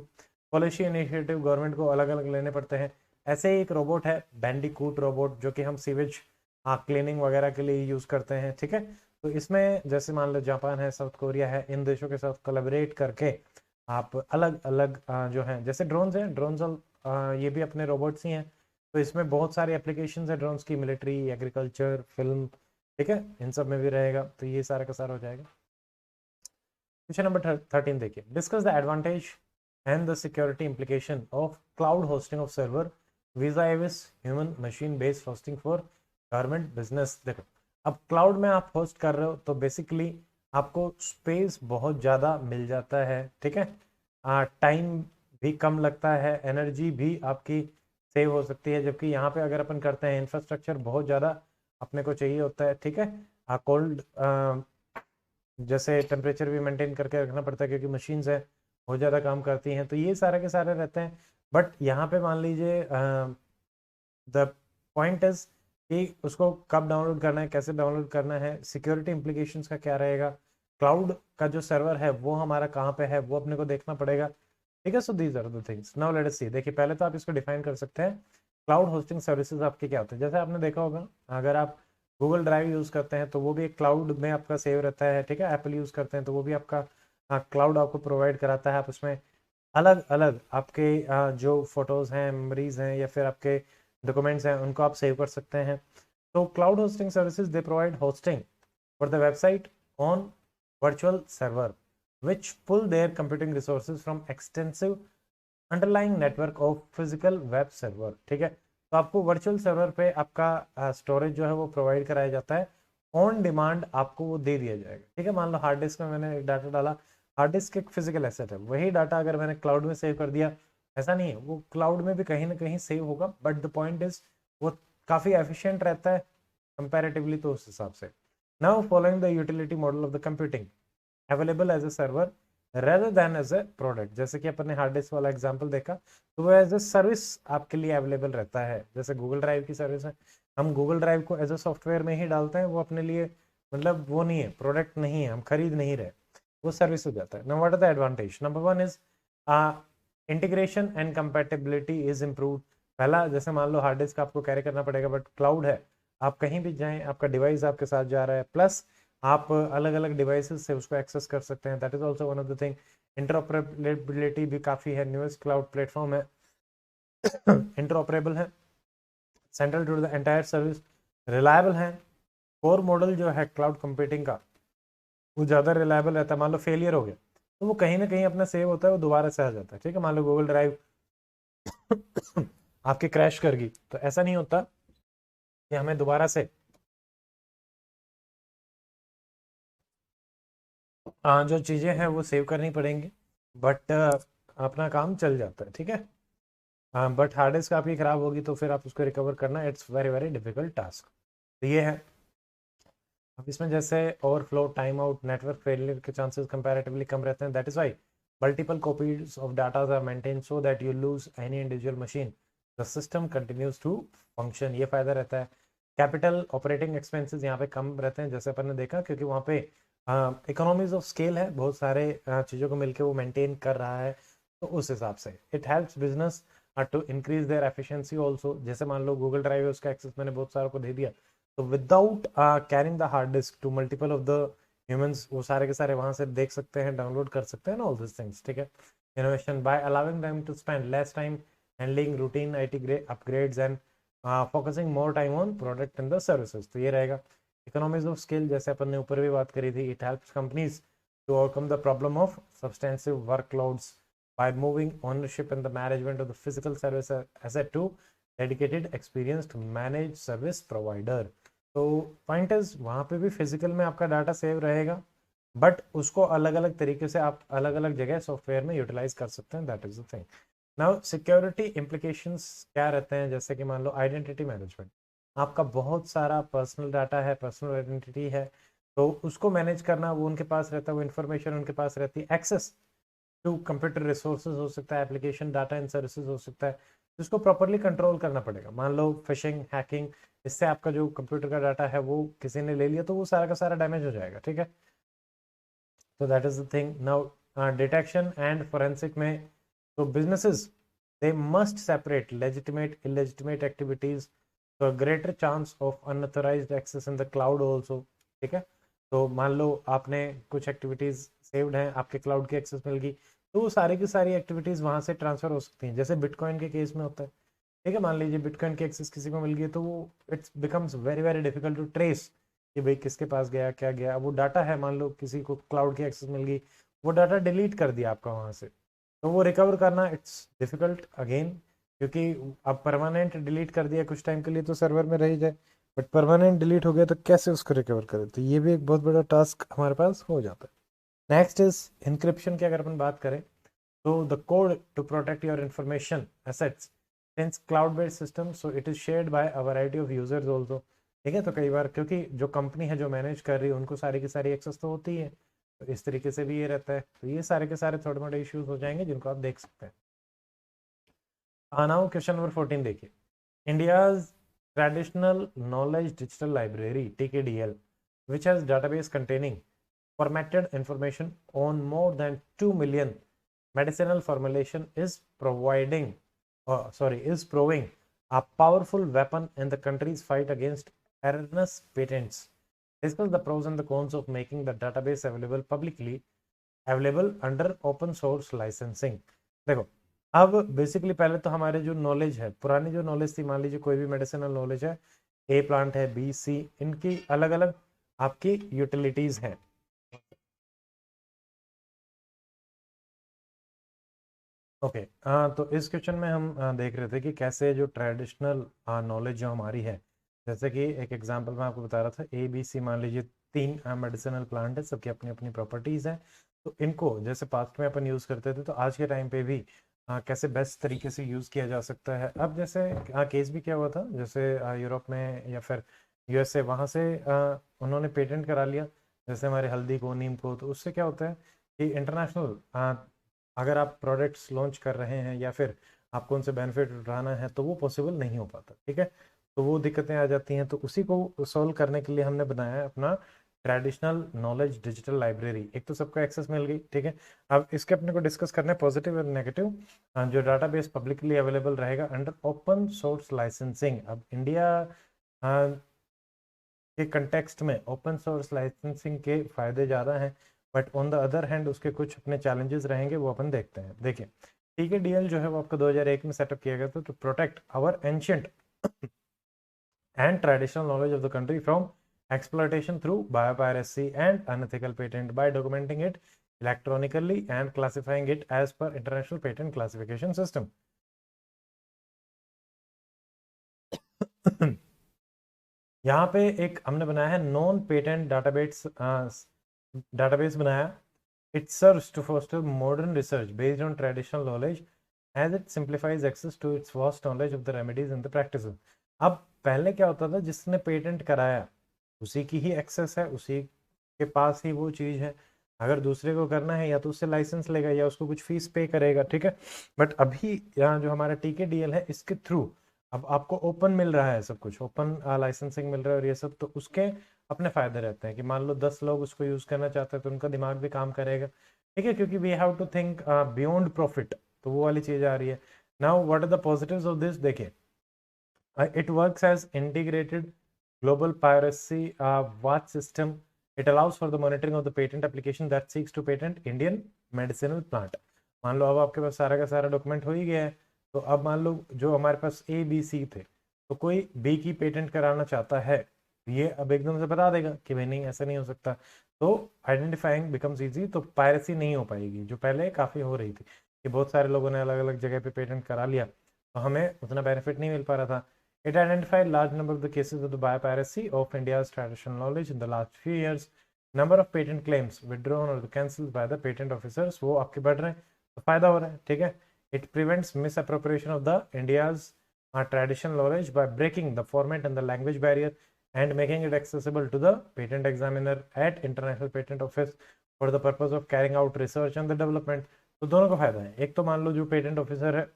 Policy initiative government को अलग अलग लेने पड़ते हैं। ऐसे ही एक रोबोट है बैंडिकूट रोबोट, जो कि हम सीवेज क्लीनिंग वगैरह के लिए यूज़ करते हैं। ठीक है, तो इसमें जैसे मान लो जापान है, साउथ कोरिया है, इन देशों के साथ कोलैबोरेट करके आप अलग अलग जो हैं, जैसे ड्रोन्स हैं, ड्रोन्स ये भी अपने रोबोट्स ही हैं, तो इसमें बहुत सारी एप्लीकेशंस है ड्रोन्स की, मिलिट्री, एग्रीकल्चर, फिल्म, ठीक है, इन सब में भी रहेगा, तो ये सारा का सारा हो जाएगा। क्वेश्चन नंबर 13 देखिए, discuss the advantage and the security implication of cloud hosting of server vis-a-vis human machine based hosting for government business. देखो, अब क्लाउड में आप होस्ट कर रहे हो तो बेसिकली आपको स्पेस बहुत ज़्यादा मिल जाता है, ठीक है, टाइम भी कम लगता है, एनर्जी भी आपकी सेव हो सकती है, जबकि यहाँ पे अगर अपन करते हैं इंफ्रास्ट्रक्चर बहुत ज़्यादा अपने को चाहिए होता है, ठीक है, कोल्ड जैसे टेम्परेचर भी मेंटेन करके रखना पड़ता है क्योंकि मशीन्स है बहुत ज़्यादा काम करती हैं, तो ये सारे के सारे रहते हैं। बट यहाँ पे मान लीजिए द पॉइंट इज कि उसको कब डाउनलोड करना है, कैसे डाउनलोड करना है, सिक्योरिटी इम्प्लीकेशंस का क्या रहेगा, क्लाउड का जो सर्वर है वो हमारा कहाँ पे है वो अपने को देखना पड़ेगा, ठीक है। So these are the things. Now let us see. देखिए, पहले तो आप इसको डिफाइन कर सकते हैं, क्लाउड होस्टिंग सर्विसेज आपके क्या होते हैं। जैसे आपने देखा होगा, अगर आप गूगल ड्राइव यूज करते हैं तो वो भी एक क्लाउड में आपका सेव रहता है, ठीक है। एप्पल यूज करते हैं तो वो भी आपका क्लाउड आपको प्रोवाइड कराता है, आप उसमें अलग अलग आपके जो फोटोज हैं, मेमोरीज हैं, या फिर आपके डॉक्यूमेंट्स हैं, उनको आप सेव कर सकते हैं। तो cloud hosting services they provide hosting for the website on virtual server which pull their computing resources from extensive underlying network of physical web server, ठीक है। तो आपको वर्चुअल सर्वर पे आपका स्टोरेज जो है वो प्रोवाइड कराया जाता है, ऑन डिमांड आपको वो दे दिया जाएगा, ठीक है। मान लो हार्ड डिस्क में मैंने एक डाटा डाला, हार्ड डिस्क एक फिजिकल एसेट है, वही डाटा अगर मैंने क्लाउड में सेव कर दिया, ऐसा नहीं है, वो क्लाउड में भी कहीं ना कहीं सेव होगा, बट द पॉइंट इज वो काफ़ी एफिशिएंट रहता है कंपैरेटिवली, तो उस हिसाब से। Now following the utility model of the computing available as a server rather than as a product, जैसे कि अपन ने हार्ड डिस्क वाला एग्जांपल देखा, तो वो एज ए सर्विस आपके लिए अवेलेबल रहता है, जैसे गूगल ड्राइव की सर्विस है, हम गूगल ड्राइव को एज ए सॉफ्टवेयर में ही डालते हैं, वो अपने लिए मतलब वो नहीं है, प्रोडक्ट नहीं है, हम खरीद नहीं रहे, वो सर्विस हो जाता है। Now what are the advantage? Number 1 is integration and compatibility is improve. पहला, जैसे मान लो हार्ड डिस्क आपको कैरी करना पड़ेगा, बट क्लाउड है, आप कहीं भी जाएं, आपका डिवाइस आपके साथ जा रहा है, प्लस आप अलग अलग डिवाइसेस से उसको एक्सेस कर सकते हैं, that is also one of the thing. Interoperability भी काफ़ी है, न्यूएस्ट क्लाउड प्लेटफॉर्म है, इंटरऑपरेबल है, central to the entire service, reliable है। कोर मॉडल जो है क्लाउड कंप्यूटिंग का वो ज़्यादा रिलायबल रहता है, मान लो फेलियर हो गया तो वो कहीं ना कहीं अपना सेव होता है, वो दोबारा से आ जाता है, ठीक है। मान लो गूगल ड्राइव आपके क्रैश कर गई, तो ऐसा नहीं होता कि हमें दोबारा से जो चीज़ें हैं वो सेव करनी पड़ेंगी, बट अपना काम चल जाता है, ठीक है। बट हार्ड डिस्क आपकी ख़राब होगी तो फिर आप उसको रिकवर करना, it's very very difficult task. तो ये है। अब इसमें जैसे overflow, time out, network failure के चांसेस कंपैरेटिवली कम रहते हैं, that is why multiple copies of data are maintain so that you lose any individual machine, the system continues to function, ये फायदा रहता है। कैपिटल ऑपरेटिंग एक्सपेंसेस यहाँ पे कम रहते हैं, जैसे अपन ने देखा, क्योंकि वहाँ पे इकोनॉमीज ऑफ स्केल है, बहुत सारे चीज़ों को मिलकर वो मेंटेन कर रहा है, तो उस हिसाब से it helps business to increase their efficiency also. जैसे मान लो गूगल ड्राइव है, उसका एक्सेस मैंने बहुत सारों को दे दिया, तो without carrying the hard disk to multiple of the humans, वो सारे के सारे वहां से देख सकते हैं, डाउनलोड कर सकते हैं, ऑल दिस थिंग्स, ठीक है। Innovation by allowing them to spend less time handling routine IT upgrades and focusing more time on product and the services, तो ये रहेगा। इकोनॉमीज ऑफ स्केल, जैसे अपन ने ऊपर भी बात करी थी, it helps companies to overcome the problem of substantive workloads by moving ownership and the management of the physical service asset to dedicated experienced managed service provider। तो पॉइंट इज वहाँ पे भी फिजिकल में आपका डाटा सेव रहेगा, बट उसको अलग अलग तरीके से आप अलग अलग जगह सॉफ्टवेयर में यूटिलाइज कर सकते हैं, that is the thing. Now security implications क्या रहते हैं, जैसे कि मान लो आइडेंटिटी मैनेजमेंट, आपका बहुत सारा पर्सनल डाटा है, पर्सनल आइडेंटिटी है, तो उसको मैनेज करना, वो उनके पास रहता है, वो इन्फॉर्मेशन उनके पास रहती है, एक्सेस टू कंप्यूटर रिसोर्सेज हो सकता है, एप्लीकेशन डाटा एंड सर्विसेज हो सकता है, जिसको प्रॉपरली कंट्रोल करना पड़ेगा। मान लो फिशिंग, हैकिंग, इससे आपका जो कंप्यूटर का डाटा है वो किसी ने ले लिया, तो वो सारा का सारा डैमेज हो जाएगा, ठीक है। तो that is the thing. Now detection and forensic में, तो businesses they must separate legitimate illegitimate activities, तो greater chance of unauthorised access in the cloud also, ठीक है। तो मान लो आपने कुछ एक्टिविटीज सेव्ड हैं, आपके क्लाउड की एक्सेस मिल गई, तो वो सारी की सारी एक्टिविटीज वहां से ट्रांसफर हो सकती हैं, जैसे बिटकॉइन के केस में होता है। ठीक है, मान लीजिए बिटकॉइन की एक्सेस किसी को मिल गई, तो वो it's becomes very very difficult to trace कि भाई किसके पास गया, क्या गया। वो डाटा है, मान लो किसी को क्लाउड की एक्सेस मिल गई, वो डाटा डिलीट कर दिया आपका वहां से, तो वो रिकवर करना इट्स डिफिकल्ट अगेन, क्योंकि अब परमानेंट डिलीट कर दिया कुछ टाइम के लिए तो सर्वर में रह जाए, बट परमानेंट डिलीट हो गया तो कैसे उसको रिकवर करें, तो ये भी एक बहुत बड़ा टास्क हमारे पास हो जाता है। नेक्स्ट इज इंक्रिप्शन की अगर अपन बात करें, तो the code to protect your information assets since cloud based system, so it is shared by a variety of users also. ठीक है, तो कई बार क्योंकि जो कंपनी है जो मैनेज कर रही है उनको सारी की सारी एक्सेस तो होती है, तो इस तरीके से भी ये रहता है, तो ये सारे के सारे थोड़े मोटे इश्यूज हो जाएंगे जिनको आप देख सकते हैं। नाउ क्वेश्चन नंबर 14 देखिए, India's traditional knowledge digital library (TKDL), which has database containing formatted information on more than 2 million medicinal formulation, is proving a powerful weapon in the country's fight against erroneous patents. Discuss the pros and the cons of making the database available under open source licensing. देखो, अब बेसिकली पहले तो हमारे जो नॉलेज है, पुरानी जो नॉलेज थी, मान लीजिए कोई भी मेडिसिनल नॉलेज है, ए प्लांट है, बी सी, इनकी अलग अलग आपकी यूटिलिटीज हैं। ओके, हाँ, तो इस क्वेश्चन में हम देख रहे थे कि कैसे जो ट्रेडिशनल नॉलेज जो हमारी है, जैसे कि एक एग्जांपल मैं आपको बता रहा था, ए बी सी मान लीजिए तीन मेडिसिनल प्लांट है, सबकी अपनी अपनी प्रॉपर्टीज हैं, तो इनको जैसे पास्ट में अपन यूज करते थे, तो आज के टाइम पे भी कैसे बेस्ट तरीके से यूज किया जा सकता है। अब जैसे केस भी क्या हुआ था, जैसे यूरोप में या फिर यूएसए, वहां से उन्होंने पेटेंट करा लिया, जैसे हमारे हल्दी को, नीम को, तो उससे क्या होता है कि इंटरनेशनल अगर आप प्रोडक्ट्स लॉन्च कर रहे हैं या फिर आपको उनसे बेनिफिट उठाना है, तो वो पॉसिबल नहीं हो पाता। ठीक है, तो वो दिक्कतें आ जाती हैं, तो उसी को सॉल्व करने के लिए हमने बनाया है अपना ट्रेडिशनल नॉलेज डिजिटल लाइब्रेरी। एक तो सबको एक्सेस मिल गई, ठीक है, अब इसके अपने को डिस्कस करना है पॉजिटिव और नेगेटिव। जो डाटाबेस पब्लिकली अवेलेबल रहेगा अंडर ओपन सोर्स लाइसेंसिंग। अब इंडिया के कंटेक्स्ट में ओपन सोर्स लाइसेंसिंग के फायदे ज़्यादा हैं, but on the other hand उसके कुछ अपने चैलेंजेस रहेंगे, वो अपन देखते हैं। देखिए, TKDL जो है वो आपको 2001 में सेटअप किया गया था to protect our ancient and traditional knowledge of the country from exploitation through biopiracy and unethical patent by documenting it electronically and classifying it as per international patent classification system. यहाँ पे एक हमने बनाया है नॉन पेटेंट डाटाबेस बनाया। It serves to foster modern research based on traditional knowledge as it simplifies access to its vast knowledge of the remedies in the practice. अब पहले क्या होता था, जिसने पेटेंट कराया उसी की ही एक्सेस है, उसी के पास ही वो चीज है। अगर दूसरे को करना है या तो उससे लाइसेंस लेगा या उसको कुछ फीस पे करेगा। ठीक है, बट अभी यहाँ जो हमारा TKDL है, इसके थ्रू अब आपको ओपन मिल रहा है, सब कुछ ओपन लाइसेंसिंग मिल रहा है, और ये सब तो उसके अपने फायदे रहते हैं कि मान लो 10 लोग उसको यूज करना चाहते हैं तो उनका दिमाग भी काम करेगा। ठीक है, क्योंकि we have to think beyond profit, तो वो वाली चीज आ रही है। Now what are the positives of this, देखिए, it works as integrated global piracy watch system. It allows for the monitoring of the patent application that seeks to patent Indian medicinal plant. मान लो अब आपके पास सारा का सारा डॉक्यूमेंट हो ही गया है, तो अब मान लो जो हमारे पास ABC थे, तो कोई B की पेटेंट कराना चाहता है, ये अब एकदम से बता देगा कि भाई नहीं, ऐसा नहीं हो सकता, तो आइडेंटिफाइंग बिकम्स इजी, तो पायरेसी नहीं हो पाएगी, जो पहले काफी हो रही थी कि बहुत सारे लोगों ने अलग अलग जगह पे पेटेंट करा लिया, तो हमें उतना बेनिफिट नहीं मिल पा रहा था। It identified large number of the cases of the biopiracy of India's traditional knowledge in the last few years. Number of patent claims withdrawn or cancelled by the patent officers वो आपके बढ़ रहे हैं, तो फायदा हो रहा है। ठीक है, it prevents misappropriation of the India's traditional knowledge by breaking the format and the language barrier and making it accessible to the patent examiner at international patent office for the purpose of carrying out research and the development. तो दोनों का फायदा है। एक तो मान लो जो पेटेंट ऑफिसर है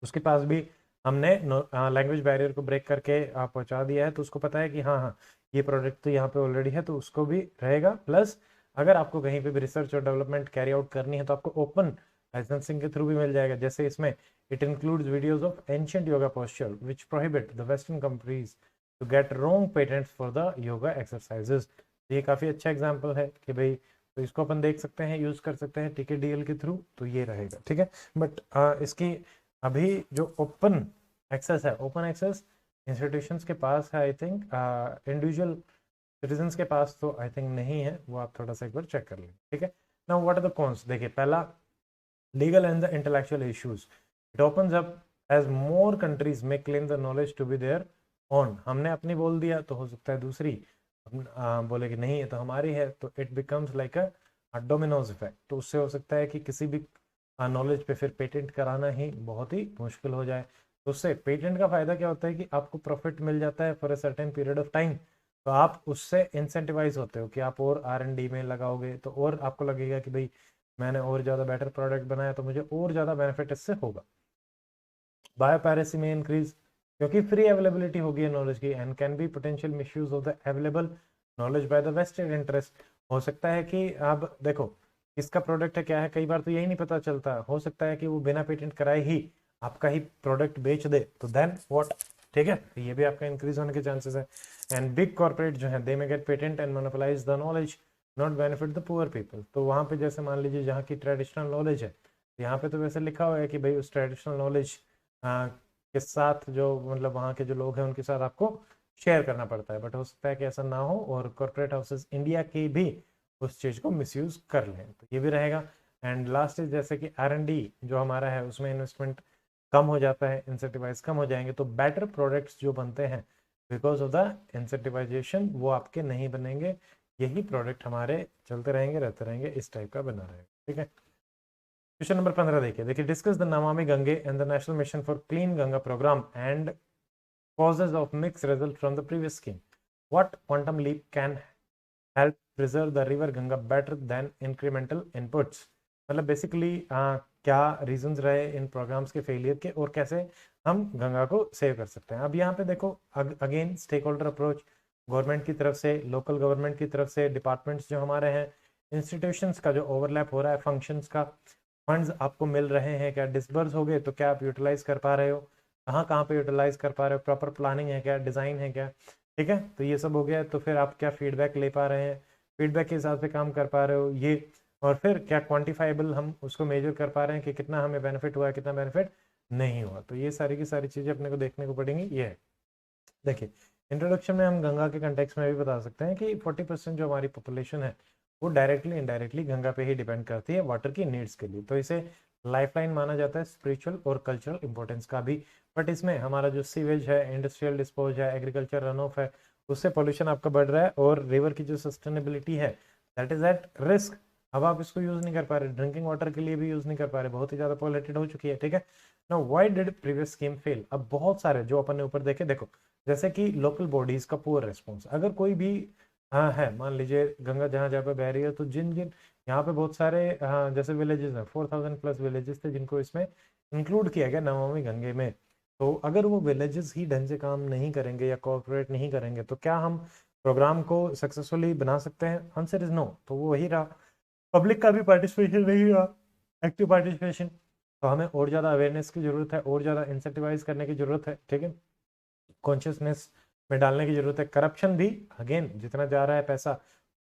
उसके पास भी हमने लैंग्वेज बैरियर को ब्रेक करके पहुंचा दिया है, तो उसको पता है कि हाँ हाँ ये प्रोडक्ट तो यहाँ पे ऑलरेडी है, तो उसको भी रहेगा। प्लस अगर आपको कहीं पे भी रिसर्च और डेवलपमेंट कैरी आउट करनी है तो आपको ओपन लाइसेंसिंग के थ्रू भी मिल जाएगा। जैसे इसमें it includes videos of ancient yoga posture which prohibit the western countries to get wrong patents for the yoga exercises. ये काफ़ी अच्छा एग्जाम्पल है कि भाई, तो इसको अपन देख सकते हैं, यूज़ कर सकते हैं टीकेडीएल के थ्रू, तो ये रहेगा, ठीक है। बट इसकी अभी जो ओपन एक्सेस है, ओपन एक्सेस इंस्टीट्यूशंस के पास है, आई थिंक इंडिविजुअल सिटीजन्स के पास तो आई थिंक नहीं है, वो आप थोड़ा सा एक बार चेक कर लेंगे, ठीक है। Now what are the cons, देखिए पहला, legal and the intellectual issues, it opens up as more countries may claim the knowledge to be their own। हमने अपनी बोल दिया तो हो सकता है दूसरी बोले कि नहीं ये तो हमारी है, तो it becomes like a Domino's effect. तो उससे हो सकता है कि किसी भी नॉलेज पे फिर पेटेंट कराना ही बहुत ही मुश्किल हो जाए। तो उससे पेटेंट का फायदा क्या होता है कि आपको प्रॉफिट मिल जाता है for a certain period of time, तो आप उससे इंसेंटिवाइज होते हो कि आप और R&D में लगाओगे, तो और आपको लगेगा कि भाई मैंने और ज़्यादा बेटर प्रोडक्ट बनाया तो मुझे और ज़्यादा बेनिफिट इससे होगा। बायोपायरेसी में इंक्रीज, क्योंकि फ्री अवेलेबिलिटी होगी है नॉलेज की, and can be potential misuse of the available knowledge by the vested interest. हो सकता है कि आप देखो किसका प्रोडक्ट है क्या है, कई बार तो यही नहीं पता चलता, हो सकता है कि वो बिना पेटेंट कराए ही आपका ही प्रोडक्ट बेच दे, तो देन व्हाट, ठीक है, तो ये भी आपका इंक्रीज होने के चांसेस है। एंड बिग कॉर्पोरेट जो है, they may get patent and monopolise the knowledge, not benefit the poor people. तो वहाँ पे जैसे मान लीजिए जहाँ की ट्रेडिशनल नॉलेज है, यहाँ पे तो वैसे लिखा हुआ है कि भाई उस ट्रेडिशनल नॉलेज के साथ जो मतलब वहाँ के जो लोग हैं उनके साथ आपको शेयर करना पड़ता है, बट हो सकता है कि ऐसा ना हो और कॉर्पोरेट हाउसेस इंडिया के भी उस चीज़ को मिसयूज कर लें, तो ये भी रहेगा। एंड लास्ट इज जैसे कि R&D जो हमारा है उसमें इन्वेस्टमेंट कम हो जाता है, इंसेंटिवाइज कम हो जाएंगे, तो बेटर प्रोडक्ट्स जो बनते हैं बिकॉज ऑफ द इंसेंटिवाइजेशन वो आपके नहीं बनेंगे, यही प्रोडक्ट हमारे चलते रहेंगे, रहते रहेंगे, इस टाइप का बना रहेगा, ठीक है। क्वेश्चन नंबर 15 देखिए, discuss the Namami Gange and the national mission for clean Ganga programme and causes of mixed result from the previous scheme. What quantum leap can help preserve the river Ganga better than incremental inputs? मतलब बेसिकली क्या रीजंस रहे इन प्रोग्राम्स के फेलियर के और कैसे हम गंगा को सेव कर सकते हैं। अब यहाँ पे देखो again stakeholder approach, government की तरफ से, लोकल गवर्नमेंट की तरफ से, डिपार्टमेंट्स जो हमारे हैं, इंस्टीट्यूशंस का जो ओवरलैप हो रहा है, फंक्शंस का, फंड्स आपको मिल रहे हैं क्या, डिसबर्स हो गए तो क्या आप यूटिलाइज कर पा रहे हो, कहाँ कहाँ पे यूटिलाइज कर पा रहे हो, प्रॉपर प्लानिंग है क्या, डिज़ाइन है क्या, ठीक है, तो ये सब हो गया। तो फिर आप क्या फीडबैक ले पा रहे हैं, फीडबैक के हिसाब से काम कर पा रहे हो ये, और फिर क्या क्वांटिफाइबल हम उसको मेजर कर पा रहे हैं कि कितना हमें बेनिफिट हुआ है, कितना बेनिफिट नहीं हुआ, तो ये सारी की सारी चीज़ें अपने को देखने को पड़ेंगी। ये है, देखिए इंट्रोडक्शन में हम गंगा के कंटेक्स्ट में भी बता सकते हैं कि 40% जो हमारी पॉपुलेशन है वो डायरेक्टली इनडायरेक्टली गंगा पे ही डिपेंड करती है वाटर की नीड्स के लिए, तो इसे लाइफलाइन माना जाता है स्पिरिचुअल और कल्चरल इंपॉर्टेंस का भी। बट इसमें हमारा जो सीवेज है, इंडस्ट्रियल डिस्पोज है, एग्रीकल्चर रन ऑफ है, उससे पॉल्यूशन आपका बढ़ रहा है और रिवर की जो सस्टेनेबिलिटी है दैट इज एट रिस्क। अब आप इसको यूज नहीं कर पा रहे, ड्रिंकिंग वाटर के लिए भी यूज नहीं कर पा रहे, बहुत ही ज्यादा पॉल्यूटेड हो चुकी है, ठीक है। Now why did previous scheme fail, अब बहुत सारे जो अपन ने ऊपर देखे, देखो जैसे कि लोकल बॉडीज का पुअर रेस्पॉन्स, अगर कोई भी हाँ है, मान लीजिए गंगा जहाँ जहाँ पे बह रही है, तो जिन जिन यहाँ पे बहुत सारे हाँ जैसे विलेजेस हैं, 4000+ विलेजेस थे जिनको इसमें इंक्लूड किया गया नमामि गंगे में, तो अगर वो विलेजेस ही ढंग से काम नहीं करेंगे या कोऑपरेट नहीं करेंगे तो क्या हम प्रोग्राम को सक्सेसफुली बना सकते हैं, आंसर इज नो। तो वो वही रहा, पब्लिक का भी पार्टिसिपेशन नहीं रहा, एक्टिव पार्टिसिपेशन, तो हमें और ज़्यादा अवेयरनेस की जरूरत है, और ज़्यादा इंसेंटिवाइज करने की जरूरत है, ठीक है, कॉन्शियसनेस में डालने की जरूरत है। करप्शन भी अगेन जितना जा रहा है पैसा,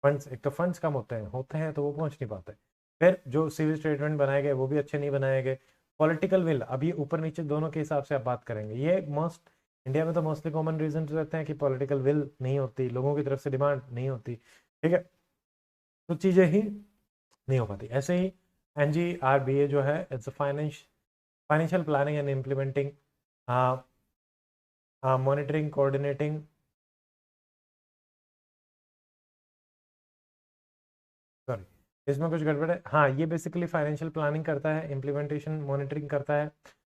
फंड्स, एक तो फंड्स कम होते हैं तो वो पहुंच नहीं पाते, फिर जो सिविल स्टेटमेंट बनाए गए वो भी अच्छे नहीं बनाए गए, पॉलिटिकल विल, अब ये ऊपर नीचे दोनों के हिसाब से आप बात करेंगे, ये मोस्ट इंडिया में तो मोस्टली कॉमन रीजन रहते हैं कि पॉलिटिकल विल नहीं होती, लोगों की तरफ से डिमांड नहीं होती, ठीक है, तो चीज़ें ही नहीं हो पाती। ऐसे ही NGRBA जो है, it's financial planning and implementing, monitoring, coordinating, sorry इसमें कुछ गड़बड़ है, हाँ ये बेसिकली फाइनेंशियल प्लानिंग करता है, इम्प्लीमेंटेशन मॉनिटरिंग करता है,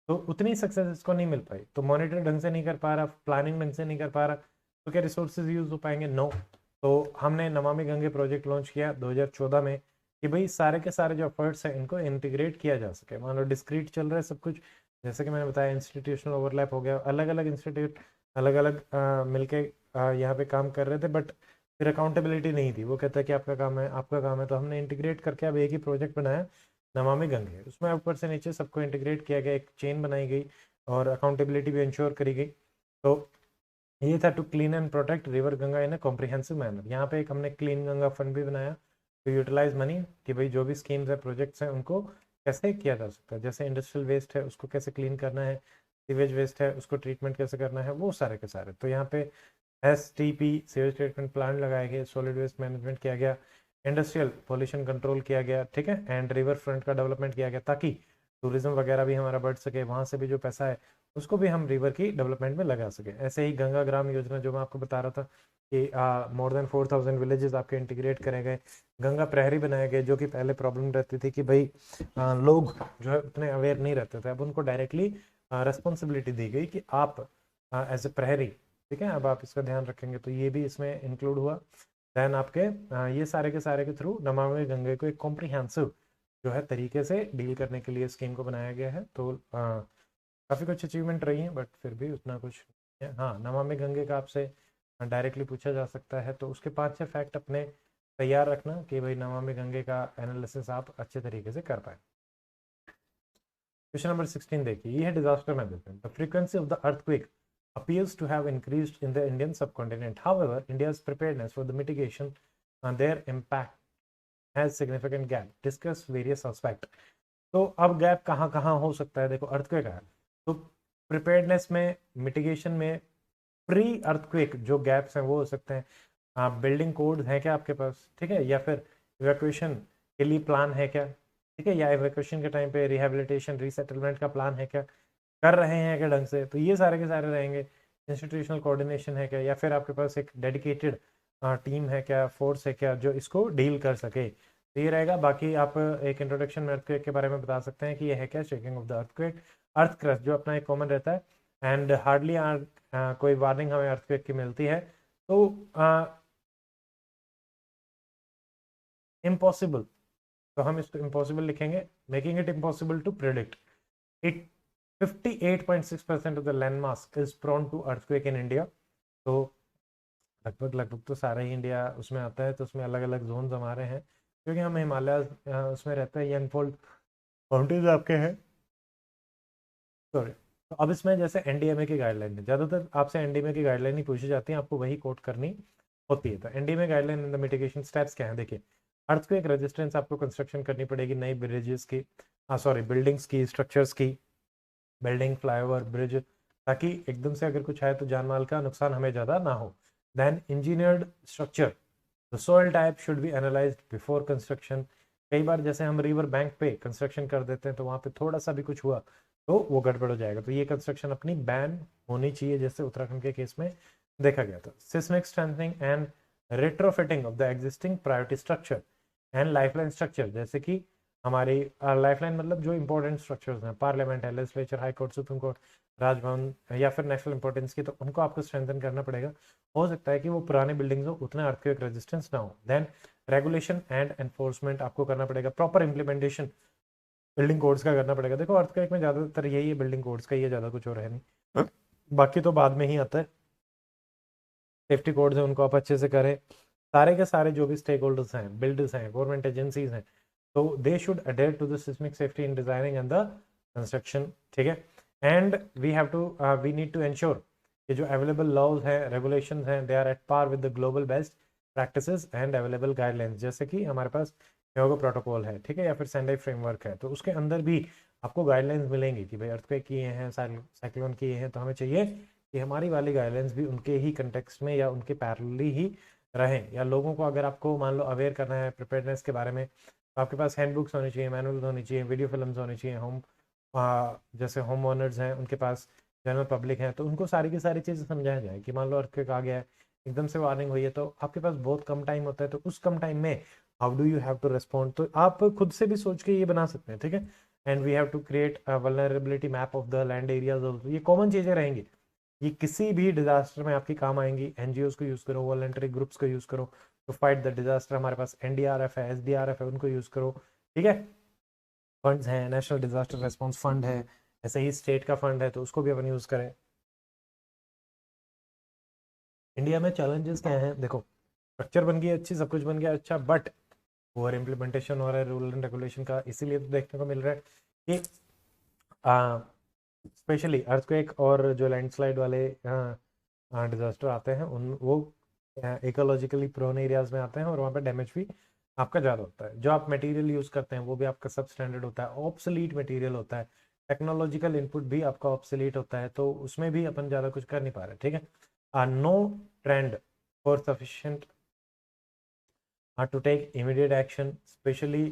तो उतनी सक्सेस इसको नहीं मिल पाई, तो मॉनिटर ढंग से नहीं कर पा रहा, प्लानिंग ढंग से नहीं कर पा रहा, तो क्या रिसोर्सेज यूज हो पाएंगे, नो। तो हमने नमामि गंगे प्रोजेक्ट लॉन्च किया 2014 में कि भाई सारे के सारे जो एफर्ट्स हैं इनको इंटीग्रेट किया जा सके, मान लो डिस्क्रीट चल रहा है सब कुछ, जैसे कि मैंने बताया इंस्टीट्यूशनल ओवरलैप हो गया, अलग अलग इंस्टीट्यूट अलग अलग मिलके यहाँ पे काम कर रहे थे, बट फिर अकाउंटेबिलिटी नहीं थी, वो कहता है कि आपका काम है, आपका काम है, तो हमने इंटीग्रेट करके अब एक ही प्रोजेक्ट बनाया नमामि गंगे, उसमें ऊपर से नीचे सबको इंटीग्रेट किया गया, एक चेन बनाई गई और अकाउंटेबिलिटी भी इंश्योर करी गई। तो ये था to clean and protect river Ganga in a comprehensive manner. यहाँ पे एक हमने क्लीन गंगा फंड भी बनाया टू यूटिलाइज मनी, कि भाई जो भी स्कीम्स है प्रोजेक्ट्स हैं उनको कैसे किया जा सकता है, जैसे इंडस्ट्रियल वेस्ट है उसको कैसे क्लीन करना है, सीवेज वेस्ट है उसको ट्रीटमेंट कैसे करना है, वो सारे के सारे। तो यहाँ पे STP सीवेज ट्रीटमेंट प्लांट लगाए गए, सॉलिड वेस्ट मैनेजमेंट किया गया, इंडस्ट्रियल पोल्यूशन कंट्रोल किया गया, ठीक है, एंड रिवर फ्रंट का डेवलपमेंट किया गया ताकि टूरिज्म वगैरह भी हमारा बढ़ सके, वहां से भी जो पैसा है उसको भी हम रिवर की डेवलपमेंट में लगा सके। ऐसे ही गंगा ग्राम योजना जो मैं आपको बता रहा था कि मोर देन 4000 विलेजेस आपके इंटीग्रेट करे गए, गंगा प्रहरी बनाए गए, जो कि पहले प्रॉब्लम रहती थी कि भाई लोग जो है उतने अवेयर नहीं रहते थे, अब उनको डायरेक्टली रेस्पॉन्सिबिलिटी दी गई कि आप एज ए प्रहरी, ठीक है, अब आप इसका ध्यान रखेंगे, तो ये भी इसमें इंक्लूड हुआ। देन आपके ये सारे के थ्रू नमामि गंगे को एक कॉम्प्रिहेंसिव जो है तरीके से डील करने के लिए स्कीम को बनाया गया है। तो काफ़ी कुछ अचीवमेंट रही है, बट फिर भी उतना कुछ है। हाँ, नमामि गंगे का आपसे डायरेक्टली पूछा जा सकता है, तो उसके 5-6 फैक्ट अपने तैयार रखना कि भाई नमामि गंगे का एनालिसिस आप अच्छे तरीके से कर पाए। क्वेश्चन नंबर 16 देखिए, ये है disaster management. The frequency of the earthquake appears to have increased in the Indian subcontinent. However, India's preparedness for the mitigation and their impact has significant gap. Discuss various aspects. तो अब गैप कहाँ कहाँ हो सकता है, देखो अर्थक्वेक है तो प्रिपेयर्डनेस में, मिटिगेशन में, प्री अर्थक्वेक जो गैप्स हैं वो हो सकते हैं। आप बिल्डिंग कोड है क्या आपके पास, ठीक है, या फिर इवैक्यूएशन के लिए प्लान है क्या, ठीक है, या इवैक्यूएशन के टाइम पे रिहेबिलिटेशन रीसेटलमेंट का प्लान है क्या, कर रहे हैं क्या ढंग से, तो ये सारे के सारे रहेंगे। इंस्टीट्यूशनल कोऑर्डिनेशन है क्या, या फिर आपके पास एक डेडिकेटेड टीम है क्या, फोर्स है क्या जो इसको डील कर सके, तो ये रहेगा। बाकी आप एक इंट्रोडक्शन में अर्थक्वेक के बारे में बता सकते हैं कि ये है क्या, shaking of the earthquake, earth crust जो अपना एक कॉमन रहता है, एंड हार्डली कोई वार्निंग हमें अर्थक्वेक की मिलती है, तो इम्पॉसिबल, तो हम इसको इम्पॉसिबल लिखेंगे, making it impossible to predict it. 58.6% of the landmass is prone to earthquake in India। तो लगभग तो सारा ही इंडिया उसमें आता है, तो उसमें अलग अलग जोन हमारे हैं, क्योंकि हम हिमालय उसमें रहते हैं, ये अनफोल्ड माउंटेन्स आपके हैं, सॉरी। तो अब इसमें जैसे NDMA की गाइडलाइन है, ज़्यादातर आपसे NDMA की गाइडलाइन ही पूछी जाती है, आपको वही कोट करनी होती है। तो NDMA guideline in the mitigation steps क्या है, देखिए, अर्थक्वेक रेजिस्टेंस आपको कंस्ट्रक्शन करनी पड़ेगी नई ब्रिजेस की, सॉरी बिल्डिंग्स की, स्ट्रक्चर्स की, बिल्डिंग, फ्लाईओवर, ब्रिज, ताकि एकदम से अगर कुछ है तो जान माल का नुकसान हमें ज़्यादा ना हो। Then engineered structure, the soil type should be analysed before construction. कई बार जैसे हम रिवर बैंक पे कंस्ट्रक्शन कर देते हैं तो वहाँ पे थोड़ा सा भी कुछ हुआ तो वो गड़बड़ हो जाएगा, तो ये कंस्ट्रक्शन अपनी बैन होनी चाहिए, जैसे उत्तराखंड के केस में देखा गया था। Seismic strengthening and retrofitting of the existing priority structure and lifeline structure, जैसे कि हमारी लाइफलाइन मतलब जो इंपॉर्टेंट स्ट्रक्चर्स हैं, पार्लियामेंट है, legislature, high court, supreme court, Raj Bhavan, या फिर नेशनल इंपॉर्टेंस की, तो उनको आपको स्ट्रेंथन करना पड़ेगा। हो सकता है कि वो पुराने बिल्डिंग्स हो, उतना अर्थक्वेक रेजिस्टेंस ना हो। देन रेगुलेशन एंड एनफोर्समेंट आपको करना पड़ेगा, प्रॉपर इंप्लीमेंटेशन बिल्डिंग कोड्स का करना पड़ेगा। देखो अर्थक्वेक में ज़्यादातर यही है, बिल्डिंग कोड्स का ही है, ज़्यादा कुछ हो रहा है नहीं, बाकी तो बाद में ही आता है। सेफ्टी कोड्स हैं उनको आप अच्छे से करें, सारे के सारे जो भी स्टेक होल्डर्स हैं, बिल्डर्स हैं, गवर्नमेंट एजेंसीज हैं, तो they should adhere to the seismic safety in designing and the construction, ठीक है। And we have to we need to ensure कि जो अवेलेबल लॉज हैं, रेगुलेशंस हैं, they are at par with the global best practices and available guidelines, जैसे कि हमारे पास ह्योगो प्रोटोकॉल है, ठीक है, या फिर सेंडाई फ्रेमवर्क है, तो उसके अंदर भी आपको गाइडलाइंस मिलेंगी कि भाई अर्थक्वेक किए हैं, साइक्लोन किए हैं, तो हमें चाहिए कि हमारी वाली गाइडलाइंस भी उनके ही कंटेक्स्ट में या उनके पैरेलली ही रहें। या लोगों को अगर आपको मान लो अवेयर करना है प्रिपेयर्डनेस के बारे में, तो आपके पास हैंडबुक्स होनी चाहिए, मैनुअल्स होनी चाहिए, वीडियो फिल्म्स होनी चाहिए, जैसे होम ओनर्स हैं उनके पास, जनरल पब्लिक है, तो उनको सारी की सारी चीज़ें समझाया जाए कि मान लो अर्थक्वेक आ गया है, एकदम से वार्निंग हुई है, तो आपके पास बहुत कम टाइम होता है, तो उस कम टाइम में how do you have to respond, तो आप खुद से भी सोच के ये बना सकते हैं, ठीक है। And we have to create vulnerability map of the land areas also, ये कॉमन चीज़ें रहेंगी, ये किसी भी डिजास्टर में आपकी काम आएंगी। एनजीओज को यूज़ करो, वॉलंटरी ग्रुप्स को यूज़ करो टू फाइट द डिजास्टर, हमारे पास NDRF है, SDRF है, उनको यूज़ करो, ठीक है। फंड्स हैं, नेशनल डिजास्टर रेस्पॉन्स फंड है, ऐसे ही स्टेट का फंड है, तो उसको भी अपन यूज़ करें। इंडिया में चैलेंजेस क्या हैं, देखो स्ट्रक्चर बन गई अच्छी, सब कुछ बन गया अच्छा, बट ओवर इम्प्लीमेंटेशन हो रहा है रूल एंड रेगुलेशन का, इसीलिए तो देखने को मिल रहा है कि स्पेशली अर्थक्वेक और जो लैंडस्लाइड वाले डिजास्टर आते हैं उन वो इकोलॉजिकली प्रोन एरियाज में आते हैं और वहाँ पे डैमेज भी आपका ज़्यादा होता है। जो आप मटेरियल यूज़ करते हैं वो भी आपका सब स्टैंडर्ड होता है, ऑब्सोलीट मटेरियल होता है, टेक्नोलॉजिकल इनपुट भी आपका ऑब्सोलीट होता है, तो उसमें भी अपन ज़्यादा कुछ कर नहीं पा रहे। ठीक है, no trained for sufficient to take immediate action, especially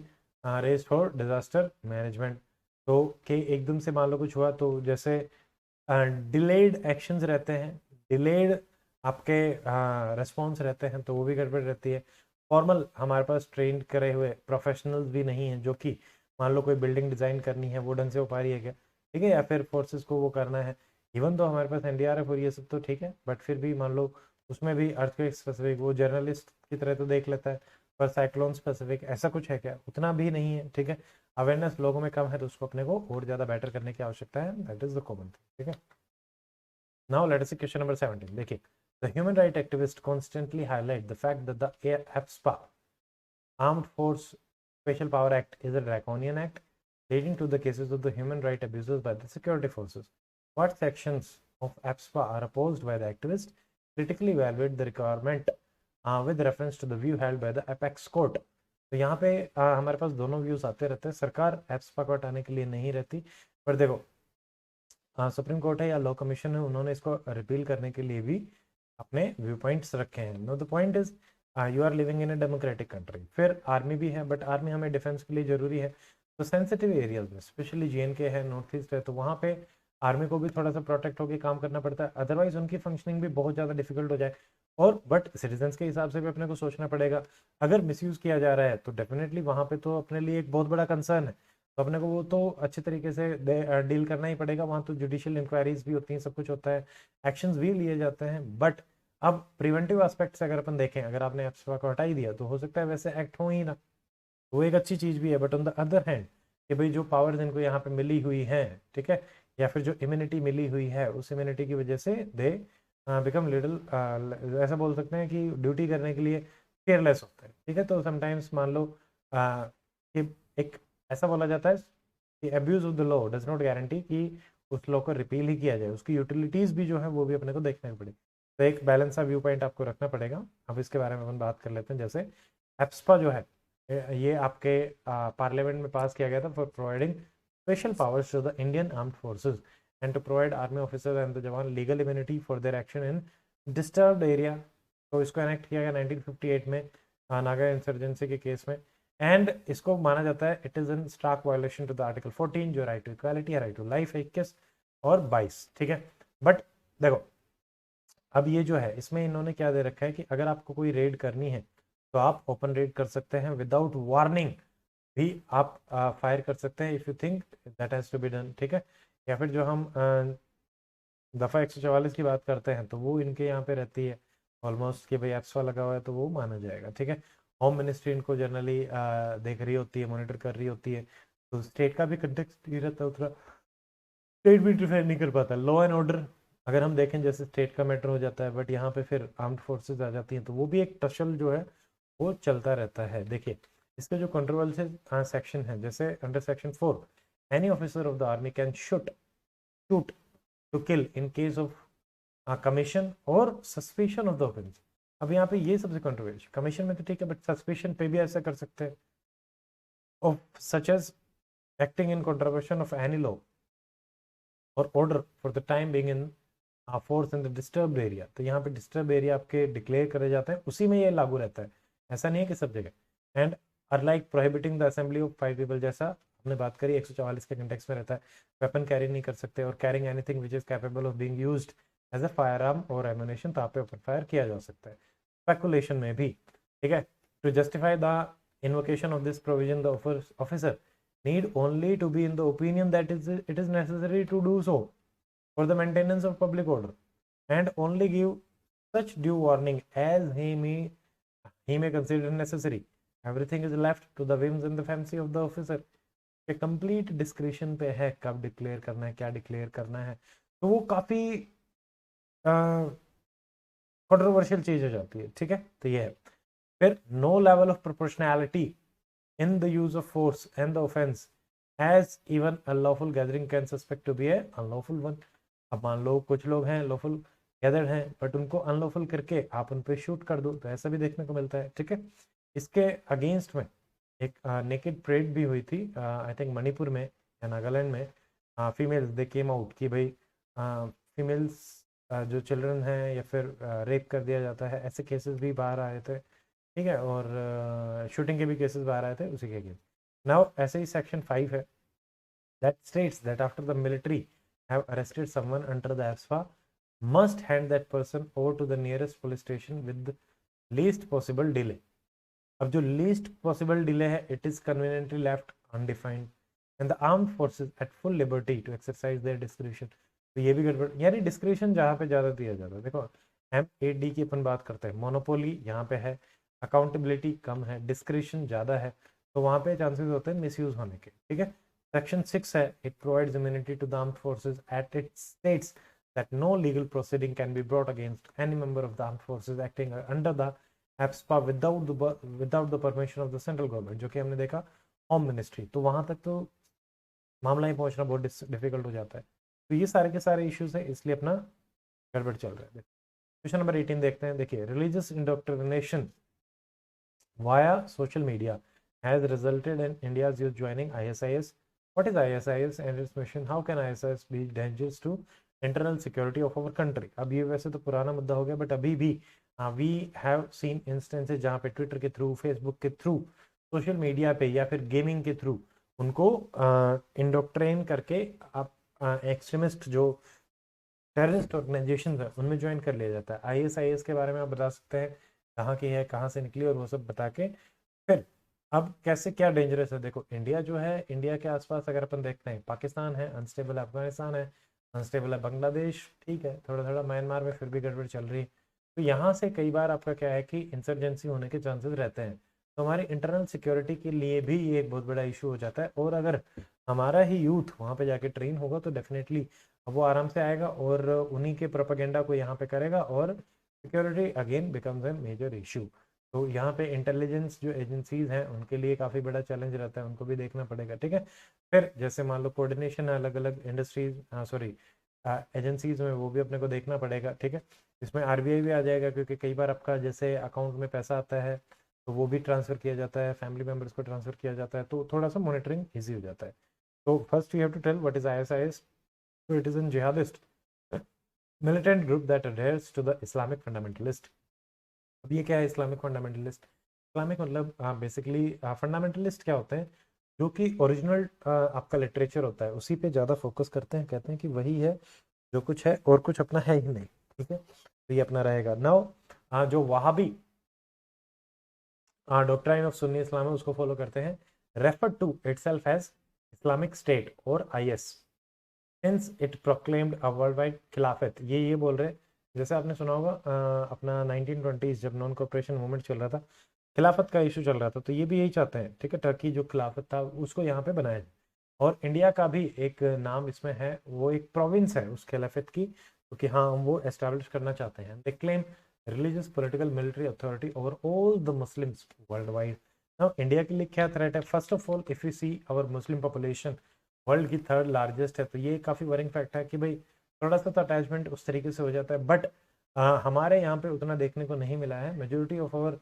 raised for disaster management। तो कि एकदम से मान लो कुछ हुआ तो जैसे डिलेड एक्शंस रहते हैं, डिलेड आपके रिस्पॉन्स रहते हैं, तो वो भी गड़बड़ रहती है। फॉर्मल हमारे पास ट्रेंड करे हुए प्रोफेशनल्स भी नहीं हैं, जो कि मान लो कोई बिल्डिंग डिज़ाइन करनी है वो ढंग से हो पा रही है क्या, ठीक है, या फिर फोर्सेस को वो करना है। इवन तो हमारे पास एनडीआरएफ और ये सब तो ठीक है, बट फिर भी मान लो उसमें भी अर्थक्वेक स्पेसिफिक वो जर्नलिस्ट की तरह तो देख लेता है, पर साइक्लोन स्पेसिफिक ऐसा कुछ है क्या, उतना भी नहीं है। ठीक है, अवेयरनेस लोगों में कम है, तो उसको अपने को और ज़्यादा बेटर करने की आवश्यकता है। That is the common thing. ठीक है, now let us see question number 17। देखिए, the human right activist constantly highlight the fact that the AFSPA Armed Force Special Power Act is a draconian act leading to the cases of the human right abuses by the security forces. What sections of APSPA are opposed by the activists? Critically evaluate the requirement with reference to the view held by the apex court। तो यहाँ पे हमारे पास दोनों व्यूज आते रहते हैं। सरकार एप्सपा को हटाने के लिए नहीं रहती, पर देखो सुप्रीम कोर्ट है या लॉ कमीशन है, उन्होंने इसको रिपील करने के लिए भी अपने व्यू पॉइंट्स रखे हैं। No the point is you are living in a democratic country. फिर आर्मी भी है, बट आर्मी हमें डिफेंस के लिए जरूरी है। तो सेंसिटिव एरियाज में स्पेशली JNK है, नॉर्थ ईस्ट है, तो वहाँ पे आर्मी को भी थोड़ा सा प्रोटेक्ट होकर काम करना पड़ता है, अदरवाइज उनकी फंक्शनिंग भी बहुत ज़्यादा डिफिकल्ट हो जाए। और बट सिटीजन्स के हिसाब से भी अपने को सोचना पड़ेगा, अगर मिसयूज किया जा रहा है तो डेफिनेटली वहाँ पे तो अपने लिए एक बहुत बड़ा कंसर्न है, तो अपने को वो तो अच्छे तरीके से डील करना ही पड़ेगा। वहाँ तो जुडिशियल इंक्वायरीज भी होती हैं, सब कुछ होता है, एक्शंस भी लिए जाते हैं। बट अब प्रिवेंटिव एस्पेक्ट से अगर अपन देखें, अगर आपने एप्सपा को हटा ही दिया तो हो सकता है वैसे एक्ट हो ही ना, वो एक अच्छी चीज भी है। But on the other hand कि भाई जो पावर्स इनको यहाँ पे मिली हुई है, ठीक है, या फिर जो इम्यूनिटी मिली हुई है, उस इम्यूनिटी की वजह से दे बिकम लिटिल, ऐसा बोल सकते हैं कि ड्यूटी करने के लिए केयरलेस होता है। ठीक है, तो समटाइम्स मान लो कि एक ऐसा बोला जाता है कि abuse of the law does not guarantee कि उस लॉ को रिपील ही किया जाए, उसकी यूटिलिटीज भी जो है वो भी अपने को देखने पड़े। तो एक बैलेंस सा व्यू पॉइंट आपको रखना पड़ेगा। अब इसके बारे में अपन बात कर लेते हैं। जैसे एप्सपा जो है ये आपके पार्लियामेंट में पास किया गया था for providing special powers to the Indian armed forces and to provide army officers and the jawan legal immunity for their action in disturbed area. तो इसको एनेक्ट किया गया 1958 में नागा इंसर्जेंसी के केस में। एंड इसको माना जाता है it is in stark violation to the article 14 जो राइट टू इक्वालिटी है, राइट टू लाइफ है 21 और 22। ठीक है, बट देखो अब ये जो है इसमें इन्होंने क्या दे रखा है कि अगर आपको कोई रेड करनी है तो आप ओपन रेड कर सकते हैं, विदाउट वार्निंग भी आप फायर कर सकते हैं if you think that has to be done. ठीक है, या फिर जो हम दफ़ा 144 की बात करते हैं तो वो इनके यहाँ पे रहती है ऑलमोस्ट कि भाई एप्सपा लगा हुआ है तो वो माना जाएगा। ठीक है, होम मिनिस्ट्री इनको जनरली देख रही होती है, मॉनिटर कर रही होती है, तो स्टेट का भी कंटेक्स्ट ये रहता है उतना, स्टेट भी डिफाइन नहीं कर पाता। लॉ एंड ऑर्डर अगर हम देखें जैसे स्टेट का मैटर हो जाता है, बट यहाँ पे फिर आर्म्ड फोर्सेज आ जाती हैं, तो वो भी एक टसल जो है वो चलता रहता है। देखिए इसके जो कंट्रोवर्शियल सेक्शन है, जैसे under section 4 any officer of the army can shoot to kill in case of commission और सस्पेशन ऑफ द ऑफेंस। अब यहाँ पे ये सबसे कंट्रोवर्शियल, कमीशन में तो ठीक है, बट सस्पेशन पे भी ऐसा कर सकते हैं of such as acting in contravention of any law और order for the time being in force in the disturbed area. तो यहाँ पे डिस्टर्ब एरिया आपके डिक्लेयर करे जाते हैं, उसी में ये लागू रहता है, ऐसा नहीं है कि सब जगह। And are like prohibiting the assembly of 5 people, जैसा हमने बात करी 144 के कंटेक्स्ट में रहता है। वेपन कैरी नहीं कर सकते, और carrying anything which is capable of being used as a firearm और एमुनेशन, तो आप पे ओपन फायर किया जा सकता है। स्पेकुलेशन में भी, ठीक है, to justify the invocation of this provision the officer need only to be in the opinion that it is necessary to do so for the maintenance of public order and only give such due warning as he may consider necessary। everything is left to the whims and the fancy of the officer के कंप्लीट डिस्क्रिप्शन पे है कब डिक्लेयर करना है, क्या डिक्लेयर करना है। तो वो काफी कंट्रोवर्शियल चीज हो जाती है। ठीक है, तो ये है। फिर no level of proportionality in the use of force and the offense as even unlawful gathering can suspect to be a unlawful one। अब मान लो कुछ लोग हैं लॉफुल गैदर्ड हैं, बट उनको अनलॉफुल करके आप उन पे शूट कर दो, तो ऐसा भी देखने को मिलता है। ठीक है, इसके अगेंस्ट में एक नेकेड परेड भी हुई थी, आई थिंक मणिपुर में या नागालैंड में। फीमेल्स दे केम आउट कि भाई फीमेल्स जो चिल्ड्रन हैं या फिर रेप कर दिया जाता है, ऐसे केसेस भी बाहर आए थे। ठीक है, और शूटिंग के भी केसेस बाहर आए थे उसी के अगेंस्ट। नाउ ऐसे ही सेक्शन 5 है that states that after the military have arrested someone under the AFSPA must hand that person over to the nearest police station with the least possible delay. अब जो least possible delay है, it is conveniently left undefined and the armed forces at full liberty to exercise their discretion. तो ये भी गड़बड़, यानी डिस्क्रिप्शन जहाँ पे ज़्यादा दिया जाता है। देखो M8D की अपन बात करते हैं, मोनोपोली यहाँ पे है, अकाउंटेबिलिटी कम है, डिस्क्रिप्शन ज़्यादा है, तो वहाँ पे चांसेस होते हैं मिसयूज होने के। ठीक है, Section 6 है, it provides immunity to the armed forces at it states that no legal proceeding can be brought against any member of the armed forces acting under the AFSPA without the permission of the central government, जो कि हमने देखा होम मिनिस्ट्री। तो वहां तक तो मामला ही पहुंचना बहुत डिफिकल्ट हो जाता है। तो ये सारे के सारे इश्यूज है, इसलिए अपना गड़बड़ चल रहा है। क्वेश्चन नंबर 18 देखते हैं। देखिए, religious indoctrination via social media has resulted in India's youth joining ISIS. What is ISIS and its mission? How can ISIS be dangerous to internal security of our country? अब ये वैसे तो पुराना मुद्दा हो गया, बट अभी भी वी हैव सीन इंस्टेंसेस जहाँ पे ट्विटर के थ्रू, फेसबुक के थ्रू, सोशल मीडिया पे या फिर गेमिंग के थ्रू उनको इंडोक्ट्रेन करके आप एक्सट्रीमिस्ट जो टेररिस्ट ऑर्गेनाइजेशन है उनमें ज्वाइन कर लिया जाता है। ISIS के बारे में आप बता सकते हैं कहाँ की है, कहाँ से निकली, और वो सब बता के फिर अब कैसे क्या डेंजरस है। देखो, इंडिया जो है, इंडिया के आसपास अगर अपन देखते हैं, पाकिस्तान है अनस्टेबल, अफगानिस्तान है अनस्टेबल है, बांग्लादेश ठीक है, थोड़ा थोड़ा म्यांमार में फिर भी गड़बड़ चल रही है। तो यहाँ से कई बार आपका क्या है कि इंसर्जेंसी होने के चांसेस रहते हैं, तो हमारी इंटरनल सिक्योरिटी के लिए भी ये एक बहुत बड़ा इशू हो जाता है। और अगर हमारा ही यूथ वहाँ पे जाके ट्रेन होगा तो डेफिनेटली वो आराम से आएगा और उन्हीं के प्रोपेगेंडा को यहाँ पे करेगा, और security again becomes a major issue. तो यहाँ पे इंटेलिजेंस जो एजेंसीज हैं उनके लिए काफ़ी बड़ा चैलेंज रहता है, उनको भी देखना पड़ेगा। ठीक है, फिर जैसे मान लो कोऑर्डिनेशन है अलग अलग इंडस्ट्रीज सॉरी एजेंसीज में, वो भी अपने को देखना पड़ेगा। ठीक है, इसमें RBI भी आ जाएगा, क्योंकि कई बार आपका जैसे अकाउंट में पैसा आता है तो वो भी ट्रांसफ़र किया जाता है, फैमिली मेम्बर्स को ट्रांसफ़र किया जाता है, तो थोड़ा सा मॉनिटरिंग ईजी हो जाता है। तो first you have to tell what is ISIS। तो it is an jihadist militant group that adheres to the Islamic fundamentalist। अब ये क्या है इस्लामिक फंडामेंटलिस्ट? इस्लामिक मतलब बेसिकली फंडामेंटलिस्ट क्या होते हैं, जो कि ओरिजिनल आपका लिटरेचर होता है उसी पे ज़्यादा फोकस करते हैं, कहते हैं कि वही है जो कुछ है और कुछ अपना है ही नहीं। ठीक है, तो ये अपना रहेगा। नाउ जो Wahhabi doctrine of Sunni Islam है उसको फॉलो करते हैं, refer to itself as Islamic state और IS since it proclaimed a world wide खिलाफत। ये बोल रहे, जैसे आपने सुना होगा अपना 1920s जब नॉन कॉपरेशन मूवमेंट चल रहा था, खिलाफत का इशू चल रहा था, तो ये भी यही चाहते हैं। ठीक है, टर्की जो खिलाफत था उसको यहाँ पे बनाया जाए, और इंडिया का भी एक नाम इसमें है, वो एक प्रोविंस है उस खिलाफत की, क्योंकि हाँ हम वो एस्टेब्लिश करना चाहते हैं। They claim religious political military authority over all the Muslims world wide. Now India के लिए क्या थ्रेट है? First of all if you see our Muslim population world की 3rd लार्जेस्ट है, तो ये काफ़ी वरिंग फैक्ट है कि भाई थोड़ा सा तो अटैचमेंट उस तरीके से हो जाता है, बट हमारे यहाँ पे उतना देखने को नहीं मिला है। Majority of our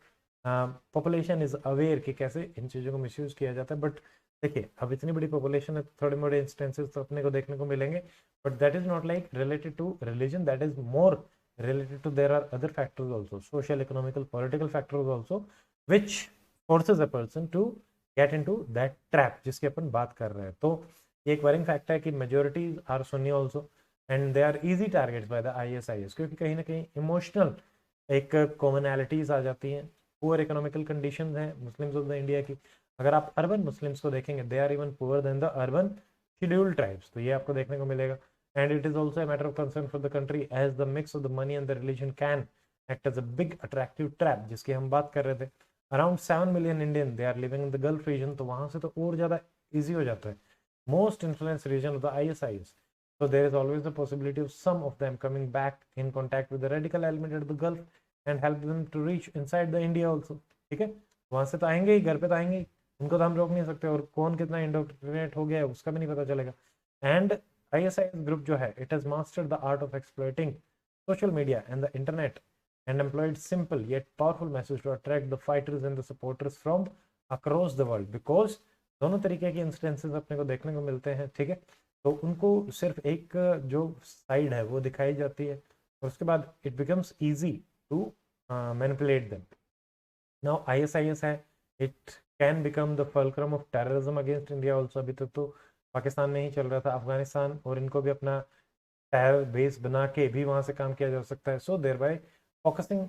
population is aware कि कैसे इन चीज़ों को मिसयूज किया जाता है। बट देखिए, अब इतनी बड़ी पॉपुलेशन है तो थोड़े मोड़े इंस्टेंसेस तो अपने को देखने को मिलेंगे, but that is not like related to religion, that is more related to there are other factors also, social, economical, political factors also, which forces a person to get into that trap जिसकी अपन बात कर रहे हैं। तो ये एक वरिंग फैक्ट है कि majority are Sunni also and they are easy targets by the ISIS, क्योंकि कहीं ना कहीं इमोशनल एक कॉमनैलिटीज आ जाती हैं, पुअर इकोनॉमिकल कंडीशंस हैं मुस्लिम्स ऑफ द इंडिया की। अगर आप अर्बन मुस्लिम्स को देखेंगे, they are even poor than the urban scheduled tribes, तो ये आपको देखने को मिलेगा। And it is also a matter of concern for the country as the mix of the money and the religion can act as a big attractive trap, जिसकी हम बात कर रहे थे। Around 7 million Indian they are living in the Gulf region, तो वहाँ से तो और ज़्यादा easy हो जाता है। Most influenced region of the ISIS, so there is always the possibility of some of them coming back in contact with the radical element at the Gulf and help them to reach inside the India also। ठीक है, वहाँ से तो आएंगे ही, घर पे तो आएंगे ही, उनको तो हम रोक नहीं सकते, और कौन कितना इंडोक्ट्रिनेट हो गया है उसका भी नहीं पता चलेगा। एंड ISIS ग्रुप जो है, it has mastered the art of exploiting social media and the internet and employed simple yet powerful message to attract the fighters and the supporters from across the world, because दोनों तरीके के इंस्टेंसेस अपने को देखने को मिलते हैं, ठीक है। तो उनको सिर्फ एक जो साइड है वो दिखाई जाती है और उसके बाद it becomes easy to manipulate them. Now ISIS है, it can become the fulcrum of terrorism against India also. अभी तक तो पाकिस्तान में ही चल रहा था, अफगानिस्तान और इनको भी अपना टेरर बेस बना के भी वहां से काम किया जा सकता है। So thereby focusing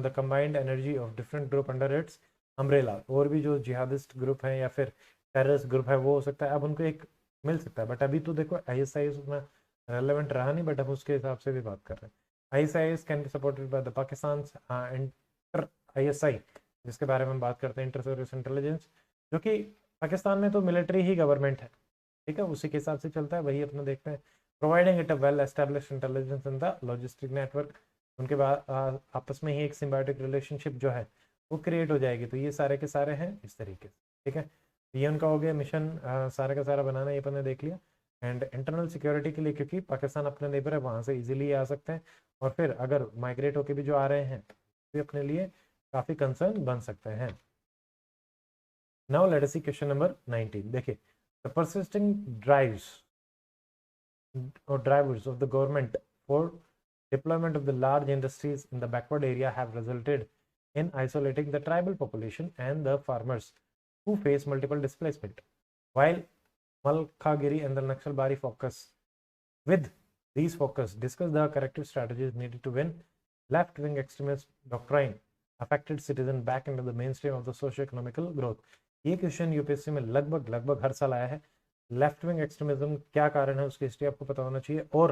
the combined energy of different group under its umbrella, और भी जो जिहादिस्ट ग्रुप हैं या फिर टेररिस्ट ग्रुप है वो हो सकता है, अब उनको एक मिल सकता है। बट अभी तो देखो ISIS उतना रेलेवेंट रहा नहीं, बट हम उसके हिसाब से भी बात कर रहे हैं। ISIS can be supported by the Pakistan inter ISI, जिसके बारे में हम बात करते हैं, इंटर सर्विस इंटेलिजेंस, जो कि पाकिस्तान में तो मिलिट्री ही गवर्नमेंट है, ठीक है, उसी के हिसाब से चलता है, वही अपना देखते हैं। Providing it a well established intelligence in the logistic network, उनके बाद आपस में ही एक सिम्बायोटिक रिलेशनशिप जो है वो क्रिएट हो जाएगी। तो ये सारे के सारे हैं इस तरीके से, ठीक है। ये उनका हो गया मिशन, सारा का सारा बनाना, ये अपन ने देख लिया। एंड इंटरनल सिक्योरिटी के लिए, क्योंकि पाकिस्तान अपने नेबर है, वहाँ से इजीली आ सकते हैं, और फिर अगर माइग्रेट होके भी जो आ रहे हैं भी अपने लिए काफ़ी कंसर्न बन सकते हैं। Now let us see question number 19। देखिए, the persisting drivers of the government for deployment of the large industries in the backward area have resulted in isolating the tribal population and the farmers who face multiple displacement. While Malkagiri and the Naxalbari discuss the corrective strategies needed to win left-wing extremist doctrine affected citizen back into the mainstream of the socio-economical growth. ये क्वेश्चन यूपीएससी में लगभग हर साल आया है। लेफ्ट विंग एक्सट्रीमिज्म क्या कारण है, उसकी हिस्ट्री आपको पता होना चाहिए, और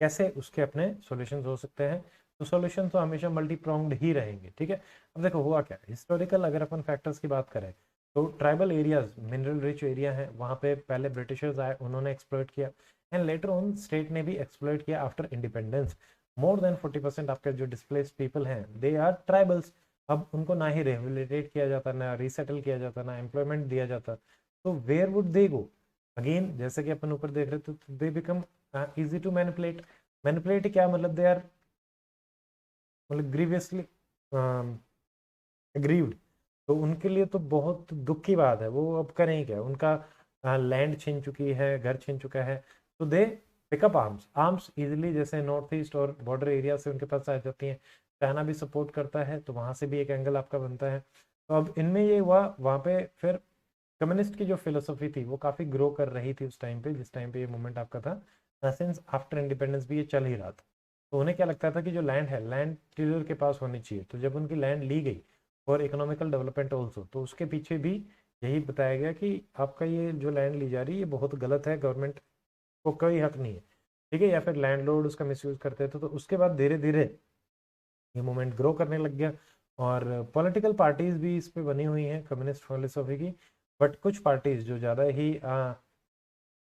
कैसे उसके अपने सॉल्यूशंस हो सकते हैं। तो सॉल्यूशन तो हमेशा मल्टी प्रोंग्ड ही रहेंगे, ठीक है। अब देखो हुआ क्या, हिस्टोरिकल अगर अपन फैक्टर्स की बात करें तो tribal areas mineral rich area है, वहाँ पे पहले ब्रिटिशर्स आए, उन्होंने एक्सप्लॉइट किया, एंड लेटर ऑन स्टेट ने भी एक्सप्लॉइट किया आफ्टर इंडिपेंडेंस। मोर देन 40% आपके जो डिस्प्लेस्ड पीपल हैं दे आर ट्राइबल्स। अब उनको ना ही रिहेबिलिटेट किया जाता, ना रिसेटल किया जाता, ना एम्प्लॉयमेंट दिया जाता, तो where would they go? Again जैसे कि अपन ऊपर देख रहे थे, तो they become easy to manipulate. Manipulate क्या मतलब, दे आर मतलब ग्रीवियसली एग्रीव्ड, तो उनके लिए तो बहुत दुख की बात है। वो अब करें क्या, उनका लैंड छीन चुकी है, घर छीन चुका है, तो दे पिकअप आर्म्स इजिली, जैसे नॉर्थ ईस्ट और बॉर्डर एरिया से उनके पास आ जाती हैं। चाइना भी सपोर्ट करता है, तो वहां से भी एक एंगल आपका बनता है। तो अब इनमें ये हुआ, वहां पे फिर कम्युनिस्ट की जो फिलोसफी थी वो काफ़ी ग्रो कर रही थी उस टाइम पे, जिस टाइम पे ये मूवमेंट आपका था, सिंस आफ्टर इंडिपेंडेंस भी ये चल ही रहा था। तो उन्हें क्या लगता था कि जो लैंड है, लैंड टिलर के पास होनी चाहिए। तो जब उनकी लैंड ली गई और इकोनॉमिकल डेवलपमेंट ऑल्सो, तो उसके पीछे भी यही बताया गया कि आपका ये जो लैंड ली जा रही है ये बहुत गलत है, गवर्नमेंट को कोई हक नहीं है, ठीक है, या फिर लैंडलॉर्ड उसका मिसयूज करते थे। तो उसके बाद धीरे धीरे ये मूवमेंट ग्रो करने लग गया, और पॉलिटिकल पार्टीज भी इस पे बनी हुई हैं कम्युनिस्ट फिलोसफी की। बट कुछ पार्टीज जो ज़्यादा ही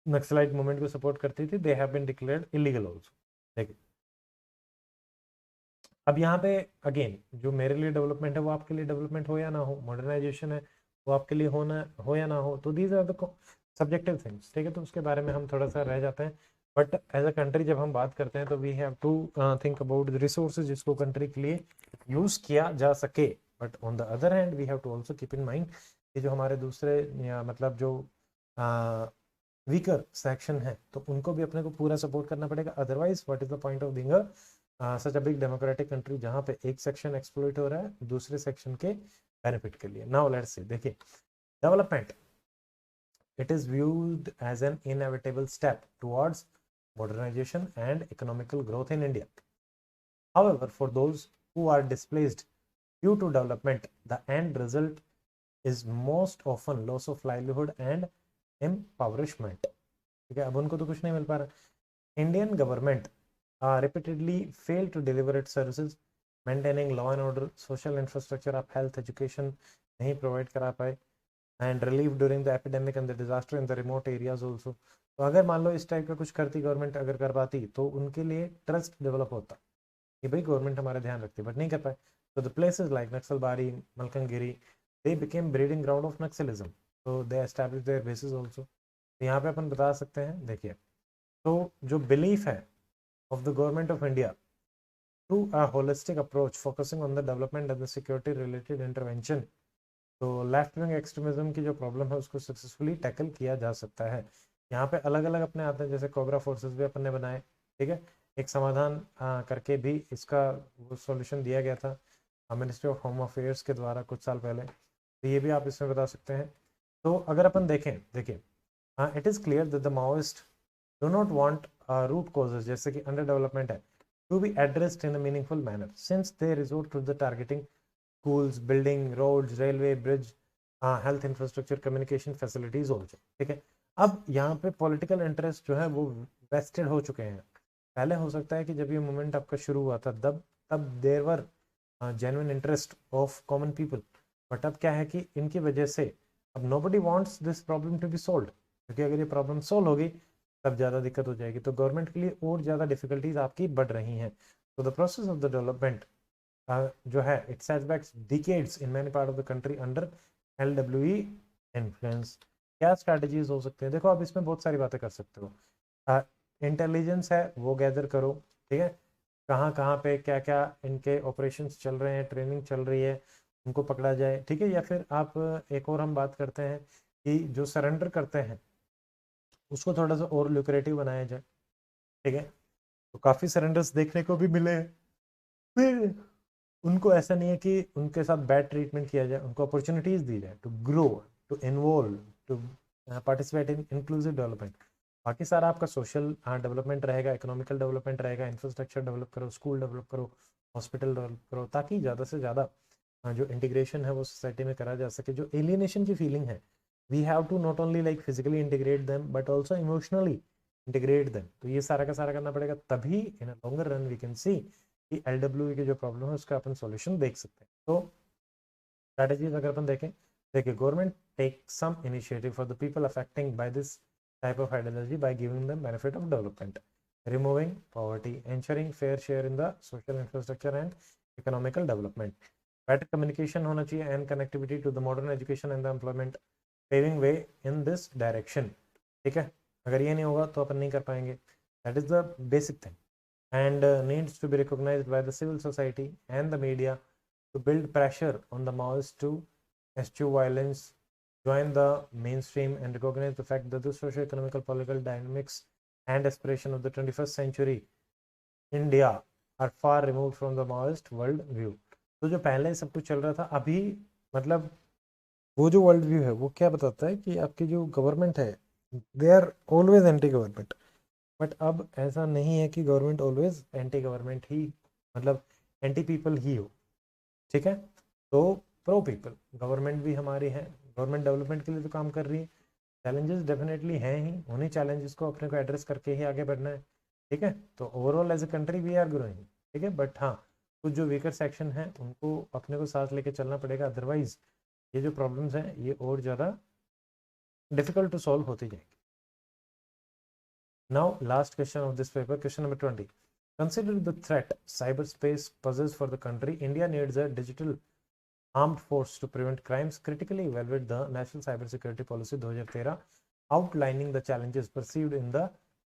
नक्सलाइट मूवमेंट को सपोर्ट करती थी, they have been declared illegal also. देखिए, अब यहाँ पे अगेन जो मेरे लिए डेवलपमेंट है वो आपके लिए डेवलपमेंट हो या ना हो, मॉडर्नाइजेशन है वो आपके लिए होना हो या ना हो, तो these are the subjective things, ठीक है। तो उसके बारे में हम थोड़ा सा रह जाते हैं। बट एज अ कंट्री जब हम बात करते हैं तो we have to think about the resources जिसको कंट्री के लिए यूज किया जा सके। But on the other hand we have to also keep in mind कि जो हमारे दूसरे या मतलब जो वीकर सेक्शन है, तो उनको भी अपने को पूरा सपोर्ट करना पड़ेगा। Otherwise what is the point of being such a big democratic country जहाँ पे एक सेक्शन एक्सप्लॉइट हो रहा है दूसरे सेक्शन के बेनिफिट के लिए। नाउ लेट्स से देखिए, development it is viewed as an inevitable step towards modernization and economical growth in India. However, for those who are displaced due to development, the end result is most often loss of livelihood and impoverishment. ठीक है, अब उनको तो कुछ नहीं मिल पा रहा। Indian government repeatedly failed to deliver its services, maintaining law and order, social infrastructure of health, education नहीं प्रोवाइड करा पाए, and relief during the epidemic and the disaster in the remote areas also. तो अगर मान लो इस टाइप का कुछ करती गवर्नमेंट, अगर कर पाती तो उनके लिए ट्रस्ट डेवलप होता कि भाई गवर्नमेंट हमारा ध्यान रखती, बट नहीं कर पाए। तो the places like Naxalbari, Malkangiri, they became breeding ground of Naxalism, तो दे एस्टैब्लिश देयर बेसिस ऑल्सो। तो यहाँ पे अपन बता सकते हैं, देखिए, तो जो बिलीफ है of the government of India through a holistic approach focusing on the development and the security related intervention. तो लेफ्ट विंग एक्सट्रीमिज्म की जो प्रॉब्लम है उसको सक्सेसफुली टैकल किया जा सकता है। यहाँ पे अलग अलग अपने आते हैं, जैसे कोबरा फोर्सेस भी अपन ने बनाए, ठीक है, एक समाधान करके भी इसका वो सॉल्यूशन दिया गया था मिनिस्ट्री ऑफ होम अफेयर्स के द्वारा कुछ साल पहले, तो ये भी आप इसमें बता सकते हैं। तो अगर अपन देखें, देखिए, it is clear that the Maoist do not want root causes जैसे कि अंडर डेवलपमेंट है to be addressed in a meaningful manner since they resort to the targeting schools, building roads, railway, bridge, health infrastructure, communication facilities also, ठीक है। अब यहाँ पे पॉलिटिकल इंटरेस्ट जो है वो वेस्टेड हो चुके हैं। पहले हो सकता है कि जब ये मूवमेंट आपका शुरू हुआ था तब there were genuine interest of common people, but अब क्या है कि इनकी वजह से अब nobody wants this problem to be solve, क्योंकि अगर ये प्रॉब्लम सोल्व होगी तब ज़्यादा दिक्कत हो जाएगी, तो गवर्नमेंट के लिए और ज़्यादा डिफिकल्टीज आपकी बढ़ रही हैं। तो the process of the development जो है it setbacks decades in many part of the country under LWE influence. क्या स्ट्रैटेजीज हो सकते हैं? देखो, आप इसमें बहुत सारी बातें कर सकते हो। इंटेलिजेंस है वो गैदर करो, ठीक है, कहाँ कहाँ पे क्या क्या इनके ऑपरेशंस चल रहे हैं, ट्रेनिंग चल रही है, उनको पकड़ा जाए, ठीक है। या फिर आप एक और हम बात करते हैं कि जो सरेंडर करते हैं उसको थोड़ा सा और ल्यूक्रेटिव बनाया जाए, ठीक है। तो काफ़ी सरेंडर्स देखने को भी मिले हैं। फिर उनको ऐसा नहीं है कि उनके साथ बैड ट्रीटमेंट किया जाए, उनको अपॉर्चुनिटीज दी जाए to grow, to involve, to participate in inclusive development. बाकी सारा आपका सोशल डेवलपमेंट रहेगा, इकोनॉमिकल डेवलपमेंट रहेगा, इंफ्रास्ट्रक्चर डेवलप करो, स्कूल डेवलप करो, हॉस्पिटल डेवलप करो, ताकि ज़्यादा से ज़्यादा जो इंटीग्रेशन है वो सोसाइटी में करा जा सके। जो एलियनेशन की फीलिंग है, we have to not only like physically integrate them but also emotionally integrate them. तो ये सारा का सारा करना पड़ेगा, तभी in a longer run we can see कि LWE की जो प्रॉब्लम है उसका अपन सॉल्यूशन देख सकते हैं। तो स्ट्रैटेजीज अगर अपन देखें, देखिए, government take some initiative for the people affecting by this type of ideology by giving them benefit of development, removing poverty, ensuring fair share in the social infrastructure and economical development, better communication होना चाहिए and connectivity to the modern education and the employment, paving way in this direction, ठीक है। अगर ये नहीं होगा तो अपन नहीं कर पाएंगे, that is the basic thing, and needs to be recognized by the civil society and the media to build pressure on the Maoists to eschew violence, join the mainstream, and recognize the fact that the socio-economical, political dynamics and aspiration of the 21st century India are far removed from the Maoist world view। तो जो पहले सब कुछ चल रहा था, अभी मतलब वो जो वर्ल्ड व्यू है वो क्या बताता है कि आपकी जो गवर्नमेंट है they are always anti government, but अब ऐसा नहीं है कि गवर्नमेंट ऑलवेज एंटी गवर्नमेंट ही, मतलब एंटी पीपल ही हो, ठीक है। तो प्रो पीपल गवर्नमेंट भी हमारी है, गवर्नमेंट डेवलपमेंट के लिए तो काम कर रही है। चैलेंजेस डेफिनेटली हैं ही, उन्हीं चैलेंजेस को अपने को एड्रेस करके ही आगे बढ़ना है, ठीक है। तो overall as a country we are growing, ठीक है, बट हाँ, कुछ जो वीकर सेक्शन है उनको अपने को साथ लेके चलना पड़ेगा, अदरवाइज ये जो प्रॉब्लम्स हैं ये और ज़्यादा डिफिकल्ट टू सॉल्व होती जाएगी। Now, last question of this paper, question number 20. Consider the threat cyberspace poses for the country. India needs a digital armed force to prevent crimes. Critically evaluate the National Cybersecurity Policy 2013, outlining the challenges perceived in the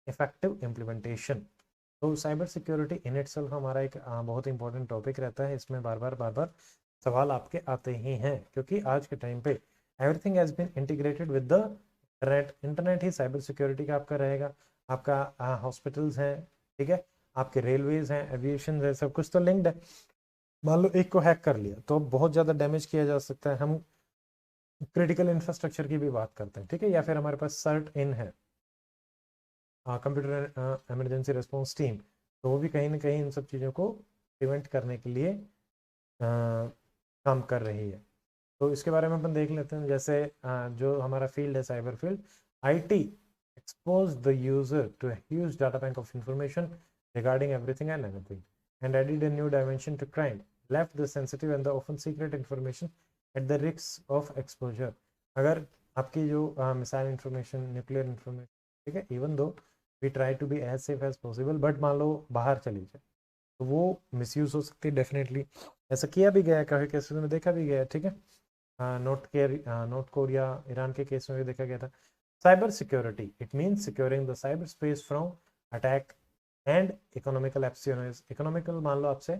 effective implementation. तो साइबर सिक्योरिटी इन इटसेल्फ हमारा एक बहुत इंपॉर्टेंट टॉपिक रहता है। इसमें बार बार सवाल आपके आते ही हैं, क्योंकि आज के टाइम पे everything has been integrated with the internet. Internet ही साइबर सिक्योरिटी का आपका रहेगा। आपका हॉस्पिटल्स हैं, ठीक है, आपके रेलवेज हैं, एविएशन है, सब कुछ तो लिंक्ड है। मान लो एक को हैक कर लिया तो बहुत ज़्यादा डैमेज किया जा सकता है। हम क्रिटिकल इंफ्रास्ट्रक्चर की भी बात करते हैं, ठीक है, या फिर हमारे पास सर्ट इन है, कंप्यूटर इमरजेंसी रिस्पॉन्स टीम, तो वो भी कहीं ना कहीं इन सब चीज़ों को प्रिवेंट करने के लिए काम कर रही है। तो इसके बारे में अपन देख लेते हैं। जैसे जो हमारा फील्ड है cyber field, IT expose the user to a huge data bank of information regarding everything and anything, and added a new dimension to crime, left the sensitive and the often secret information at the risk of exposure। अगर आपकी जो मिसाइल इंफॉर्मेशन, न्यूक्लियर इंफॉर्मेशन, ठीक है, even though we try to be as safe as possible, but मान लो बाहर चली जाए तो वो मिसयूज हो सकती है। डेफिनेटली ऐसा किया भी गया है, काफ़ी केसेस में देखा भी गया है, ठीक है। नॉर्थ कोरिया, ईरान के केस में भी देखा गया था। Cyber security it means securing the cyber space from attack and economical espionage, economical मान लो आपसे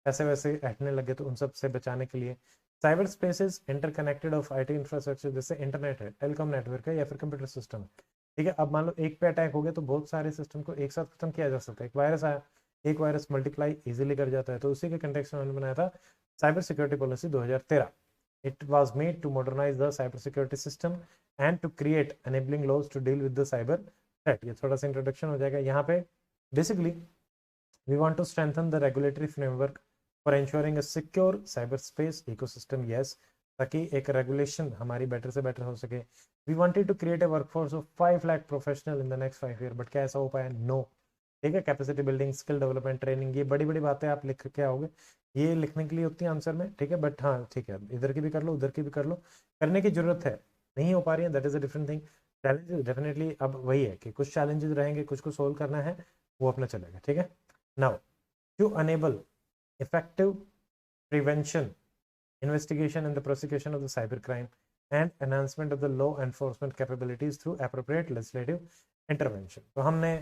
पैसे वैसे हटने लगे तो उन सब से बचाने के लिए। Cyber spaces interconnected of IT infrastructure, जैसे इंटरनेट है, टेलीकॉम नेटवर्क है या फिर कंप्यूटर सिस्टम है, ठीक है। अब मान लो एक पे अटैक हो गया तो बहुत सारे सिस्टम को एक साथ खत्म किया जा सकता है। एक वायरस आया, एक वायरस मल्टीप्लाई इजीली कर जाता है, तो उसी के कंटेक्स्ट में उन्होंने बनाया था cyber security policy 2013। It was made to modernise the cyber security system and to create enabling laws to deal with the cyber threat. ये थोड़ा सा इंट्रोडक्शन हो जाएगा यहाँ पे। Basically we want to strengthen the regulatory framework for ensuring a secure cyberspace ecosystem, yes, ताकि एक रेगुलेशन हमारी बेटर से बेटर हो सके। We wanted to create a workforce of 5 lakh professional in the next 5 year, but क्या ऐसा हो पाया? नो। ठीक है, capacity building, skill development, training, ये बड़ी बड़ी बातें आप लिख के आओगे, ये लिखने के लिए होती है आंसर में, ठीक है। बट हाँ ठीक है, इधर की भी कर लो उधर की भी कर लो, करने की जरूरत है। नहीं हो पा रही है, that is a different thing. Challenges definitely अब वही है कि कुछ चैलेंजेस रहेंगे, कुछ को सोल्व करना है, वो अपना चलेगा, ठीक है। Now to enable effective prevention, investigation, and the prosecution of the cybercrime and enhancement of the law enforcement capabilities through appropriate legislative intervention। तो हमने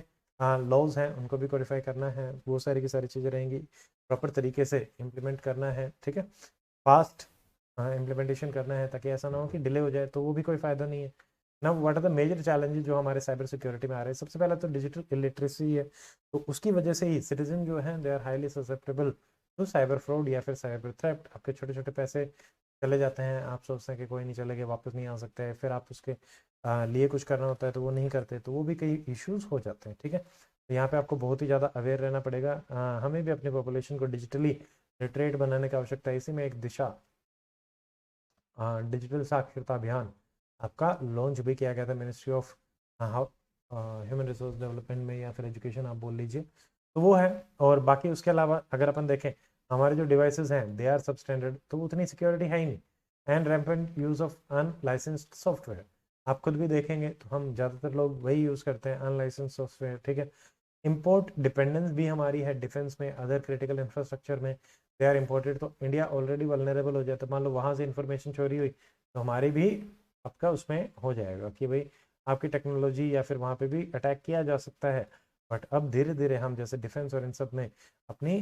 लॉज हैं उनको भी कोडिफाई करना है, वो सारी की सारी चीज़ें रहेंगी, प्रॉपर तरीके से इम्प्लीमेंट करना है, ठीक है। फास्ट इम्प्लीमेंटेशन करना है ताकि ऐसा ना हो कि डिले हो जाए, तो वो भी कोई फ़ायदा नहीं है ना। What are the major challenges जो हमारे साइबर सिक्योरिटी में आ रहे हैं? सबसे पहला तो डिजिटल इलिटरेसी है, तो उसकी वजह से ही सिटीजन जो है they are highly susceptible to cyber fraud या फिर साइबर थ्रेफ्ट। आपके छोटे छोटे पैसे चले जाते हैं, आप सोचते हैं कि कोई नहीं चले गए, वापस नहीं आ सकते हैं, फिर आप उसके लिए कुछ करना होता है तो वो नहीं करते, तो वो भी कई इश्यूज हो जाते हैं, ठीक है। तो यहाँ पे आपको बहुत ही ज़्यादा अवेयर रहना पड़ेगा। हमें भी अपनी पॉपुलेशन को डिजिटली लिटरेट बनाने की आवश्यकता है। इसी में एक दिशा डिजिटल साक्षरता अभियान आपका लॉन्च भी किया गया था ministry of human resource development में, या फिर एजुकेशन आप बोल लीजिए, तो वो है। और बाकी उसके अलावा अगर अपन देखें, हमारे जो डिवाइसेस हैं दे आर सब स्टैंडर्ड, तो उतनी सिक्योरिटी है ही नहीं। And rampant use of unlicensed software, आप खुद भी देखेंगे तो हम ज़्यादातर लोग वही यूज़ करते हैं, अनलाइसेंस्ड सॉफ्टवेयर, ठीक है। इम्पोर्ट डिपेंडेंस भी हमारी है डिफेंस में, अदर क्रिटिकल इंफ्रास्ट्रक्चर में दे आर इम्पोर्टेड, तो इंडिया ऑलरेडी वल्नरेबल हो जाता है। मान लो वहाँ से इंफॉर्मेशन चोरी हुई तो हमारी भी आपका उसमें हो जाएगा कि भाई आपकी टेक्नोलॉजी या फिर वहाँ पे भी अटैक किया जा सकता है। बट अब धीरे धीरे हम जैसे डिफेंस और इन सब में अपनी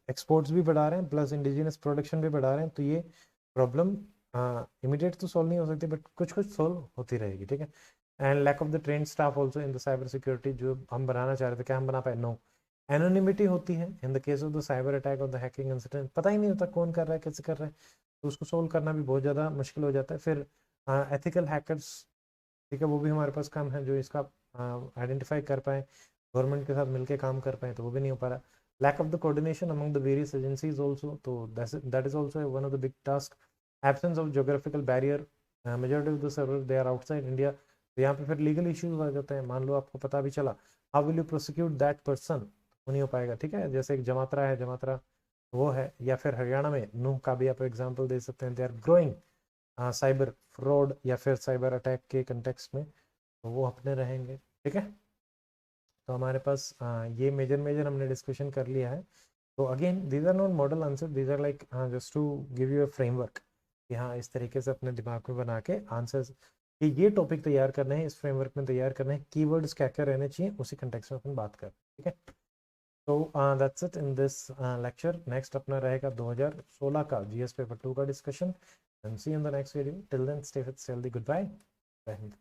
एक्सपोर्ट्स भी बढ़ा रहे हैं, प्लस इंडिजिनस प्रोडक्शन भी बढ़ा रहे हैं, तो ये प्रॉब्लम इमीडिएट तो सॉल्व नहीं हो सकती, बट कुछ कुछ सॉल्व होती रहेगी, ठीक है। And lack of the train staff also in the cyber security, जो हम बनाना चाह रहे थे, क्या हम बना पाए? नो। एनोनिमिटी होती है in the case of the cyber attack और द हैकिंग इंसिडेंट, पता ही नहीं होता कौन कर रहा है, कैसे कर रहा है, तो उसको सोल्व करना भी बहुत ज़्यादा मुश्किल हो जाता है। फिर एथिकल हैकर्स, ठीक है, वो भी हमारे पास कम है जो इसका आइडेंटिफाई कर पाए, गवर्नमेंट के साथ मिलकर काम कर पाए, तो वो भी नहीं हो पा रहा। Lack of the coordination among the various agencies also, तो that is also one of the big task. Absence of geographical barrier, majority of the server they are outside India, तो यहाँ पे फिर लीगल इश्यूज आ जाते हैं। मान लो आपको पता भी चला, how will you prosecute that person, वो नहीं हो पाएगा, ठीक है। जैसे एक जमात्रा है, जमात्रा वो है, या फिर हरियाणा में नूह का भी आप एग्जाम्पल दे सकते हैं, they are growing cyber fraud या फिर साइबर अटैक के कंटेक्स्ट में, तो वो अपने रहेंगे, ठीक है। तो हमारे पास ये मेजर मेजर हमने डिस्कशन कर लिया है। तो again these are not model answer, these are like just to give you a framework कि हाँ इस तरीके से अपने दिमाग में बना के आंसर्स कि ये टॉपिक तैयार करने हैं, इस फ्रेमवर्क में तैयार करने हैं, कीवर्ड्स क्या क्या रहने चाहिए, उसी कंटेक्स्ट में अपन बात करें, ठीक है। तो that's it in this lecture. Next अपना रहेगा 2016 का जीएस पेपर 2 का discussion, and see in the next video. Till then stay fit, stay healthy, good bye, जय हिंद।